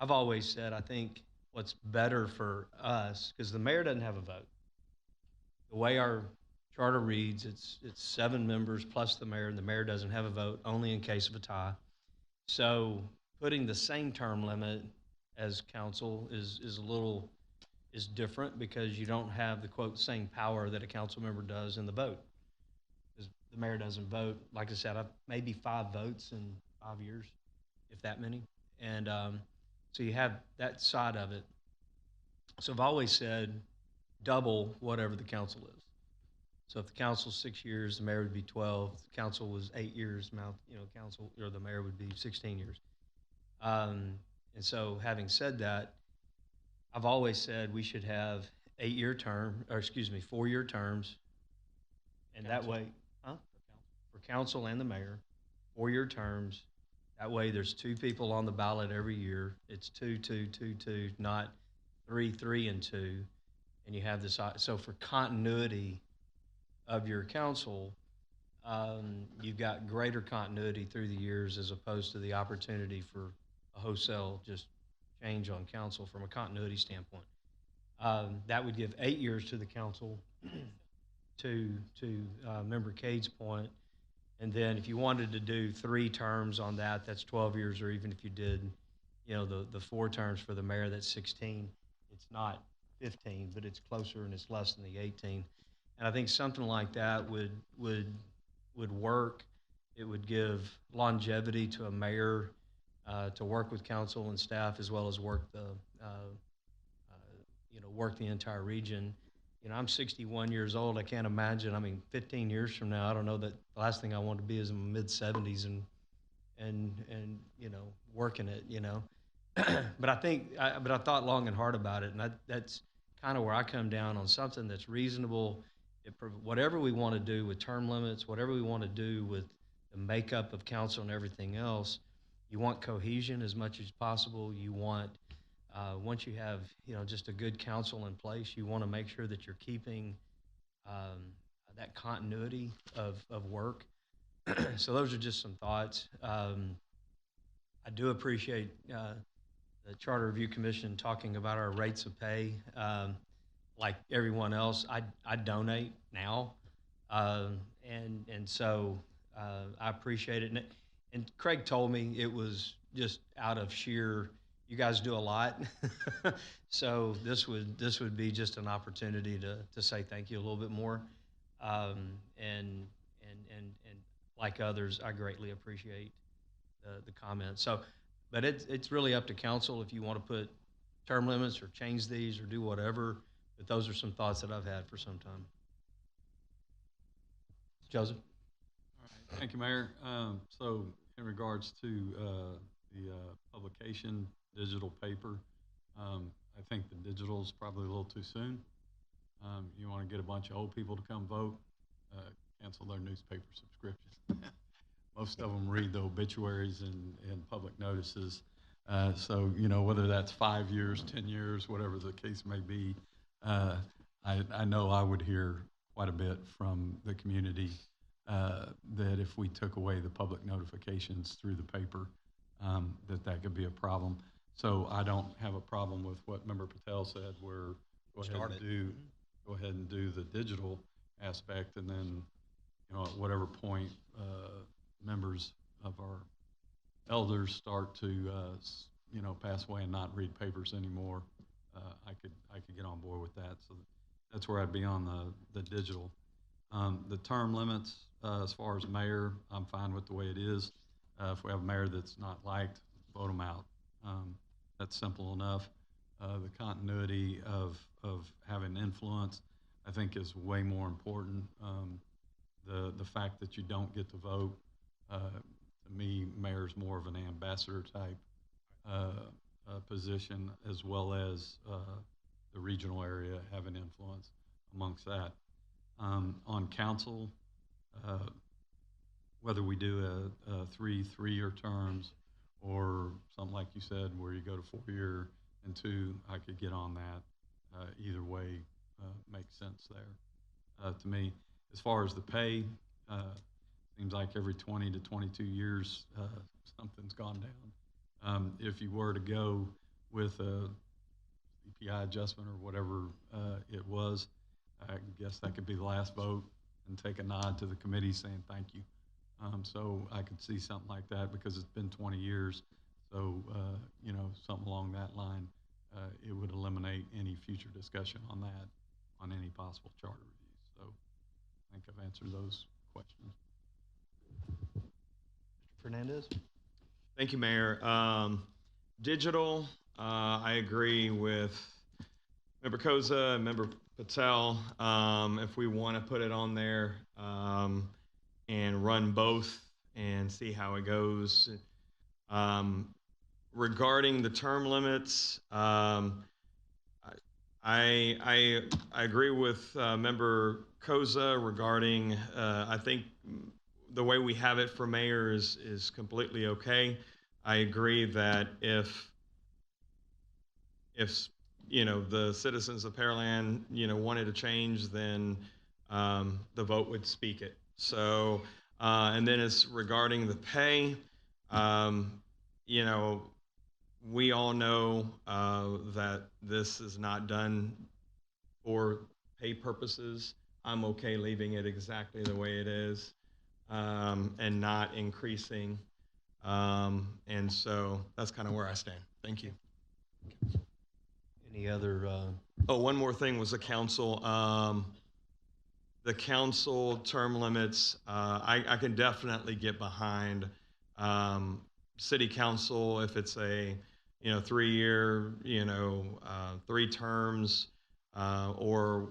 I've always said, I think what's better for us, because the mayor doesn't have a vote. The way our charter reads, it's 7 members plus the mayor, and the mayor doesn't have a vote, only in case of a tie. So putting the same term limit as council is different, because you don't have the quote same power that a council member does in the vote. Because the mayor doesn't vote. Like I said, maybe 5 votes in 5 years, if that many. And so you have that side of it. So I've always said double whatever the council is. So if the council's 6 years, the mayor would be 12. If the council was 8 years, council or the mayor would be 16 years. And so having said that, I've always said we should have 4-year terms. And that way, for council and the mayor, 4-year terms. That way there's 2 people on the ballot every year. It's 2, 2, 2, 2, not 3, 3, and 2. And you have this, so for continuity of your council, you've got greater continuity through the years, as opposed to the opportunity for a wholesale just change on council from a continuity standpoint. That would give 8 years to the council, to Member Cade's point. And then if you wanted to do 3 terms on that, that's 12 years, or even if you did, the 4 terms for the mayor, that's 16. It's not 15, but it's closer and it's less than the 18. And I think something like that would work. It would give longevity to a mayor to work with council and staff, as well as work the entire region. I'm 61 years old. I can't imagine. 15 years from now, I don't know that the last thing I want to be is in my mid-70s and working it. But I thought long and hard about it, and that's kind of where I come down on something that's reasonable. Whatever we want to do with term limits, whatever we want to do with the makeup of council and everything else, you want cohesion as much as possible. You want, once you have, just a good council in place, you want to make sure that you're keeping that continuity of work. So those are just some thoughts. I do appreciate the Charter Review Commission talking about our rates of pay. Like everyone else, I donate now, and so I appreciate it. And Craig told me it was just out of sheer, you guys do a lot, so this would be just an opportunity to say thank you a little bit more, and like others, I greatly appreciate the comments. So, but it's really up to council if you want to put term limits or change these or do whatever. But those are some thoughts that I've had for some time. Joseph? All right. Thank you, Mayor. So in regards to the publication, digital paper, I think the digital is probably a little too soon. You want to get a bunch of old people to come vote, cancel their newspaper subscription. Most of them read the obituaries and public notices. So, whether that's 5 years, 10 years, whatever the case may be, I know I would hear quite a bit from the community that if we took away the public notifications through the paper, that could be a problem. So I don't have a problem with what Member Patel said, where go ahead and do the digital aspect, and then at whatever point members of our elders start to pass away and not read papers anymore, I could get on board with that. So that's where I'd be on the digital. The term limits, as far as mayor, I'm fine with the way it is. If we have a mayor that's not liked, vote them out. That's simple enough. The continuity of having influence, I think, is way more important. The fact that you don't get to vote, to me, mayor's more of an ambassador type position, as well as the regional area having influence amongst that. On council, whether we do a 3-year terms or something like you said, where you go to 4-year and 2, I could get on that. Either way makes sense there to me. As far as the pay, seems like every 20 to 22 years something's gone down. If you were to go with a CPI adjustment or whatever it was. I guess that could be the last vote and take a nod to the committee saying thank you. So I could see something like that because it's been 20 years. So, you know, something along that line, it would eliminate any future discussion on that, on any possible charter reviews. So I think I've answered those questions. Mr. Fernandez? Thank you, Mayor. Digital, I agree with Member Koza and Member Patel. If we want to put it on there and run both and see how it goes. Regarding the term limits, I agree with Member Koza regarding, I think the way we have it for mayor is completely okay. I agree that if you know, the citizens of Pearland, you know, wanted to change, then the vote would speak it. So, and then as regarding the pay, you know, we all know that this is not done for pay purposes. I'm okay leaving it exactly the way it is and not increasing. And so that's kind of where I stand. Thank you. Any other? Oh, one more thing was the council. The council term limits, I can definitely get behind city council if it's a, you know, 3-year, you know, 3 terms, or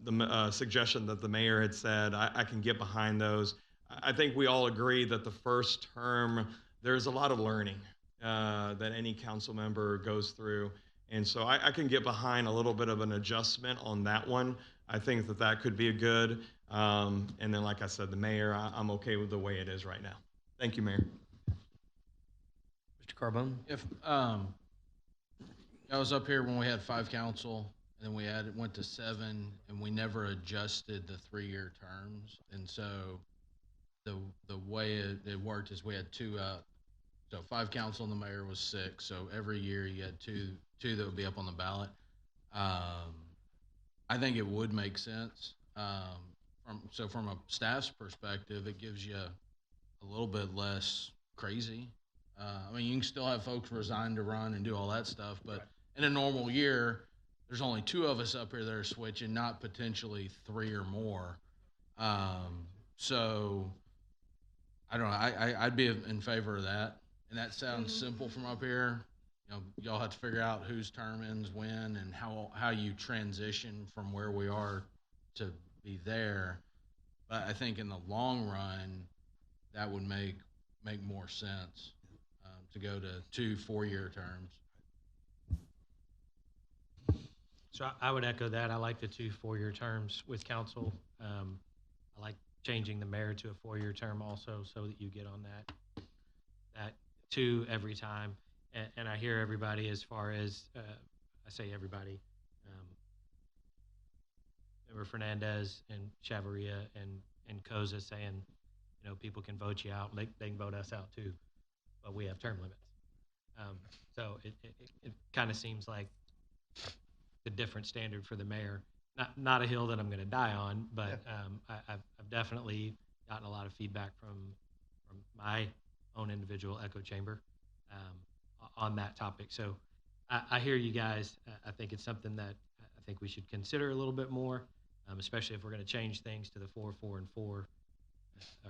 the suggestion that the mayor had said, I can get behind those. I think we all agree that the first term, there's a lot of learning that any council member goes through. And so I can get behind a little bit of an adjustment on that one. I think that that could be a good. And then, like I said, the mayor, I'm okay with the way it is right now. Thank you, Mayor. Mr. Carbone? If I was up here when we had 5 council, and then we went to 7, and we never adjusted the 3-year terms. And so the way it worked is we had 2 so 5 council and the mayor was 6. So every year you had two that would be up on the ballot. I think it would make sense. From a staff's perspective, it gives you a little bit less crazy. I mean, you can still have folks resign to run and do all that stuff, but in a normal year, there's only 2 of us up here that are switching, not potentially 3 or more. So I don't know. I'd be in favor of that. And that sounds simple from up here. You know, y'all have to figure out whose term ends when and how you transition from where we are to be there. But I think in the long run, that would make more sense to go to 2 4-year terms. So I would echo that. I like the 2 4-year terms with council. I like changing the mayor to a 4-year term also, so that you get on that 2 every time. And I hear everybody as far as, I say everybody, Member Fernandez and Chavarria and Koza saying, you know, people can vote you out. They can vote us out too, but we have term limits. So it kind of seems like the different standard for the mayor. Not a hill that I'm going to die on, but I've definitely gotten a lot of feedback from my own individual echo chamber on that topic. So I hear you guys. I think it's something that I think we should consider a little bit more, especially if we're going to change things to the 4, 4, and 4, or the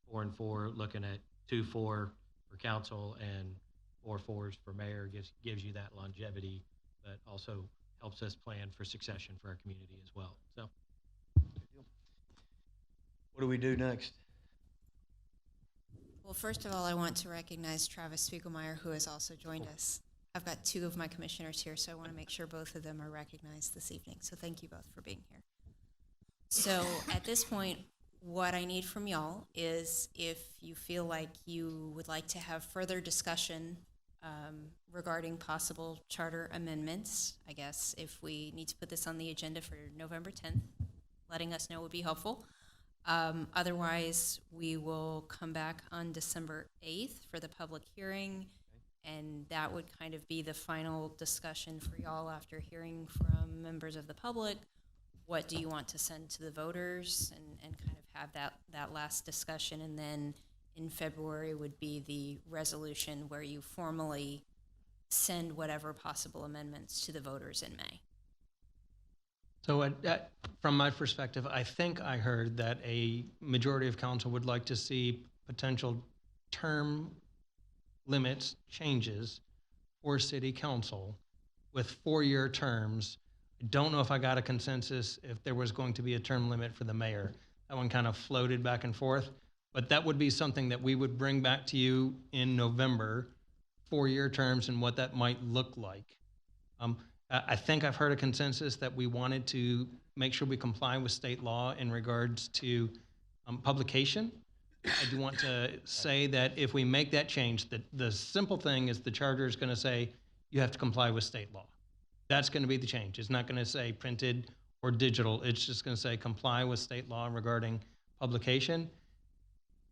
4 and 4, looking at 2, 4 for council and 4 4s for mayor gives you that longevity, but also helps us plan for succession for our community as well. So, what do we do next? Well, first of all, I want to recognize Travis Spiegelmeyer, who has also joined us. I've got 2 of my commissioners here, so I want to make sure both of them are recognized this evening. So thank you both for being here. So at this point, what I need from y'all is if you feel like you would like to have further discussion regarding possible charter amendments. I guess if we need to put this on the agenda for November 10th, letting us know would be helpful. Otherwise, we will come back on December 8th for the public hearing and that would kind of be the final discussion for y'all after hearing from members of the public. What do you want to send to the voters, and kind of have that last discussion, and then in February would be the resolution where you formally send whatever possible amendments to the voters in May. So from my perspective, I think I heard that a majority of council would like to see potential term limits changes for city council with 4-year terms. I don't know if I got a consensus if there was going to be a term limit for the mayor. That one kind of floated back and forth, but that would be something that we would bring back to you in November, 4-year terms and what that might look like. I think I've heard a consensus that we wanted to make sure we comply with state law in regards to publication. I do want to say that if we make that change, the simple thing is the charter is going to say you have to comply with state law. That's going to be the change. It's not going to say printed or digital. It's just going to say comply with state law regarding publication.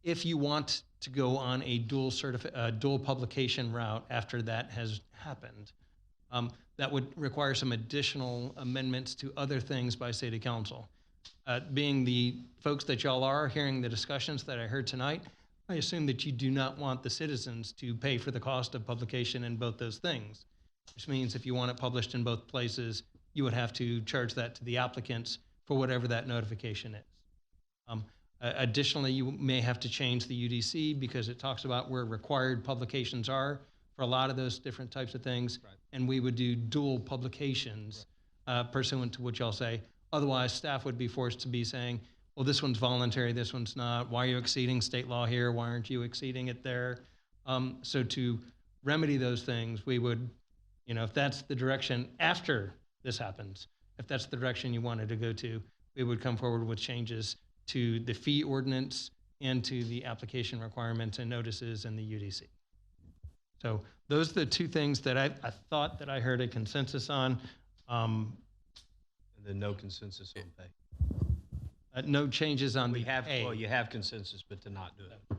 If you want to go on a dual publication route after that has happened, that would require some additional amendments to other things by city council. Being the folks that y'all are hearing the discussions that I heard tonight, I assume that you do not want the citizens to pay for the cost of publication in both those things, which means if you want it published in both places, you would have to charge that to the applicants for whatever that notification is. Additionally, you may have to change the UDC because it talks about where required publications are for a lot of those different types of things, and we would do dual publications pursuant to what y'all say. Otherwise, staff would be forced to be saying, well, this one's voluntary, this one's not. Why are you exceeding state law here? Why aren't you exceeding it there? So to remedy those things, we would, if that's the direction after this happens, if that's the direction you wanted to go to, we would come forward with changes to the fee ordinance and to the application requirements and notices in the UDC. So those are the two things that I thought that I heard a consensus on. And then no consensus on pay. No changes on the pay. Well, you have consensus, but to not do it.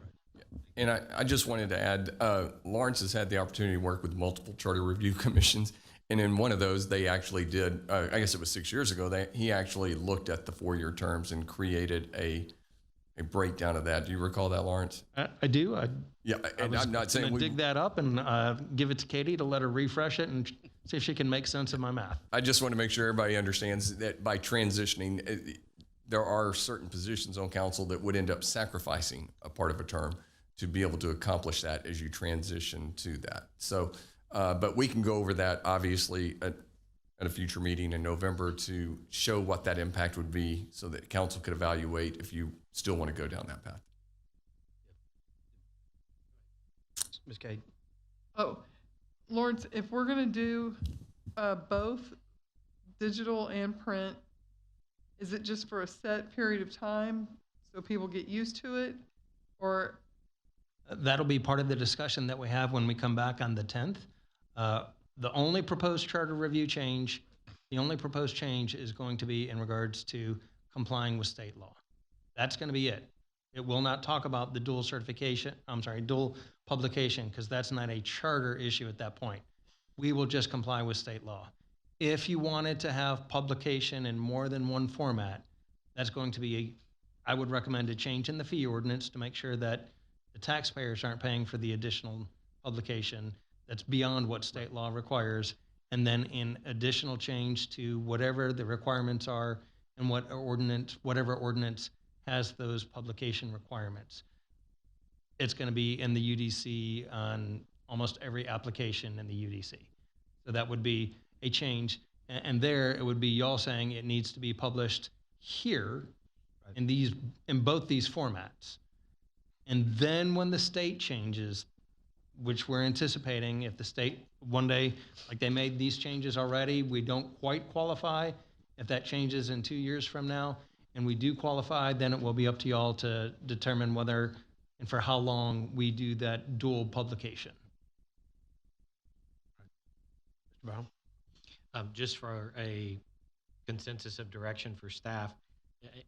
And I just wanted to add, Lawrence has had the opportunity to work with multiple charter review commissions. And in one of those, they actually did, I guess it was 6 years ago, he actually looked at the 4-year terms and created a breakdown of that. Do you recall that, Lawrence? I do. Yeah, and I'm not saying we dig that up and give it to Katie to let her refresh it and see if she can make sense of my math. I just want to make sure everybody understands that by transitioning, there are certain positions on council that would end up sacrificing a part of a term to be able to accomplish that as you transition to that. So, but we can go over that obviously at a future meeting in November to show what that impact would be so that council could evaluate if you still want to go down that path. Ms. Kate. Oh, Lawrence, if we're going to do both digital and print, is it just for a set period of time so people get used to it? Or that'll be part of the discussion that we have when we come back on the 10th. The only proposed charter review change, is going to be in regards to complying with state law. That's going to be it. It will not talk about the dual publication, because that's not a charter issue at that point. We will just comply with state law. If you wanted to have publication in more than one format, that's going to be, I would recommend a change in the fee ordinance to make sure that the taxpayers aren't paying for the additional publication that's beyond what state law requires, and then in additional change to whatever the requirements are and whatever ordinance has those publication requirements. It's going to be in the UDC on almost every application in the UDC. So that would be a change. And there it would be y'all saying it needs to be published here in both these formats. And then when the state changes, which we're anticipating, if the state one day, like they made these changes already, we don't quite qualify. If that changes in 2 years from now and we do qualify, then it will be up to y'all to determine whether and for how long we do that dual publication. Mr. Brown? Just for a consensus of direction for staff,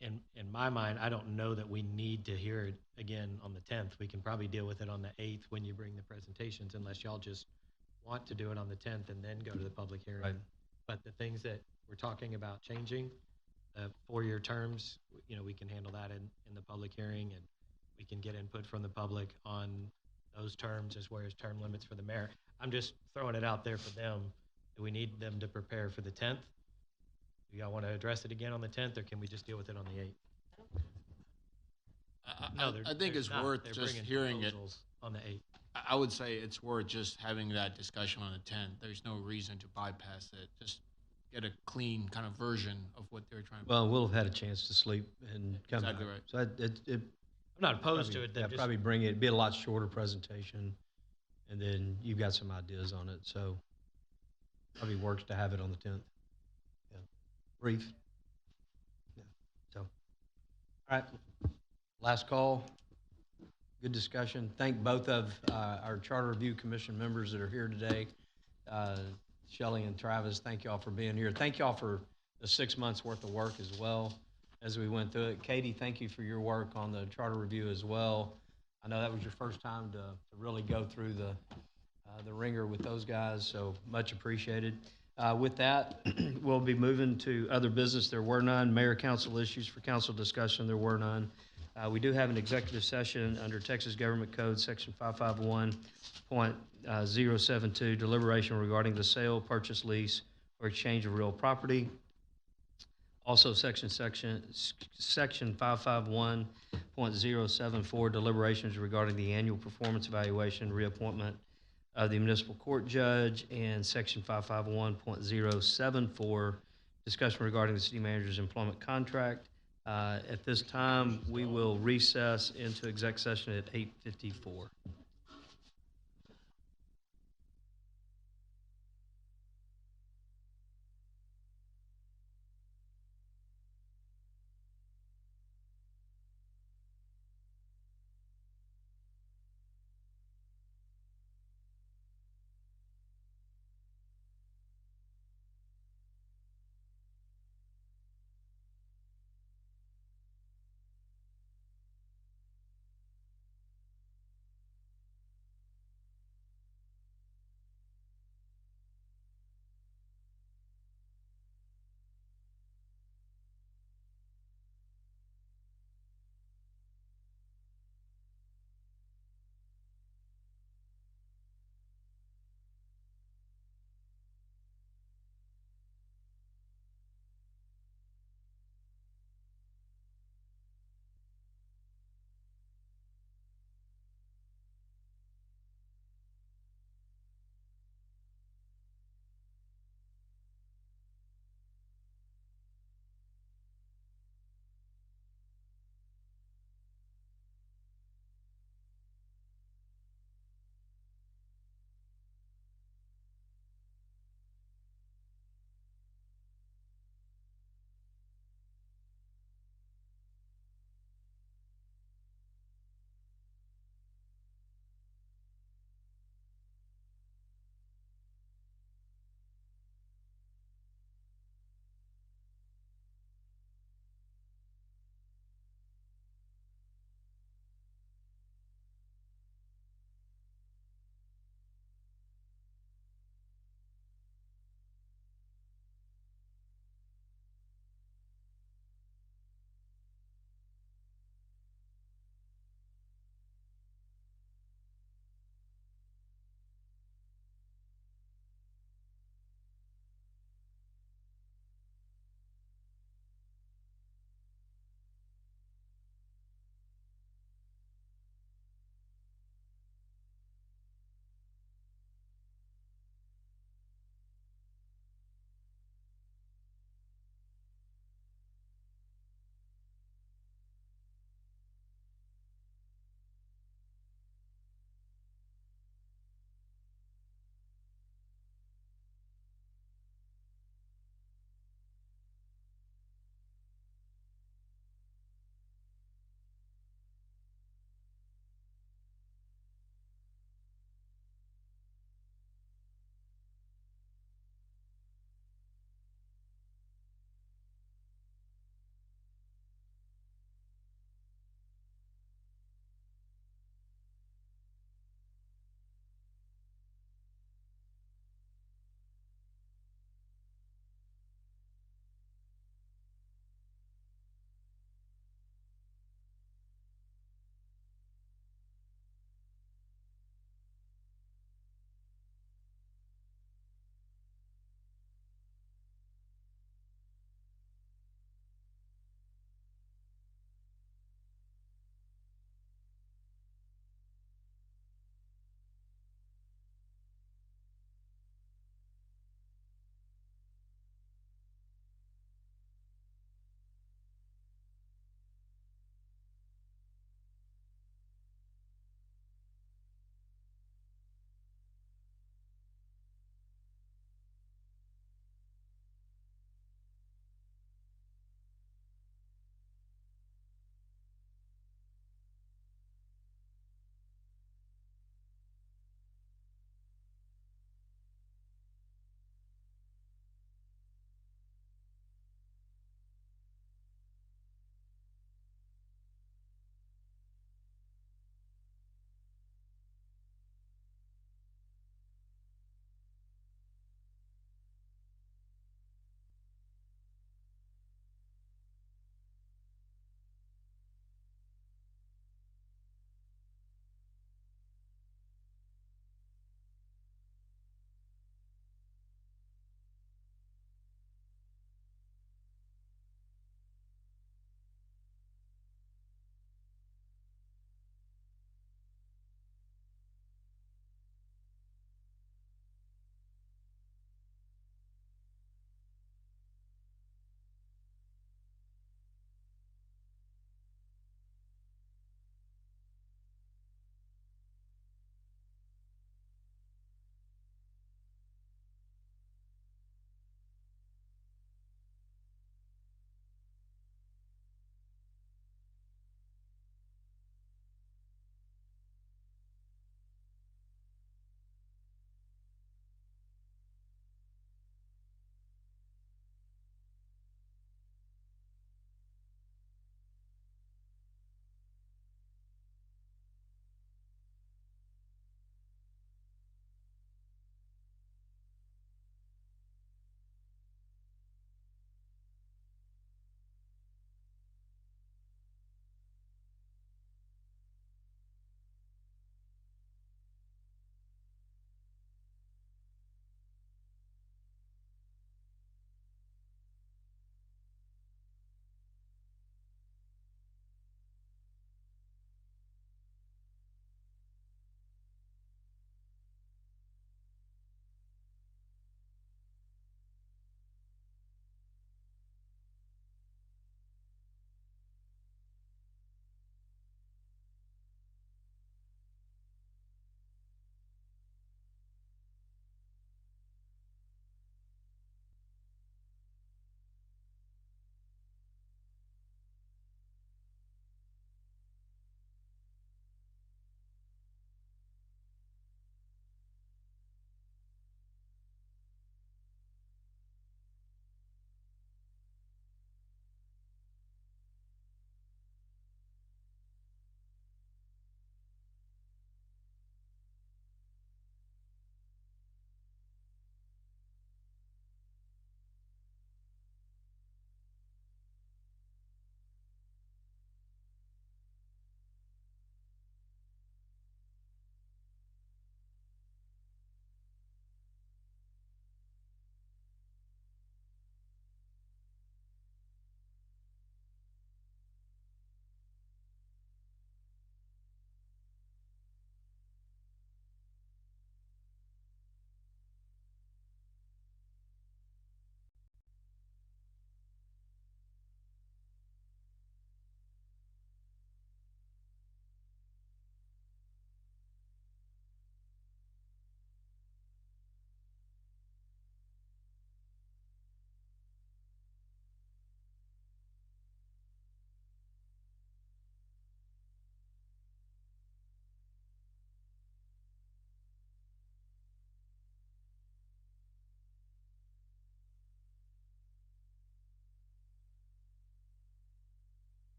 in my mind, I don't know that we need to hear it again on the 10th. We can probably deal with it on the 8th when you bring the presentations, unless y'all just want to do it on the 10th and then go to the public hearing. Right. But the things that we're talking about changing, 4-year terms, we can handle that in the public hearing, and we can get input from the public on those terms as well as term limits for the mayor. I'm just throwing it out there for them. Do we need them to prepare for the 10th? Do y'all want to address it again on the 10th, or can we just deal with it on the 8th? I think it's worth They're just bringing hearing it. proposals on the 8th. I would say it's worth just having that discussion on the 10th. There's no reason to bypass it. Just get a clean kind of version of what they're trying to. Well, we'll have had a chance to sleep and come Exactly back. right. So I'm not opposed to it. Yeah, Just, probably bring it. It'd be a lot shorter presentation, and then you've got some ideas on it. So probably works to have it on the 10th. Yeah, brief. Yeah. So, all right. Last call. Good discussion. Thank both of our Charter Review Commission members that are here today. Shelley and Travis, thank y'all for being here. Thank y'all for the 6 months worth of work as well as we went through it. Katie, thank you for your work on the Charter Review as well. I know that was your first time to really go through the ringer with those guys, so much appreciated. With that, we'll be moving to other business. There were none. Mayor, council issues for council discussion, there were none. We do have an executive session under Texas Government Code, Section 551.072, deliberation regarding the sale, purchase, lease, or exchange of real property. Also, Section 551.074, deliberations regarding the annual performance evaluation, reappointment of the municipal court judge, and Section 551.074, discussion regarding the city manager's employment contract. At this time, we will recess into exec session at 8:54.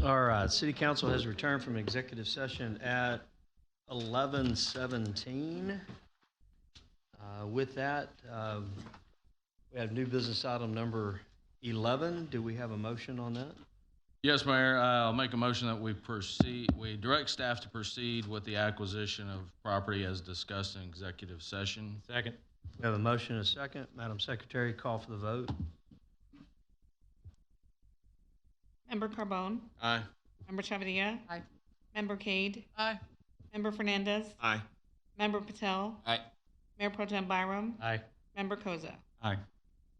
All right, City Council has returned from executive session at 11:17. With that, we have new business item number 11. Do we have a motion on that? Yes, Mayor, I'll make a motion that we direct staff to proceed with the acquisition of property as discussed in executive session. Second. We have a motion and a second. Madam Secretary, call for the vote. Member Carbone? Aye. Member Chavia? Aye. Member Cade? Aye. Member Fernandez? Aye. Member Patel? Aye. Mayor Pro Tem Byram? Aye. Member Koza? Aye.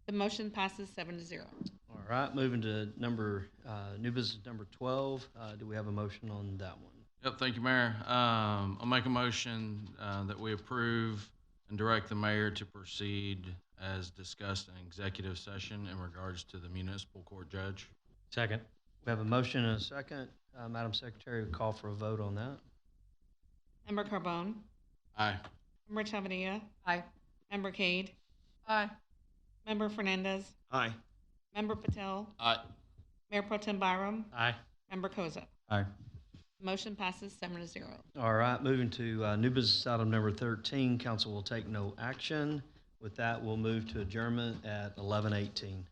The motion passes 7-0. All right, moving to new business number 12. Do we have a motion on that one? Yep, thank you, Mayor. I'll make a motion that we approve and direct the mayor to proceed as discussed in executive session in regards to the municipal court judge. Second. We have a motion and a second. Madam Secretary, call for a vote on that. Member Carbone? Aye. Member Chavia? Aye. Member Cade? Aye. Member Fernandez? Aye. Member Patel? Aye. Mayor Pro Tem Byram? Aye. Member Koza? Aye. Motion passes 7-0. All right, moving to new business item number 13. Council will take no action. With that, we'll move to adjournment at 11:18.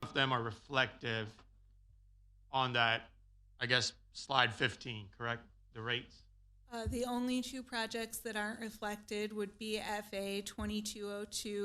Of them are reflective on that, I guess, slide 15, correct? The rates? The only two projects that aren't reflected would be FA 2202